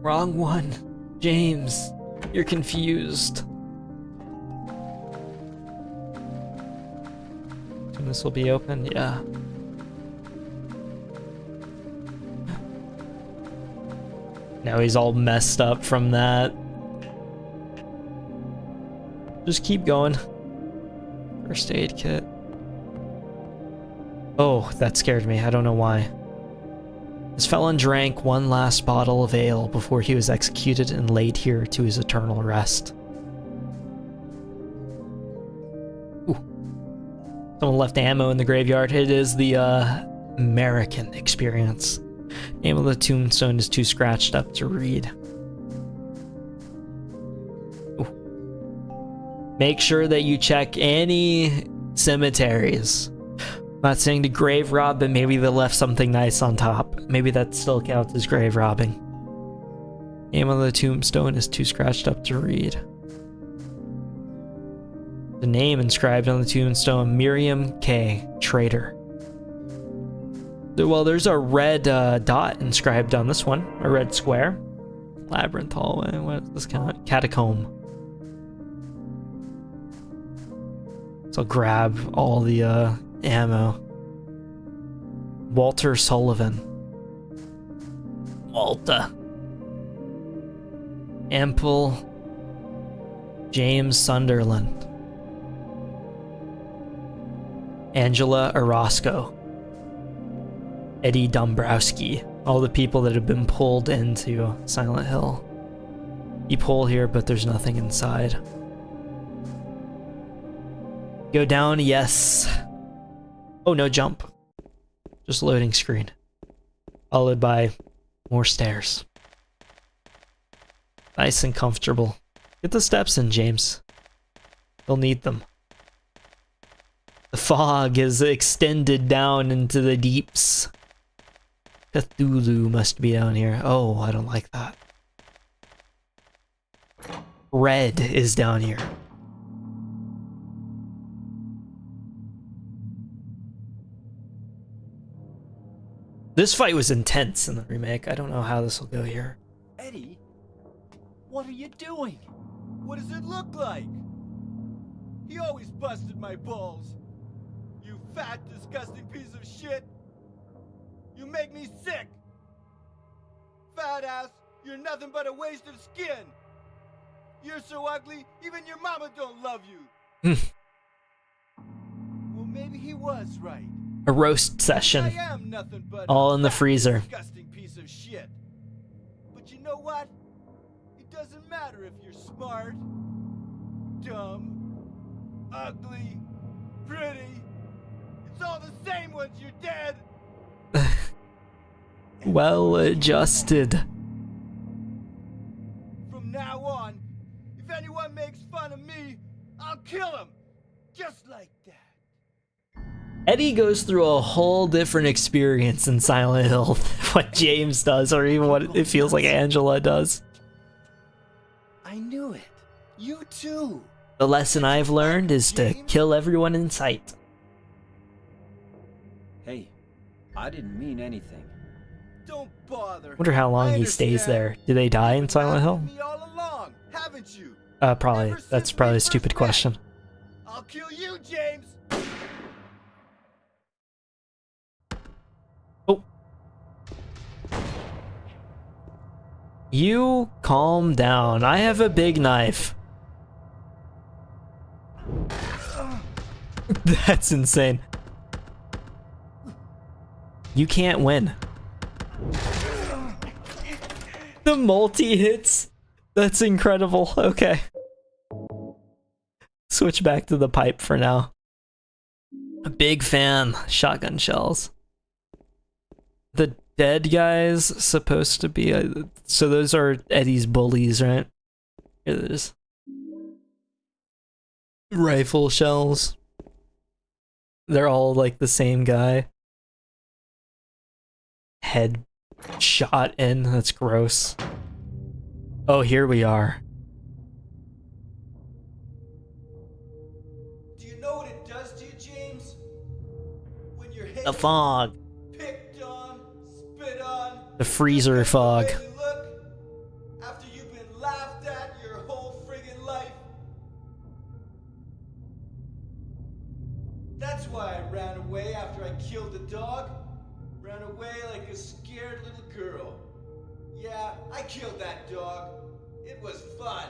Speaker 1: Wrong one. James, you're confused. And this will be open, yeah. Now he's all messed up from that. Just keep going. First aid kit. Oh, that scared me. I don't know why. This felon drank one last bottle of ale before he was executed and laid here to his eternal rest. Ooh. Someone left ammo in the graveyard. It is the American experience. Name of the tombstone is too scratched up to read. Ooh. Make sure that you check any cemeteries. I'm not saying to grave rob, but maybe they left something nice on top. Maybe that still counts as grave robbing. Name of the tombstone is too scratched up to read. The name inscribed on the tombstone, Miriam K. Traitor. Well, there's a red dot inscribed on this one, a red square. Labyrinth hallway, what is this kind of catacomb? So I'll grab all the ammo. Walter Sullivan. Walter. Ample. James Sunderland. Angela Orozco. Eddie Dombrowski. All the people that have been pulled into Silent Hill. You pull here, but there's nothing inside. Go down, yes. Oh, no jump. Just loading screen. Followed by more stairs. Nice and comfortable. Get the steps in, James. You'll need them. The fog is extended down into the deeps. Cthulhu must be down here. Oh, I don't like that. Red is down here. This fight was intense in the remake. I don't know how this will go here.
Speaker 3: Eddie, what are you doing?
Speaker 2: What does it look like? He always busted my balls. You fat, disgusting piece of shit. You make me sick. Fat ass, you're nothing but a waste of skin. You're so ugly, even your mama don't love you. Well, maybe he was right.
Speaker 1: A roast session.
Speaker 2: I am nothing but
Speaker 1: all in the
Speaker 2: fat,
Speaker 1: freezer.
Speaker 2: Disgusting piece of shit. But you know what? It doesn't matter if you're smart, dumb, ugly, pretty. It's all the same once you're dead.
Speaker 1: Well adjusted.
Speaker 2: From now on, if anyone makes fun of me, I'll kill him. Just like that.
Speaker 1: Eddie goes through a whole different experience in Silent Hill than what James does, or even what it feels like Angela does.
Speaker 2: I knew it. You too.
Speaker 1: The lesson I've learned is to kill everyone in sight.
Speaker 3: Hey, I didn't mean anything.
Speaker 2: Don't bother.
Speaker 1: Wonder how long he stays there. Do they die in Silent Hill?
Speaker 2: Me all along, haven't you?
Speaker 1: Probably.
Speaker 2: Ever
Speaker 1: That's
Speaker 2: since
Speaker 1: probably
Speaker 2: we
Speaker 1: a stupid
Speaker 2: first met.
Speaker 1: question.
Speaker 2: I'll kill you, James.
Speaker 1: Oh. You calm down. I have a big knife. That's insane. You can't win. The multi-hits. That's incredible. Okay. Switch back to the pipe for now. A big fan. Shotgun shells. The dead guys supposed to be... so those are Eddie's bullies, right? Here it is. Rifle shells. They're all like the same guy. Head shot in. That's gross. Oh, here we are.
Speaker 2: Do you know what it does to you, James? When your head
Speaker 1: The fog.
Speaker 2: picked on, spit on,
Speaker 1: The freezer fog.
Speaker 2: the way you look, after you've been laughed at your whole friggin' life. That's why I ran away after I killed the dog. Ran away like a scared little girl. Yeah, I killed that dog. It was fun.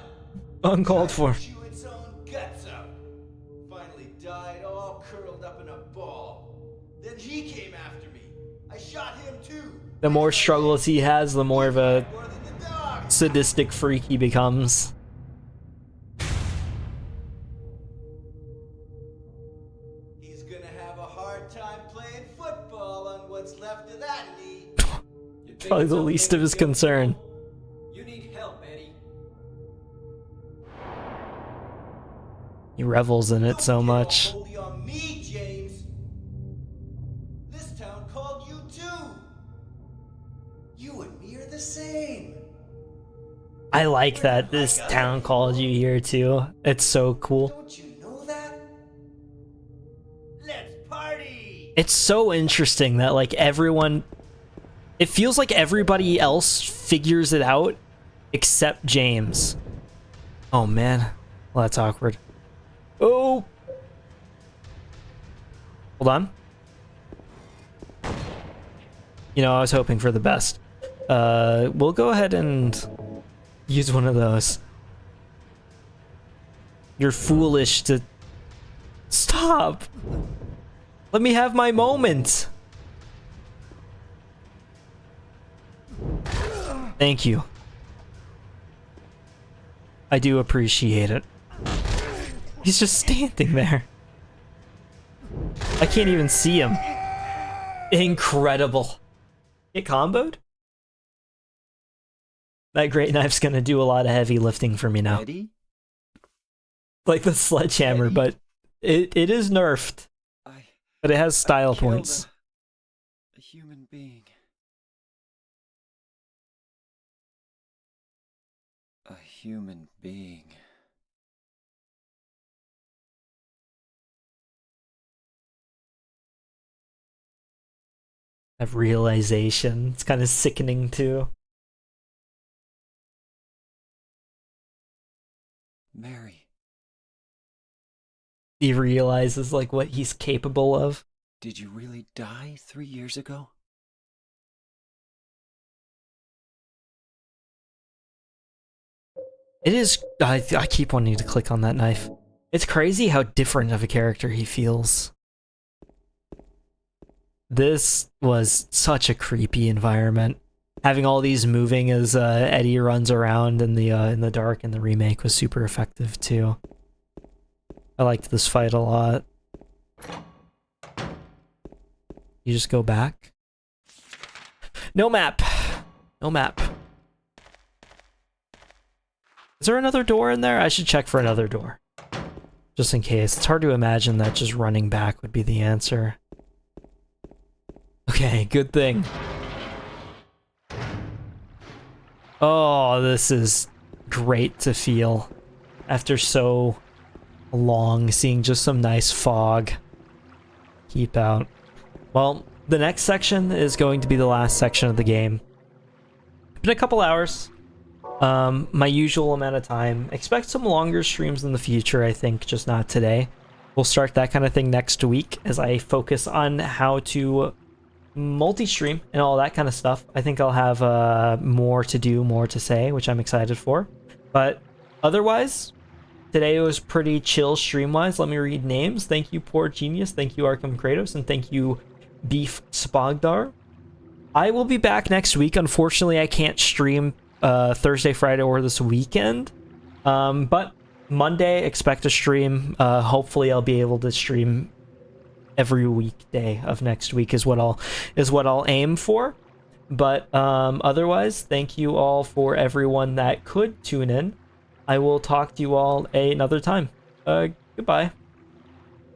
Speaker 1: Uncalled for.
Speaker 2: Chew its own guts out. Finally died all curled up in a ball. Then he came after me. I shot him too.
Speaker 1: The more struggles he has, the more of a
Speaker 2: More than the dog.
Speaker 1: sadistic freak he becomes.
Speaker 2: He's gonna have a hard time playing football on what's left of that knee.
Speaker 3: You think
Speaker 1: Probably
Speaker 3: it's
Speaker 1: the
Speaker 3: okay
Speaker 1: least
Speaker 3: to
Speaker 1: of his
Speaker 3: kill
Speaker 1: concern.
Speaker 3: people? You need help, Eddie.
Speaker 1: He revels in it so
Speaker 2: Don't get all
Speaker 1: much.
Speaker 2: holy on me, James. This town called you too. You and me are the same.
Speaker 1: I like that this town called you here too. It's so cool.
Speaker 2: Don't you know that? Let's party.
Speaker 1: It's so interesting that like everyone, it feels like everybody else figures it out except James. Oh man, well, that's awkward. Oh, hold on. You know, I was hoping for the best. We'll go ahead and use one of those. You're foolish to stop. Let me have my moment. Thank you. I do appreciate it. He's just standing there. I can't even see him. Incredible. Get comboed? That great knife's gonna do a lot of heavy lifting for me now.
Speaker 3: Eddie?
Speaker 1: Like the sledgehammer, but it is nerfed. But it has style
Speaker 3: killed
Speaker 1: points.
Speaker 3: A human being. A human being.
Speaker 1: That realization. It's kind of sickening too.
Speaker 3: Mary,
Speaker 1: He realizes like what he's capable of.
Speaker 3: did you really die 3 years ago?
Speaker 1: It is. I keep wanting to click on that knife. It's crazy how different of a character he feels. This was such a creepy environment. Having all these moving as Eddie runs around in the dark in the remake was super effective too. I liked this fight a lot. You just go back. No map. No map. Is there another door in there? I should check for another door. Just in case. It's hard to imagine that just running back would be the answer. Okay, good thing. Oh, this is great to feel. After so long, seeing just some nice fog. Keep out. Well, the next section is going to be the last section of the game. Been a couple hours. My usual amount of time. Expect some longer streams in the future, I think, just not today. We'll start that kind of thing next week as I focus on how to multi-stream and all that kind of stuff. I think I'll have more to do, more to say, which I'm excited for. But otherwise, today was pretty chill stream-wise. Let me read names. Thank you, Poor Genius. Thank you, Arkham Kratos. And thank you, Beef Spogdar. I will be back next week. Unfortunately, I can't stream Thursday, Friday, or this weekend. But Monday, expect a stream. Hopefully, I'll be able to stream every weekday of next week is what I'll aim for. But otherwise, thank you all for everyone that could tune in. I will talk to you all another time. Goodbye.